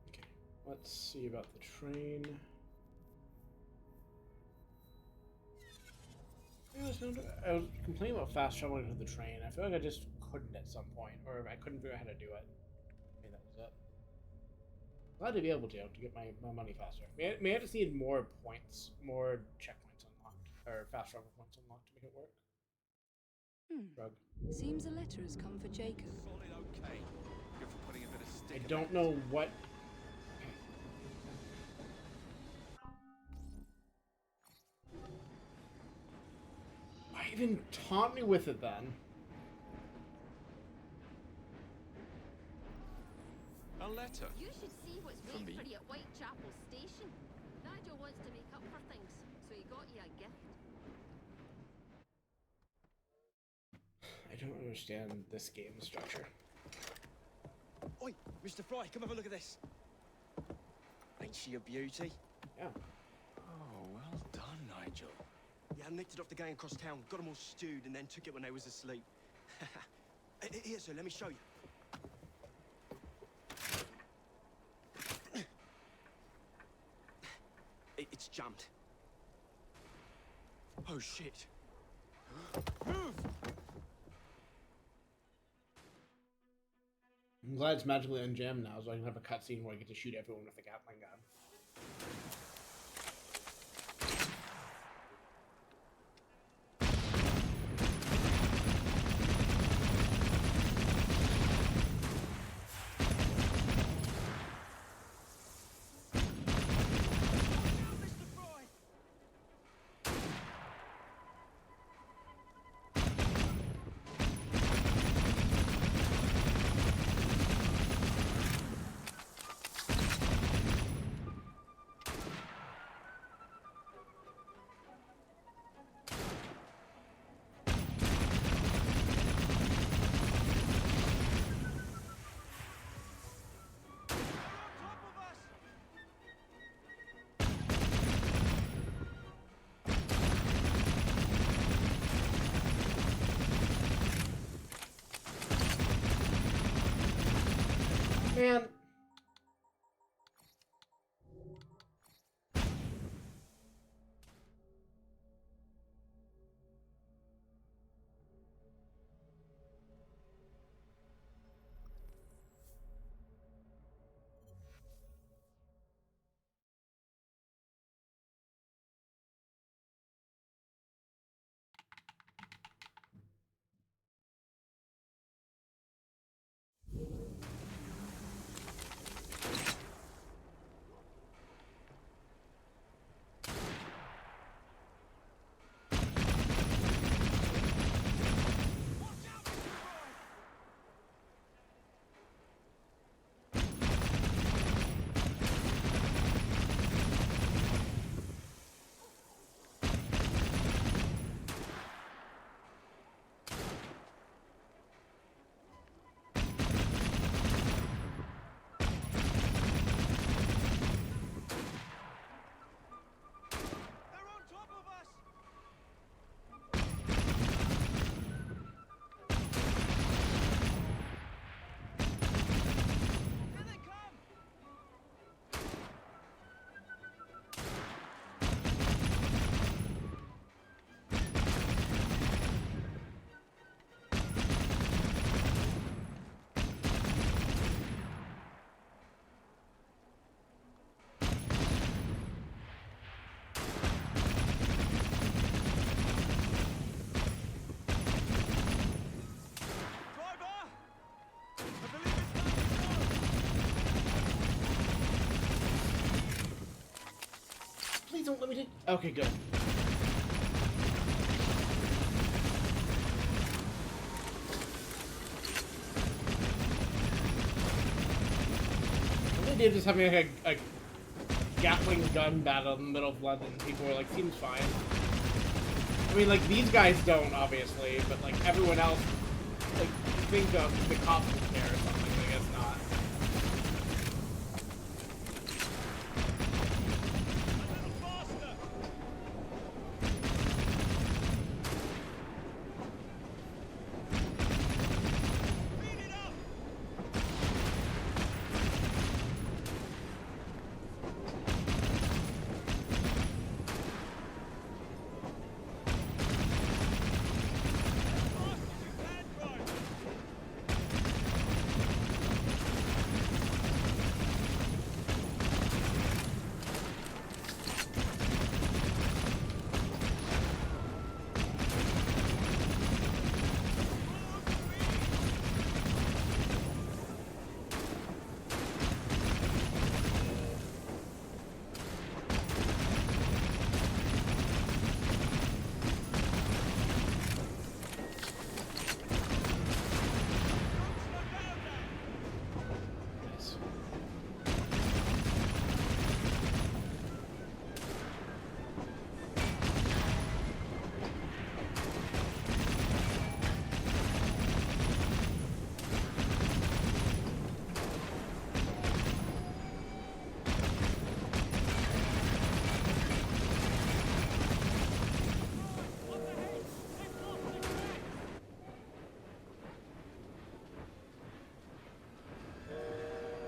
Okay, let's see about the train. I was complaining about fast traveling to the train. I feel like I just couldn't at some point, or I couldn't figure out how to do it. Maybe that was it. Glad to be able to get my money faster. May I just need more points, more checkpoints unlocked, or fast travel points unlocked to make it work. Drug. Seems a letter has come for Jacob. Solid okay. Good for putting a bit of stick. I don't know what. Why even taunt me with it then? A letter. You should see what's From waiting me? for you at Whitechapel Station. Nigel wants to make up for things, so he got you a gift. I don't understand this game structure. Oi, Mr. Fry, come have a look at this. Ain't she a beauty? Yeah. Oh, well done, Nigel. Yeah, I nicked it off the gang across town, got them all stewed, and then took it when they was asleep. Here, sir, let me show you. It's jumped. Oh, shit. Move! I'm glad it's magically unjammed now, so I can have a cutscene where I get to shoot everyone with a Gatling gun. Man. Please don't let me take... Okay, good. The idea of just having like a Gatling gun battle in the middle of London, people were like, seems fine. I mean, like, these guys don't, obviously, but like, everyone else, like, think of the cops would care or something, I guess not.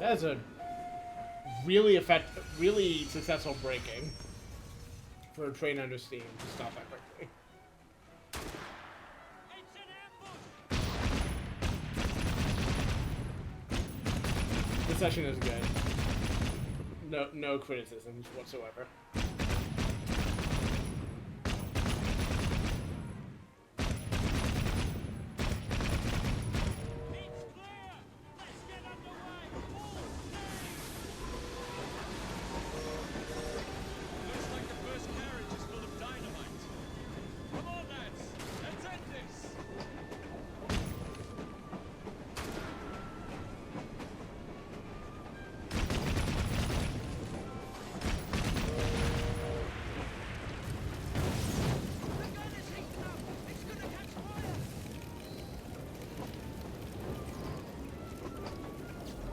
That's a really successful breaking for a train under steam to stop that quickly. This session is good. No criticisms whatsoever.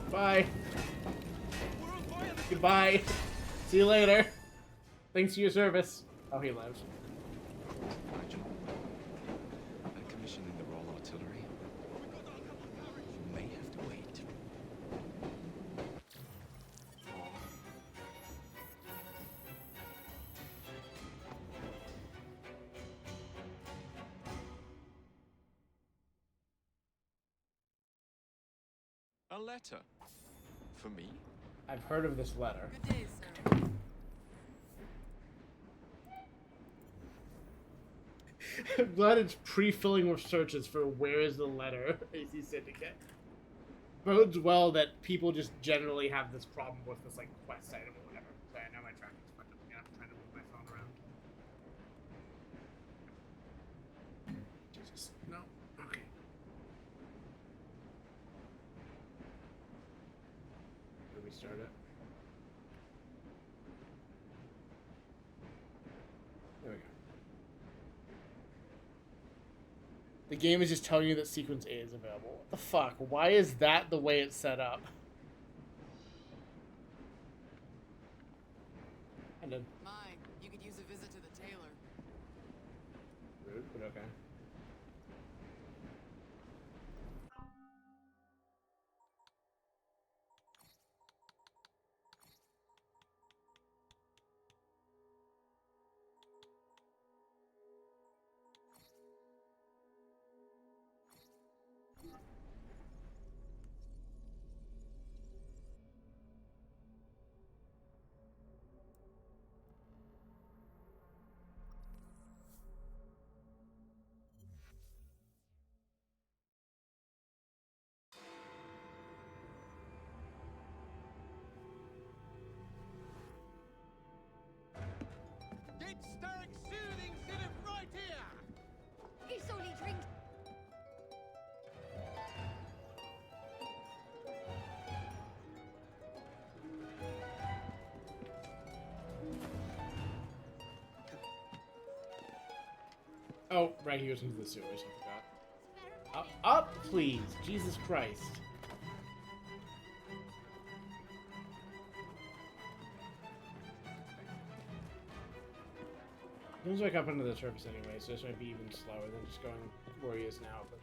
Bye. Goodbye. See you later. Thanks for your service. Oh, he lives. Nigel, that commission in the Royal Artillery, you may have to wait. A letter? For me? I've heard of this letter. Good day, sir. I'm glad it's pre-filling with searches for where is the letter, AC Syndicate. Bodes well that people just generally have this problem with this, like, quest item or whatever. So I know my tracking's fucked up again. I'm trying to move my phone around. Jesus. No. Okay. Did we start it? There we go. The game is just telling you that sequence A is available. What the fuck? Why is that the way it's set up? And then Mine. You could use a visit to the tailor. rude, but okay. Get stark soothing syrup right here! It's only drink. Oh, right, he goes into the sewers, I forgot. Up, please! Jesus Christ. He comes back up under the surface anyway, so this might be even slower than just going where he is now, but...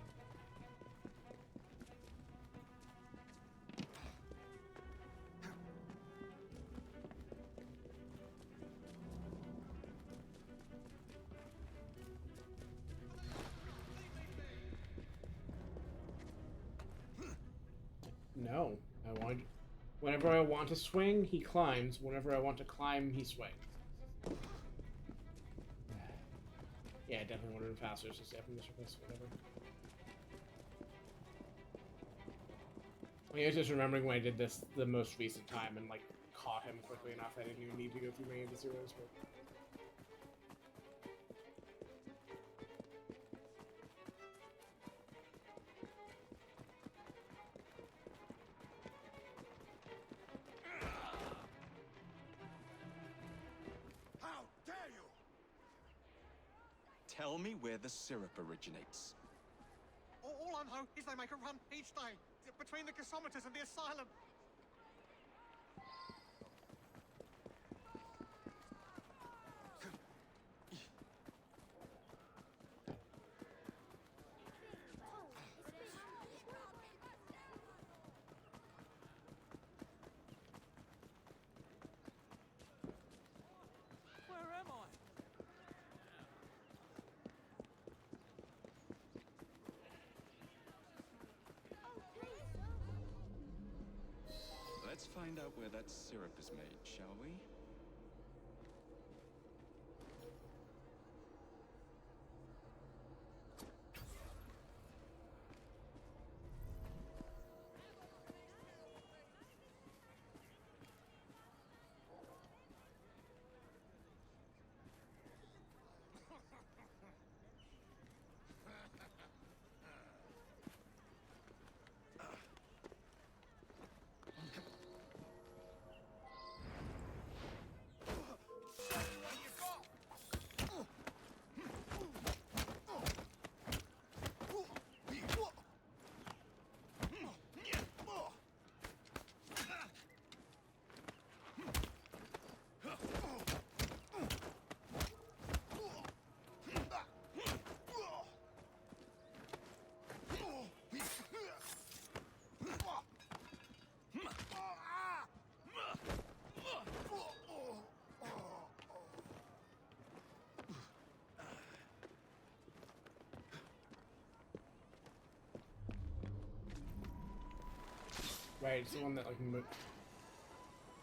No. Whenever I want to swing, he climbs. Whenever I want to climb, he swings. Yeah, I definitely would have been faster, so stay up in the surface, whatever. I was just remembering when I did this the most recent time and, like, caught him quickly enough I didn't even need to go through many of the zeros, but... How dare you! Tell me where the syrup originates. All I know is they make a run each day between the gasometers and the asylum. Let's find out where that syrup is made, shall we? Right, it's the one that like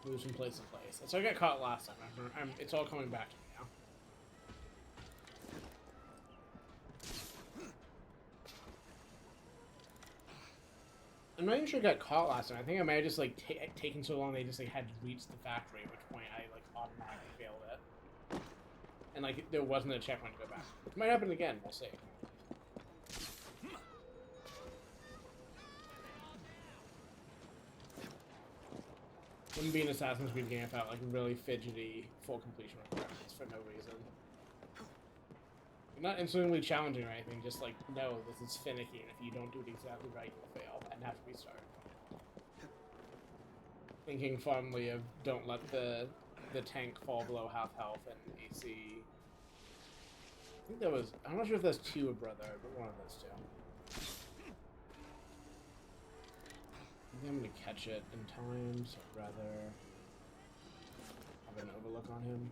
moves from place to place. So I got caught last time. It's all coming back to me now. I'm not even sure I got caught last time. I think I might have just like taken so long they just like had to reach the factory, at which point I like automatically failed it, and like there wasn't a checkpoint to go back. It might happen again. We'll see. Wouldn't be an Assassin's Creed game without like really fidgety full completion requirements for no reason. Not instantly challenging or anything, just like, no, this is finicky, and if you don't do it exactly right, you'll fail and have to restart. Thinking fondly of don't let the tank fall below half health and AC. I think that was, I'm not sure if that's two or brother, but one of those two. I think I'm gonna catch it in time, so I'd rather have an overlook on him.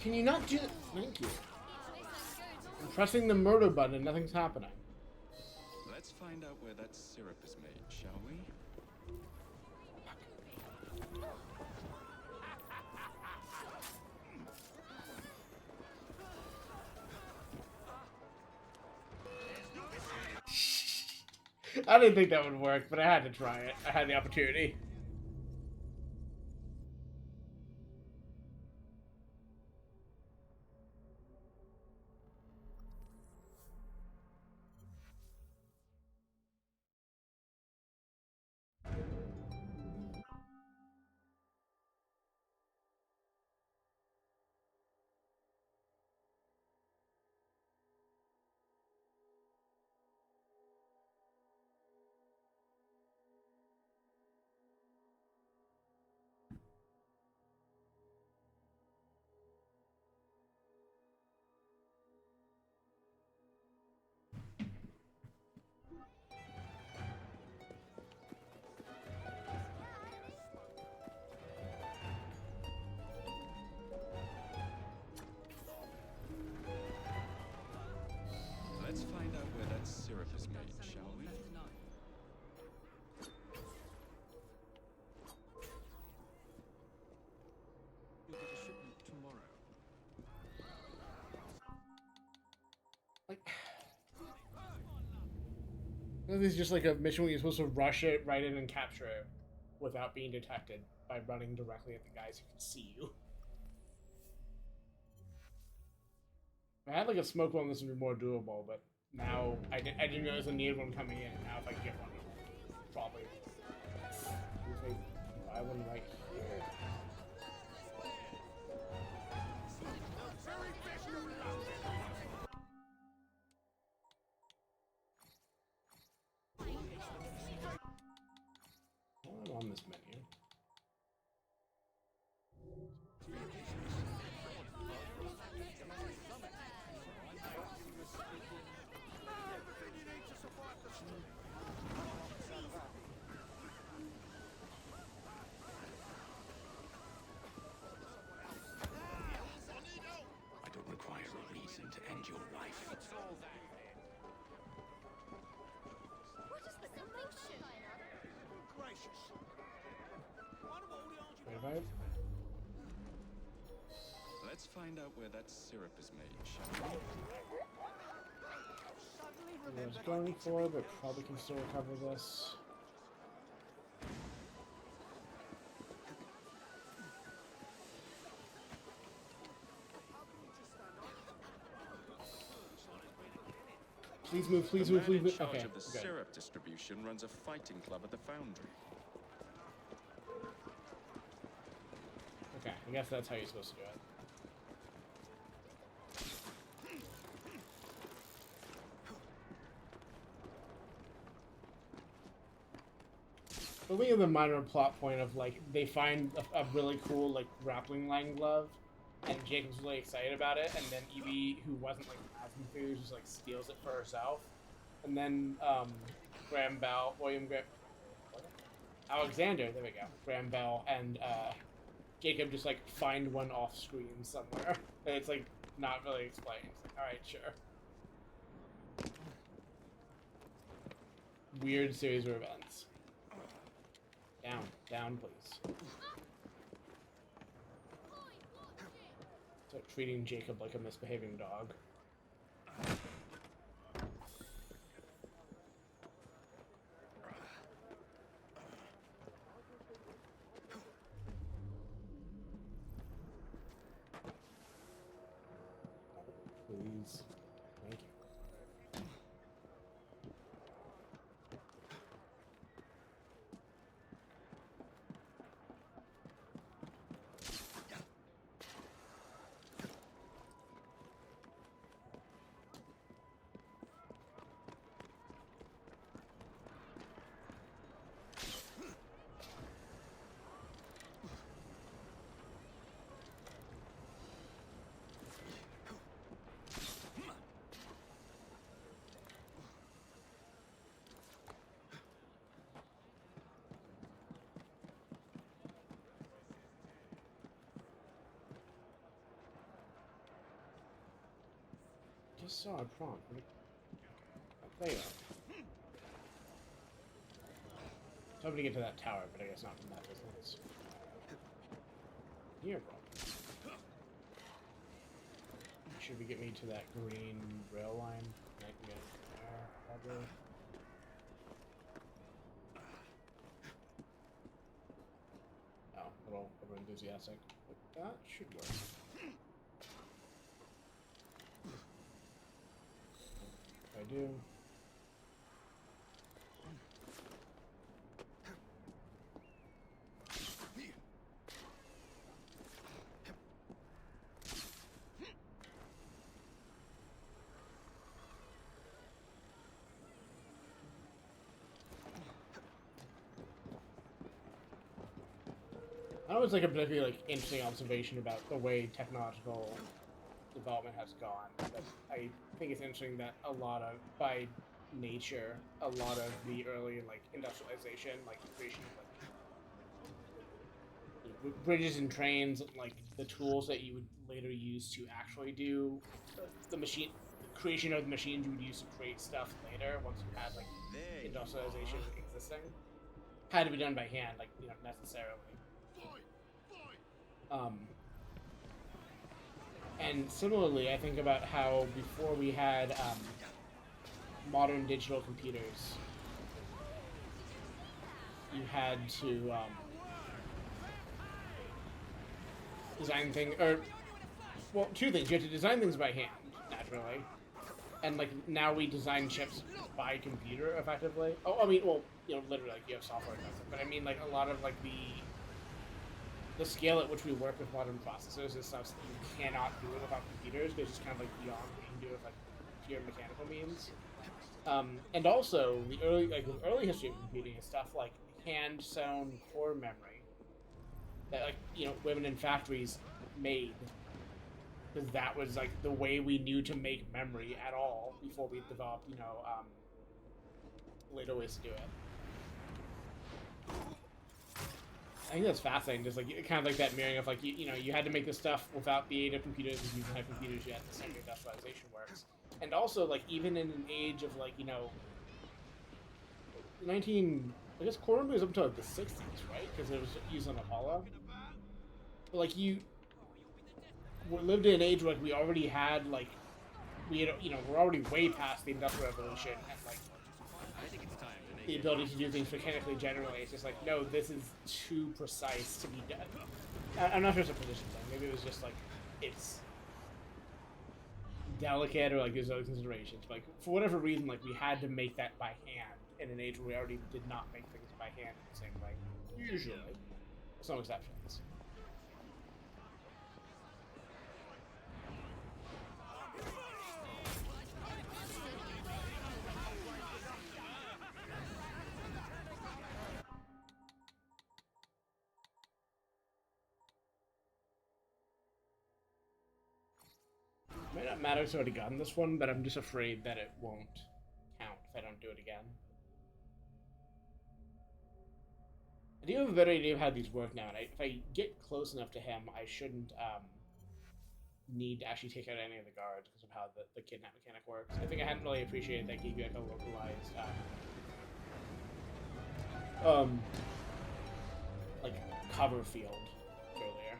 Can you not do it? Thank you. I'm pressing the murder button and nothing's happening. Let's find out where that syrup is made, shall we? I didn't think that would work, but I had to try it. I had the opportunity. This is just like a mission where you're supposed to rush it right in and capture it without being detected by running directly at the guys who can see you. If I had like a smoke one, this would be more doable, but now I didn't realize I needed one coming in. Now if I get one, probably buy one right here. I'm on this menu. I don't require a reason to end your life. What is the commotion? Gracious. 25? Let's find out where that syrup is made, shall we? I was going for, but probably can still recover this. Please move, please move, please move. The man in charge Okay, of the good. syrup distribution runs a fighting club at the foundry. Okay, I guess that's how you're supposed to do it. I think of the minor plot point of like they find a really cool like grappling line glove, and Jacob's really excited about it, and then Evie, who wasn't like as enthused, just like steals it for herself, and then Alexander, there we go, Graham Bell and Jacob just like find one off screen somewhere, and it's like not really explained. It's like, all right, sure. Weird series of events. Down, please. Start treating Jacob like a misbehaving dog. Please. Thank you. Just saw a prompt. There you go. I was hoping to get to that tower, but I guess not from that distance. Here, bro. Should we get me to that green rail line? I can get there, probably. Oh, a little over-enthusiastic. But that should work. I do. That was like a particularly like interesting observation about the way technological development has gone. But I think it's interesting that a lot of, by nature, a lot of the early like industrialization, like the creation of like bridges and trains, like the tools that you would later use to actually do the creation of the machines you would use to create stuff later once you had like industrialization existing, had to be done by hand, like necessarily. And similarly, I think about how before we had modern digital computers, you had to design things, or well, two things. You had to design things by hand, naturally, and like now we design chips by computer effectively. Oh, I mean, well, you know, literally, like you have software that does it, but I mean, like a lot of like the scale at which we work with modern processors is stuff that you cannot do it without computers. They're just kind of like beyond what you can do with like pure mechanical means. And also the early history of computing is stuff like hand sewn core memory that like women in factories made, because that was like the way we knew to make memory at all before we developed later ways to do it. I think that's fascinating, just like kind of like that mirroring of like you had to make this stuff without the aid of computers, because you didn't have computers yet. The same industrialization works, and also like even in an age of like 19, I guess core memory was up until like the 60s, right? Because it was used on Apollo. But like we lived in an age where like we already had like we're already way past the Industrial Revolution and like the ability to do things mechanically generally. It's just like, no, this is too precise to be done. I'm not sure it's a position thing. Maybe it was just like it's delicate, or like there's other considerations. But, like for whatever reason, like we had to make that by hand in an age where we already did not make things by hand in the same way. Usually, with some exceptions. Might not matter, it's already gotten this one, but I'm just afraid that it won't count if I don't do it again. I do have a better idea of how these work now, and if I get close enough to him, I shouldn't need to actually take out any of the guards because of how the kidnap mechanic works. I think I hadn't really appreciated that gave you like a localized like cover field earlier.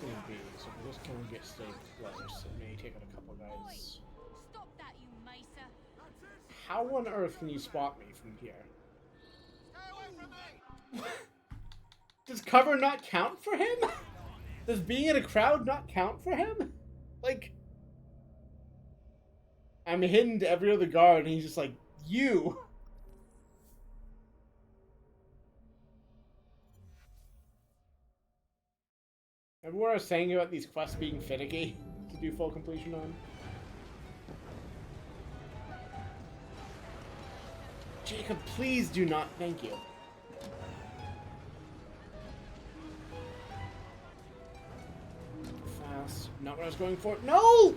Gonna be, so we're just gonna get stay close and maybe take out a couple guys. Stop that, you macer! How on earth can you spot me from here? Does cover not count for him? Does being in a crowd not count for him? Like, I'm hidden to every other guard and he's just like, you! Remember what I was saying about these quests being finicky to do full completion on? Jacob, please do not. Thank you. Fast. Not what I was going for. No!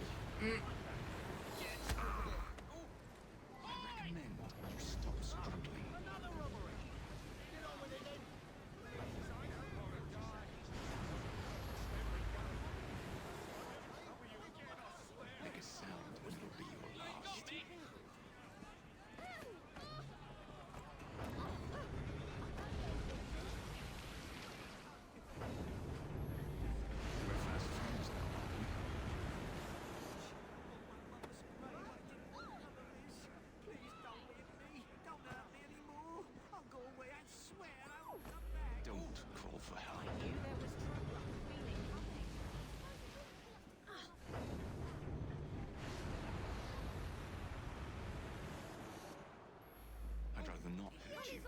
I'd rather not hurt you.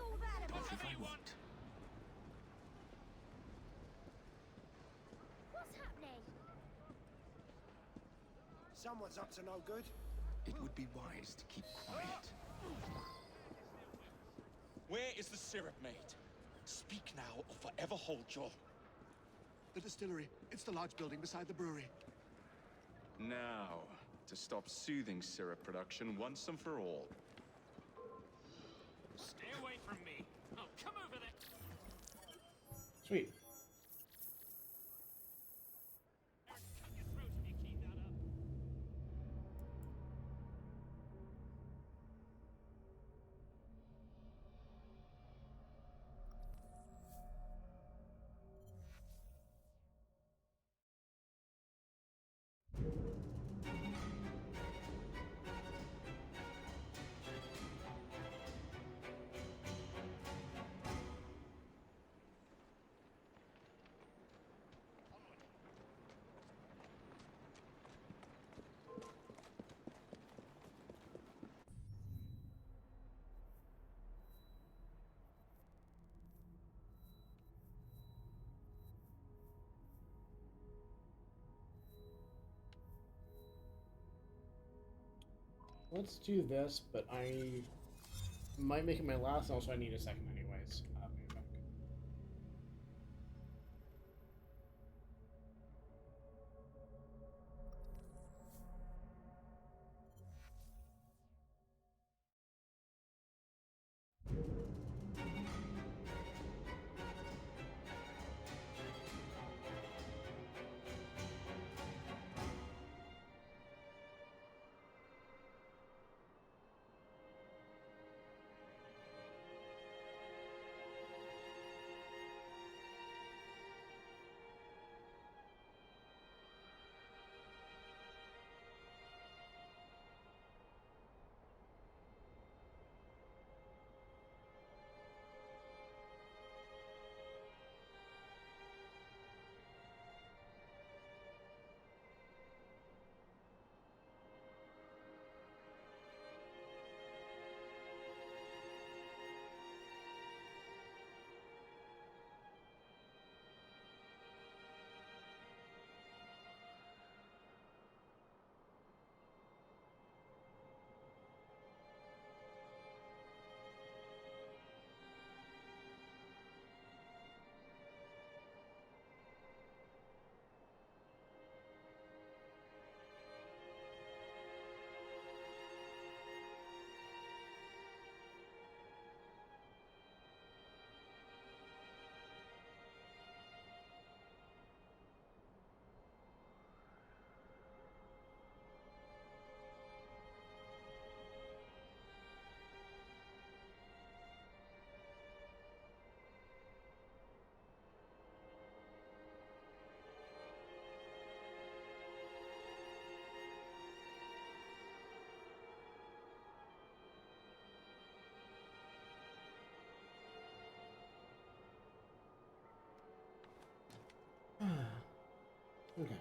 Don't think I won't. What's happening? Someone's up to no good. It would be wise to keep quiet. Where is the syrup made? Speak now or forever hold your... The distillery. It's the large building beside the brewery. Now, to stop soothing syrup production once and for all. Stay away from me. I'll come over there. Sweet. Let's do this, but I might make it my last. Also, I need a second anyways. Maybe back. Okay.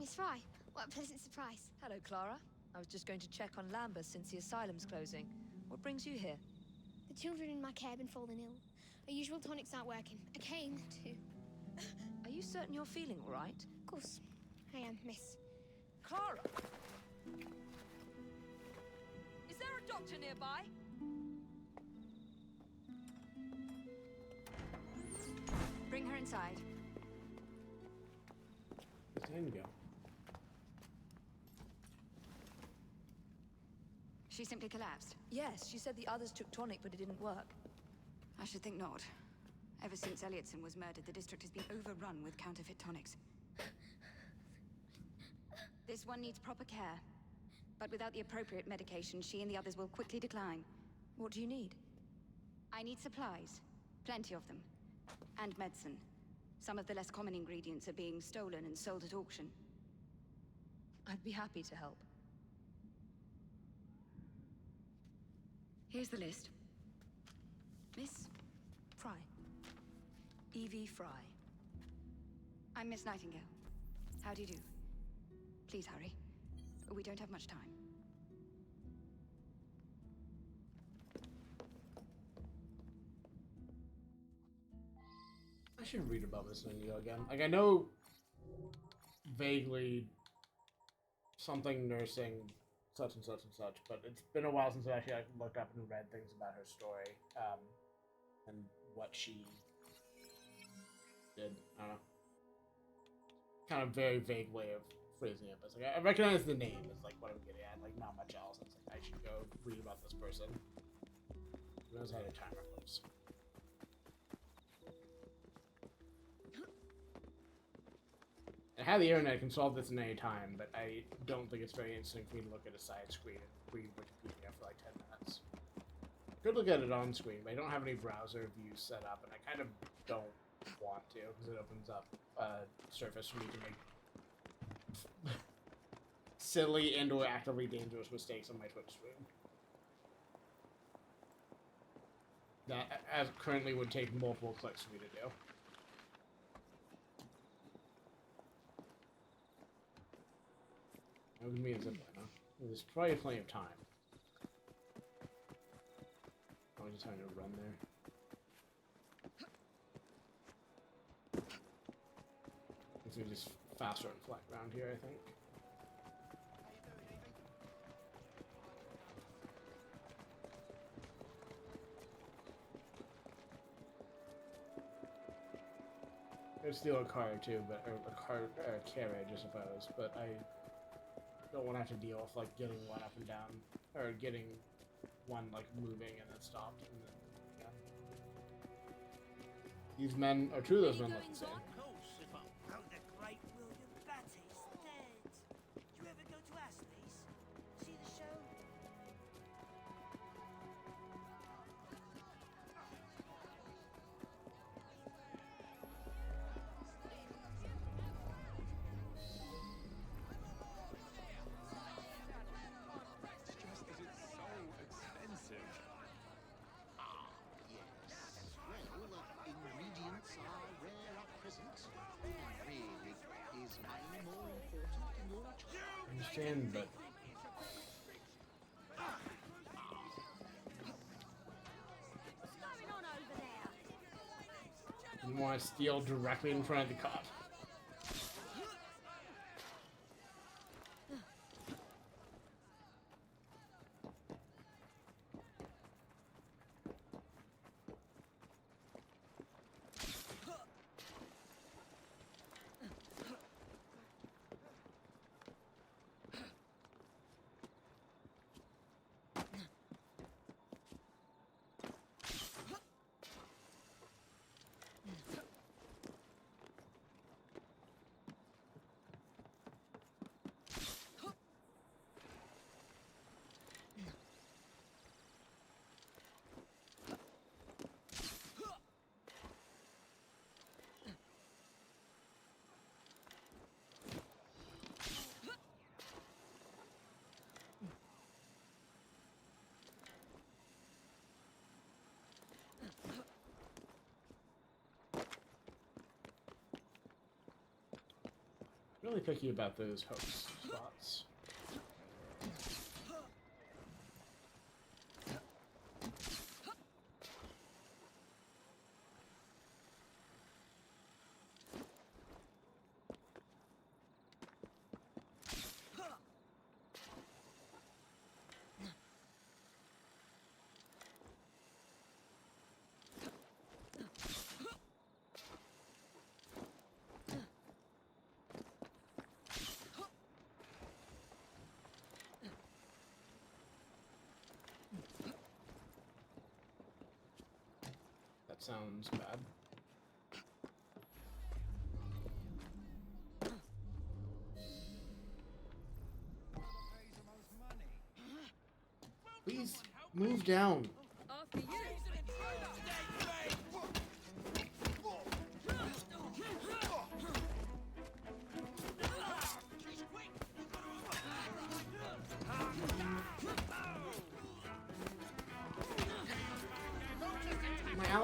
Miss Fry, what a pleasant surprise. Hello, Clara. I was just going to check on Lambeth since the asylum's closing. What brings you here? The children in my care have been falling ill. Our usual tonics aren't working. I came to... Are you certain you're feeling all right? Of course, I am, miss. Clara! Is there a doctor nearby? Bring her inside. Where's Anne go? She simply collapsed. Yes, she said the others took tonic, but it didn't work. I should think not. Ever since Elliotson was murdered, the district has been overrun with counterfeit tonics. This one needs proper care. But without the appropriate medication, she and the others will quickly decline. What do you need? I need supplies. Plenty of them. And medicine. Some of the less common ingredients are being stolen and sold at auction. I'd be happy to help. Here's the list. Miss? Fry. Evie Fry. I'm Miss Nightingale. How do you do? Please hurry. We don't have much time. I should read about Miss Nightingale again. Like, I know vaguely something nursing such and such and such, but it's been a while since I actually looked up and read things about her story, and what she did. I don't know. Kind of very vague way of phrasing it, but it's like, I recognize the name as like what I'm getting at, like not much else. It's like I should go read about this person. Who knows how to timer close. I have the internet, I can solve this in any time, but I don't think it's very interesting for me to look at a side screen and read Wikipedia for like 10 minutes. I could look at it on screen, but I don't have any browser views set up, and I kind of don't want to, because it opens up a surface for me to make silly and or actively dangerous mistakes on my Twitch stream. That, as currently, would take multiple clicks for me to do. That would mean a zipline, huh? There's probably plenty of time. I'm just trying to run there. It's gonna just faster and flat around here, I think. I'd steal a car too, but or a car or a carriage, I suppose. But I don't want to have to deal with like getting one up and down, or getting one like moving and then stopped, and then yeah. These men, or two of those men, look the same. Oh, the great William Batty's dead. Do you ever go to Astley's? See the show? It's just that it's so expensive. Yes. Well, ingredients are rare at present. Really, is money more important in your choice? I understand, but What's going on over there? I didn't want to steal directly in front of the cop. Really picky about those hook spots. That sounds bad. Please move down. After you.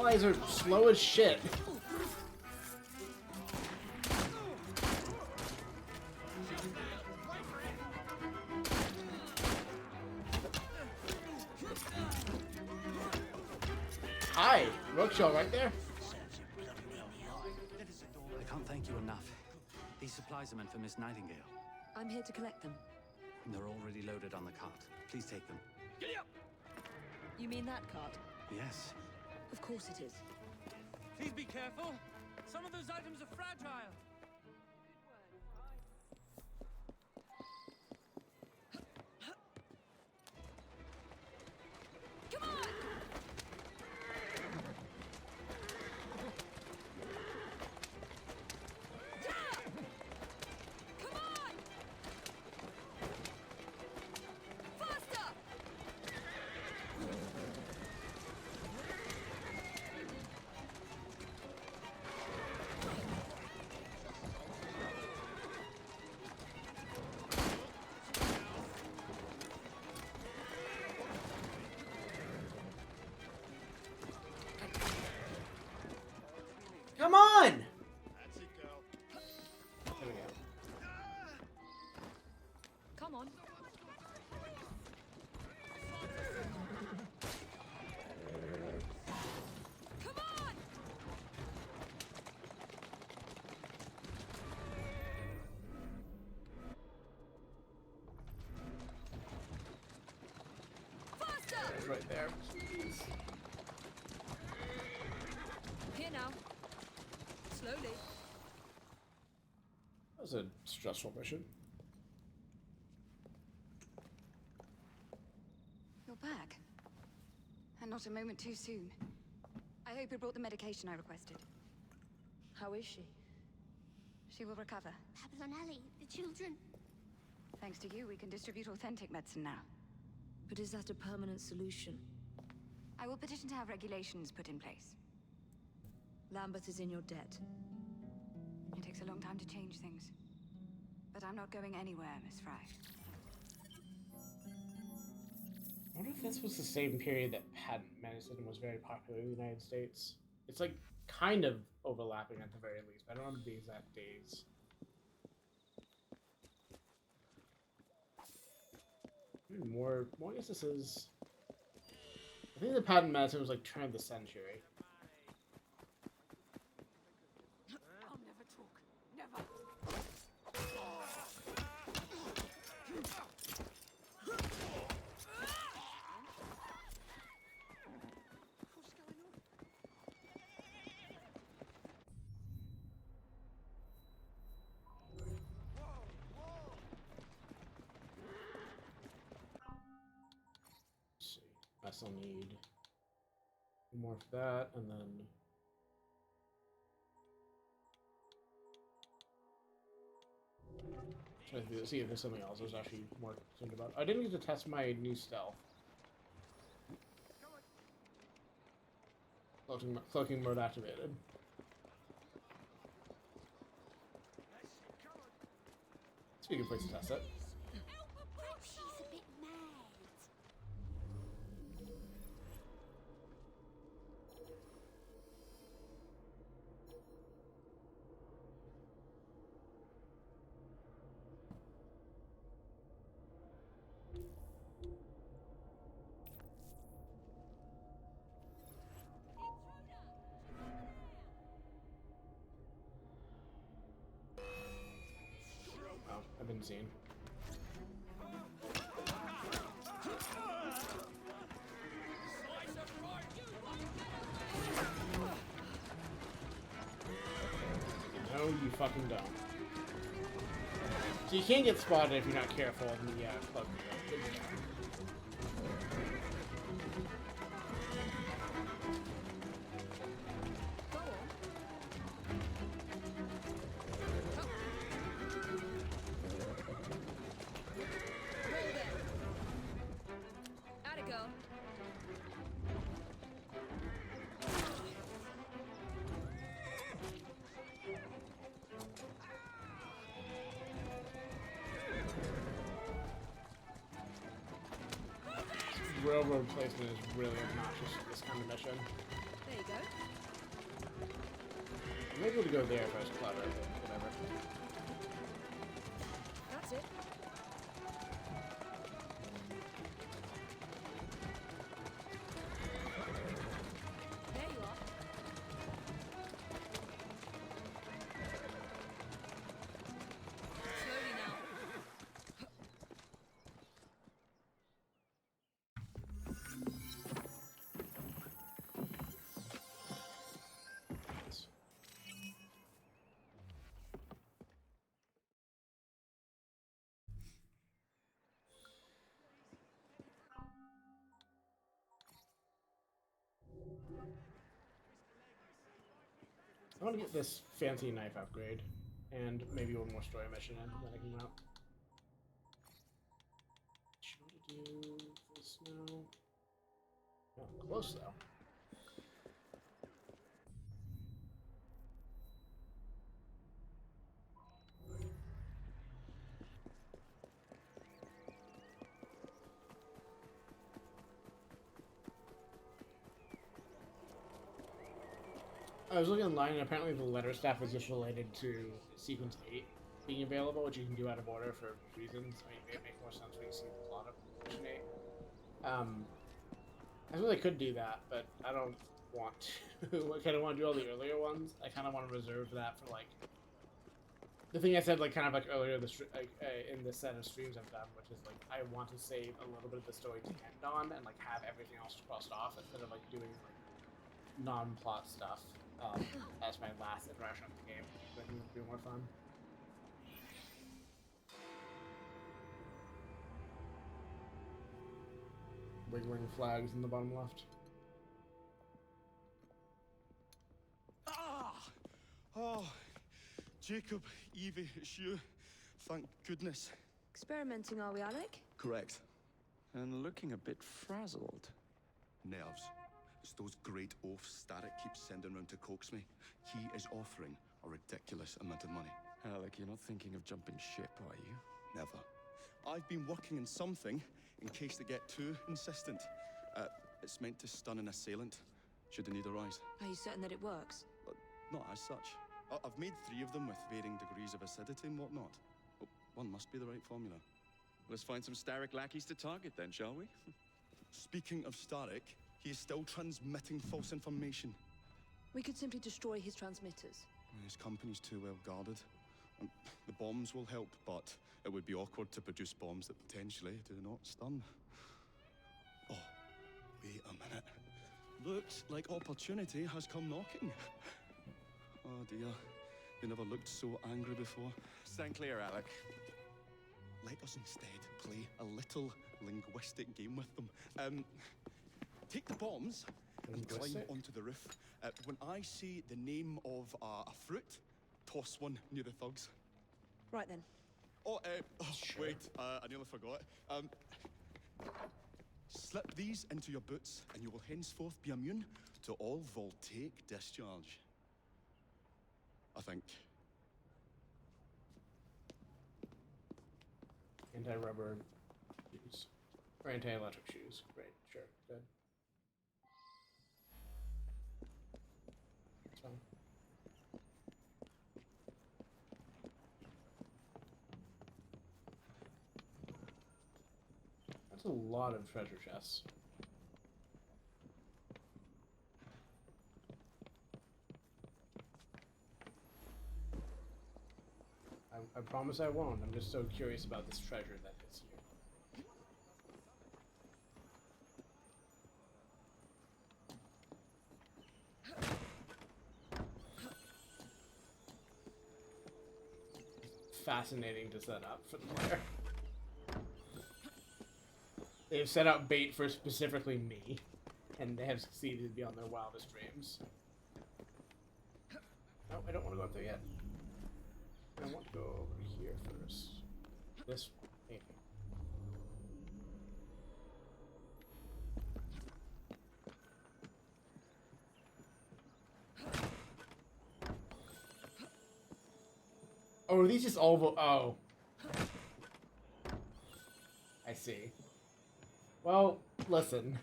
allies are slow as shit. Hi, Rookshaw right there. I can't thank you enough. These supplies are meant for Miss Nightingale. I'm here to collect them. They're already loaded on the cart. Please take them. Giddy up! You mean that cart? Yes. Of course it is. Please be careful. Some of those items are fragile. Come on! Come on! Faster! Come on! That's it, girl. There we go. Come on. Come on! Faster! It's right there. Here now. Slowly. That was a stressful mission. You're back. And not a moment too soon. I hope you brought the medication I requested. How is she? She will recover. Pablo and Ali, the children. Thanks to you, we can distribute authentic medicine now. But is that a permanent solution? I will petition to have regulations put in place. Lambeth is in your debt. It takes a long time to change things. But I'm not going anywhere, Miss Fry. I wonder if this was the same period that patent medicine was very popular in the United States. It's like kind of overlapping at the very least, but I don't remember the exact days. More, I guess this is... I think the patent medicine was like turn of the century. I'll never talk. Never. Let's see. I still need more of that, and then... Try to see if there's something else I was actually more concerned about. I didn't get to test my new stealth. Cloaking mode activated. It's a good place to test it. She's a bit mad. Oh, I've been seen. No, you fucking don't. So you can't get spotted if you're not careful in the cloak. Atta go. Railroad placement is really obnoxious in this kind of mission. There you go. I'm able to go there if I was clever, but whatever. That's it. There you are. Slowly now. I want to get this fancy knife upgrade, and maybe one more story mission in, then I can mount. Should I do this now? Oh, close though. I was looking online, and apparently the letter staff was just related to Sequence 8 being available, which you can do out of order for reasons. I mean, it makes more sense when you see the plot of Mission 8. I suppose I could do that, but I don't want to. I kind of want to do all the earlier ones. I kind of want to reserve that for, like, the thing I said, like, kind of like earlier in the set of streams I've done, which is, like, I want to save a little bit of the story to end on and, like, have everything else crossed off instead of, like, doing, like, non-plot stuff. As my last interaction with the game. I think it would be more fun. Wiggling flags in the bottom left. Ah! Oh, Jacob, Evie, it's you. Thank goodness. Experimenting, are we, Alec? Correct. And looking a bit frazzled. Nerves. It's those great oafs Starrick keeps sending round to coax me. He is offering a ridiculous amount of money. Alec, you're not thinking of jumping ship, are you? Never. I've been working on something in case they get too insistent. It's meant to stun an assailant, should the need arise. Are you certain that it works? Not as such. I've made 3 of them with varying degrees of acidity and whatnot. Oh, one must be the right formula. Let's find some Starrick lackeys to target then, shall we? Speaking of Starrick, he is still transmitting false information. We could simply destroy his transmitters. His company's too well guarded. The bombs will help, but it would be awkward to produce bombs that potentially do not stun. Oh, wait a minute. Looks like opportunity has come knocking. Oh dear, they never looked so angry before. Stand clear, Alec. Let us instead play a little linguistic game with them. Take the bombs and climb onto the roof. When I say the name of a fruit, toss one near the thugs. Right then. Sure. Wait, I nearly forgot. Slip these into your boots and you will henceforth be immune to all voltaic discharge. I think. Anti-rubber shoes. Or anti-electric shoes. Great, sure, good. That's fine. That's a lot of treasure chests. I promise I won't. I'm just so curious about this treasure that is here. Fascinating to set up for the player. They've set up bait for specifically me, and they have succeeded beyond their wildest dreams. No, I don't want to go up there yet. I want to go over here first. This maybe. Oh, are these just all oh. I see. Well, listen.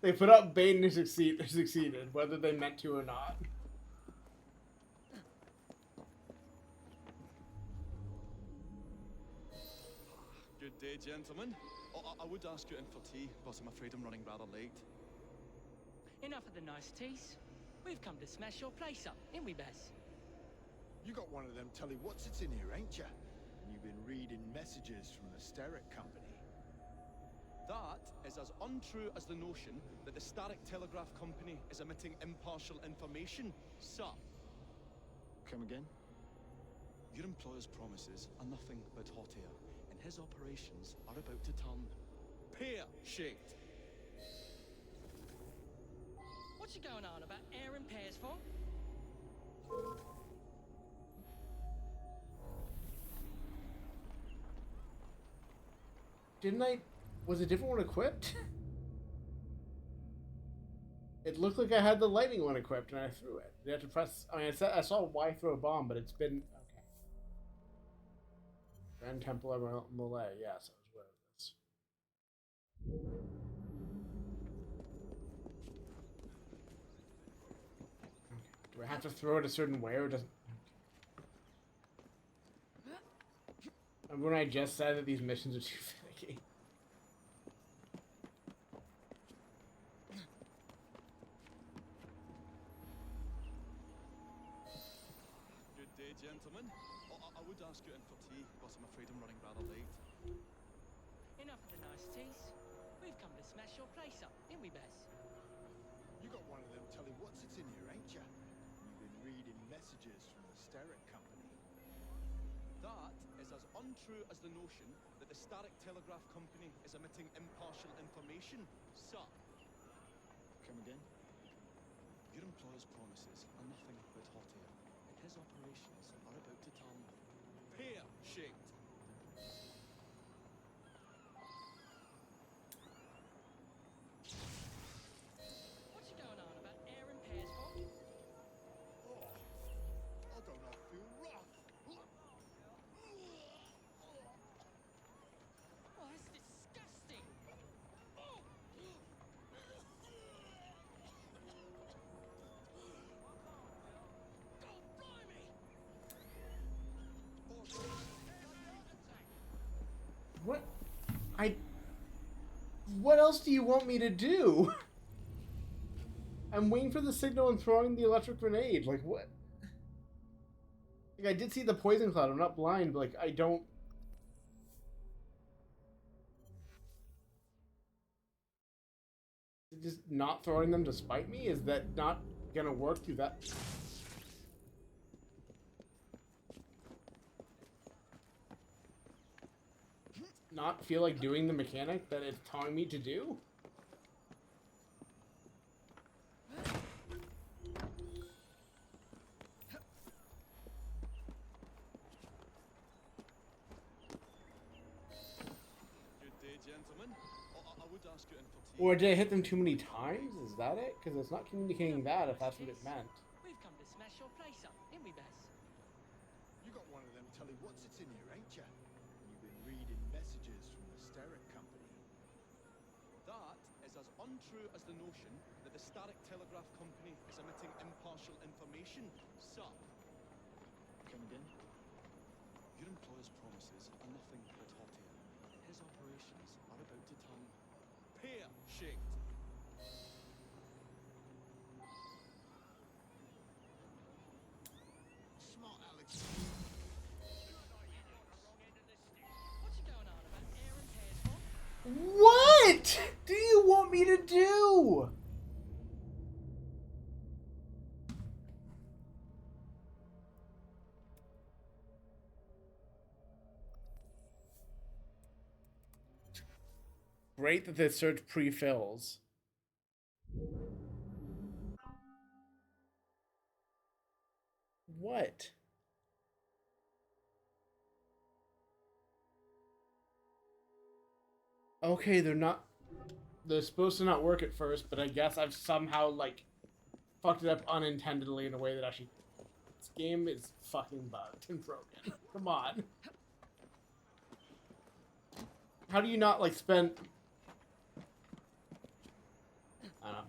They put up bait and they succeeded, whether they meant to or not. Good day, gentlemen. I would ask you in for tea, but I'm afraid I'm running rather late. Enough of the niceties. We've come to smash your place up, ain't we, Bess? You got one of them telly what's it's in here, ain't ya? And you've been reading messages from the Steric Company. That is as untrue as the notion that the Static Telegraph Company is emitting impartial information, sir. Come again? Your employer's promises are nothing but hot air, and his operations are about to turn pear-shaped. What's you going on about air and pears for? Didn't I... Was a different one equipped? It looked like I had the lightning one equipped and I threw it. You have to press... I mean, I saw Y throw a bomb, but it's been... Okay. Grand Templar Malay. Yes, I was aware of this. Okay. Do I have to throw it a certain way or doesn't... And when I just said that these missions are too finicky. Good day, gentlemen. I would ask you in for tea, but I'm afraid I'm running rather late. Enough of the niceties. We've come to smash your place up, ain't we, Bess? You got one of them telly what's it's in here, ain't ya? And you've been reading messages from the Steric Company. That is as untrue as the notion that the Static Telegraph Company is emitting impartial information, sir. Come again? Your employer's promises are nothing but hot air, and his operations are about to turn pear-shaped. What's you going on about air and pears for? I don't know, I feel rough. Oh, that's disgusting! Oh! God, blimey! What? What else do you want me to do? I'm waiting for the signal and throwing the electric grenade. Like, what? Like, I did see the poison cloud. I'm not blind, but, like, I don't... Just not throwing them to spite me? Is that not gonna work through that? Not feel like doing the mechanic that it's telling me to do? Good day, gentlemen. I would ask you in for tea. Or did I hit them too many times? Is that it? Because it's not communicating that if that's what it meant. We've come to smash your place up, ain't we, Bess? You got one of them telly what's it's in here, ain't ya? And you've been reading messages from the Steric Company. That is as untrue as the notion that the Static Telegraph Company is emitting impartial information, sir. Come again? Your employer's promises are nothing but hot air, and his operations are about to turn pear-shaped. Smart, Alex. What's you going on about air and pears for? What do you want me to do? Great that the search pre-fills. What? Okay, they're supposed to not work at first, but I guess I've somehow, like, fucked it up unintentionally in a way that actually... This game is fucking bugged and broken. Come on. How do you not, like, spend...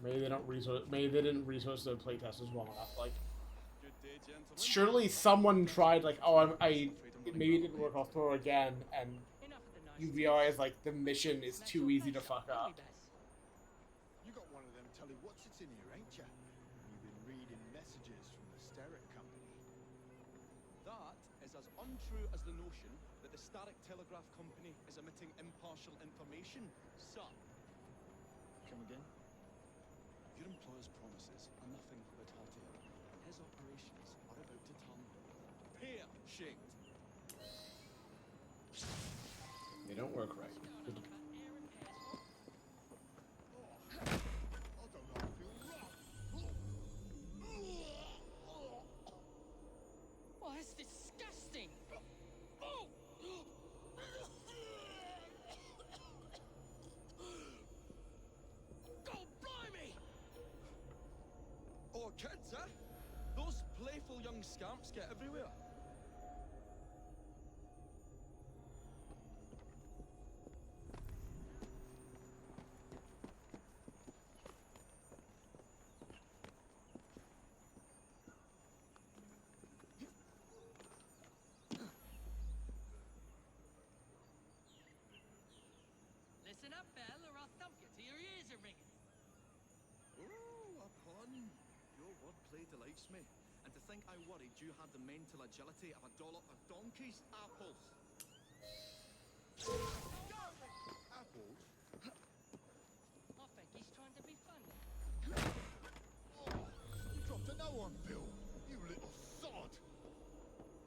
maybe they don't resource. Maybe they didn't resource the playtesters well enough. Like, surely someone tried. Like, oh, maybe it didn't work. I'll throw again, and you realize like the mission is too easy to fuck up. You got one of them telly what's it's in here, ain't ya? You've been reading messages from the Steric Company. That is as untrue as the notion that the Starrick Telegraph Company is emitting impartial information, sir. Come again? Your employer's promises are nothing but hot air, and his operations are about to turn pear-shaped. They don't work right. Oh, that's disgusting! Oh! God blimey! Oh, kids, eh? Those playful young scamps get everywhere. Listen up, Belle, or I'll thump you till your ears are ringing. Oh, a pun. Your wordplay delights me. And to think I worried you had the mental agility of a dollop of donkey's apples. Apples? I think he's trying to be funny. You dropped another one, Bill. You little sod.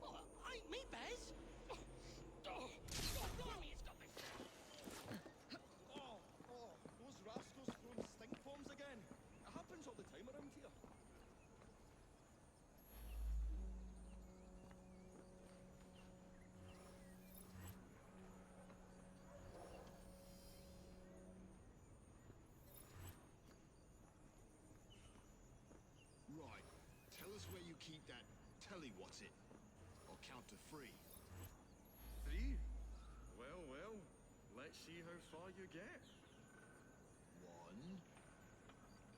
Oh, ain't me, Bez. Oh, God blimey, it's got me. Those rascals throwing stink bombs again. It happens all the time around here. Right. Tell us where you keep that telly what's it. I'll count to 3. 3? Well, well. Let's see how far you get. 1.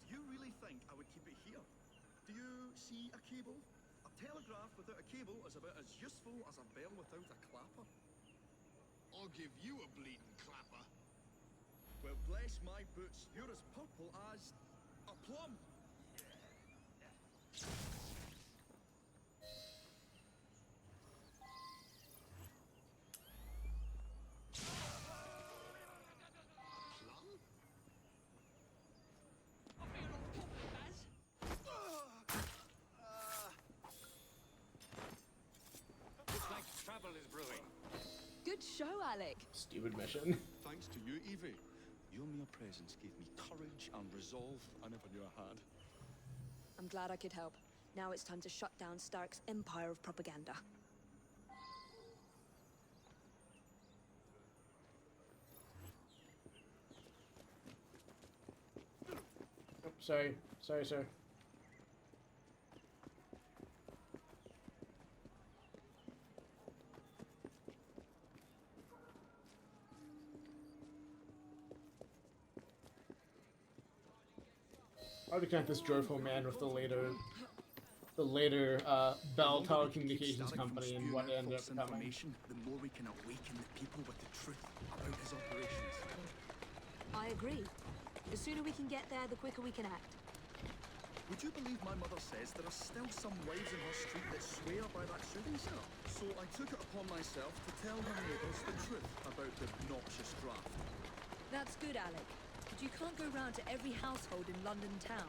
Do you really think I would keep it here? Do you see a cable? A telegraph without a cable is about as useful as a bell without a clapper. I'll give you a bleeding clapper. Well, bless my boots, you're as purple as a plum. Looks like trouble is brewing. Good show, Alec. Stupid mission. Thanks to you, Evie. Your mere presence gave me courage and resolve I never knew I had. I'm glad I could help. Now it's time to shut down Starrick's empire of propaganda. Oh, sorry, sir. How to connect this joyful man with the later Bell Telecommunications Company and what it ended up becoming. The more we can awaken the people with the truth about his operations. I agree. The sooner we can get there, the quicker we can act. Would you believe my mother says there are still some wives in her street that swear by that soothing syrup? So I took it upon myself to tell her neighbours the truth about the obnoxious draft. That's good, Alec. But you can't go round to every household in London town.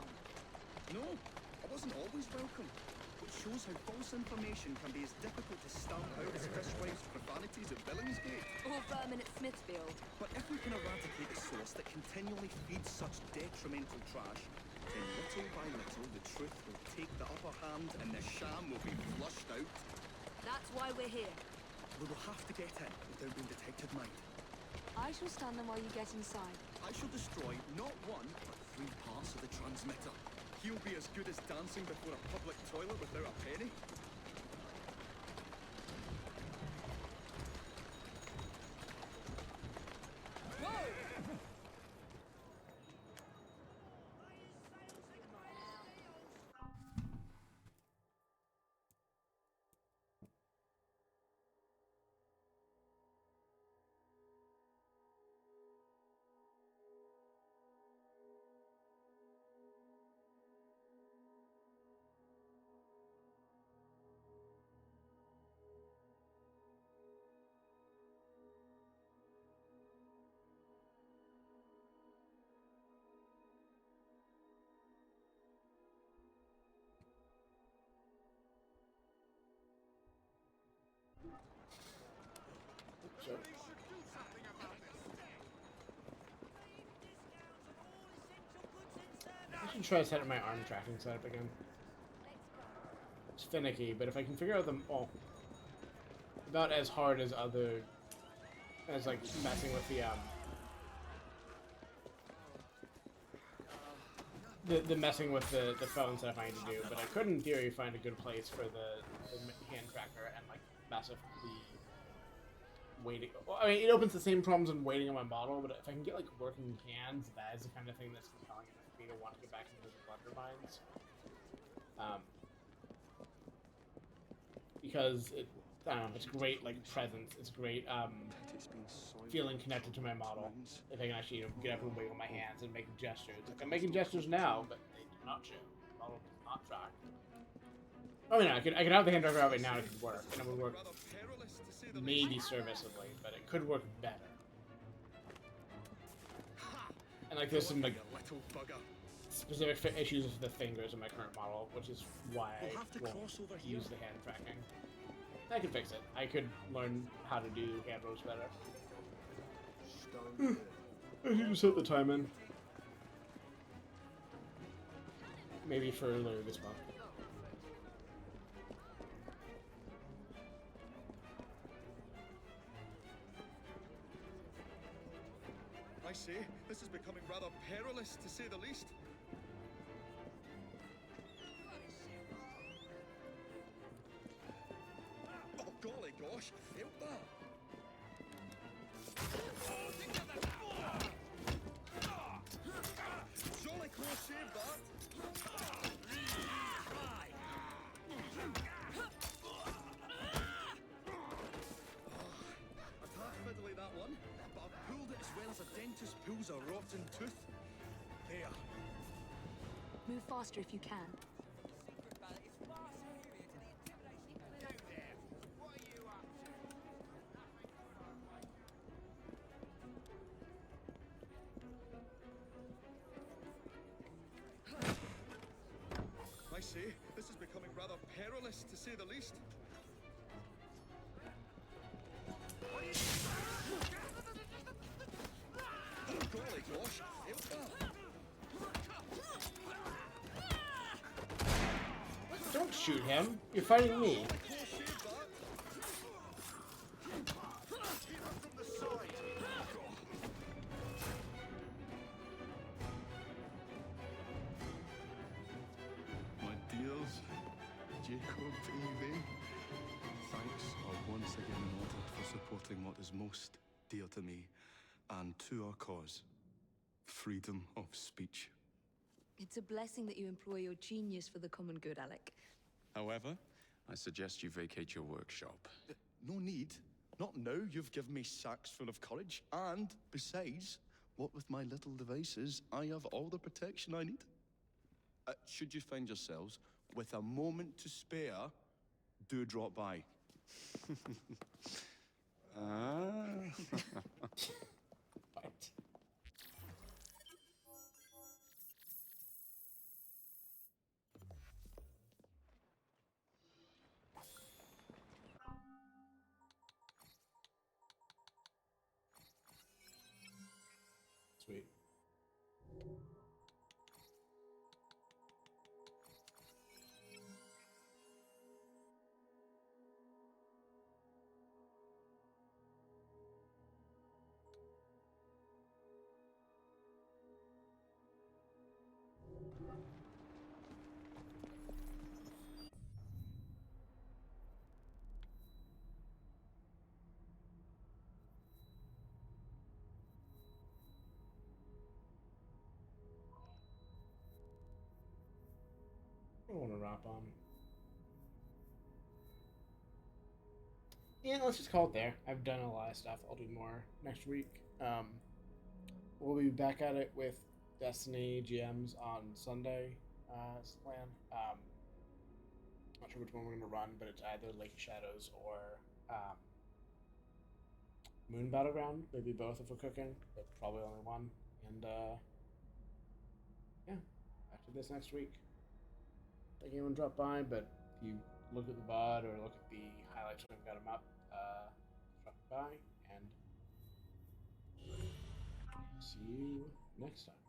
No, I wasn't always welcome. Which shows how false information can be as difficult to stamp out as fishwives' profanities at Billingsgate. Or vermin at Smithfield. But if we can eradicate the source that continually feeds such detrimental trash, then little by little the truth will take the upper hand and the sham will be flushed out. That's why we're here. We will have to get in without being detected, mate. I shall stand them while you get inside. I shall destroy not 1, but 3 parts of the transmitter. He'll be as good as dancing before a public toilet without a penny. Whoa! should try setting my arm tracking setup again. It's finicky, but if I can figure out about as hard as like messing with the messing with the phone setup I need to do, but I could in theory find a good place for the hand tracker and like mess with the waiting. Well, I mean, it opens the same problems in waiting on my model, but if I can get like working hands, that is the kind of thing that's compelling enough for me to want to get back into the Blender mines. Because I don't know, it's great like presence. It's great feeling connected to my model. If I can actually get up and wiggle my hands and make gestures. Like I'm making gestures now, but they do not show. The model does not track. Oh no, I could have the hand driver out right now and it could work, and it would work maybe serviceably, but it could work better. And like there's some like specific issues with the fingers in my current model, which is why I won't use the hand tracking. I could fix it. I could learn how to do hand rolls better. I should just set the time in. Maybe for later this month. I say, this is becoming rather perilous, to say the least. Oh, golly gosh, I felt that. Jolly close save, that. Attack fiddly, that one. But I've pulled it as well as a dentist pulls a rotten tooth. There. Move faster if you can. I say, this is becoming rather perilous, to say the least. Oh, golly gosh, I felt that. Don't shoot him. You're fighting me. My dears, Jacob, Evie, thanks are once again in order for supporting what is most dear to me and to our cause, freedom of speech. It's a blessing that you employ your genius for the common good, Alec. However, I suggest you vacate your workshop. No need. Not now you've given me sacks full of courage. And, besides, what with my little devices, I have all the protection I need. Should you find yourselves with a moment to spare, do drop by. What? Sweet. I want to wrap on. Yeah, let's just call it there. I've done a lot of stuff. I'll do more next week. We'll be back at it with Destiny GMs on Sunday. Is the plan. Not sure which one we're going to run, but it's either Lake of Shadows or Moon Battleground. Maybe both if we're cooking, but probably only one. And yeah, back to this next week. Thank you anyone dropped by, but if you look at the VOD or look at the highlights when I've got them up, drop by, and see you next time.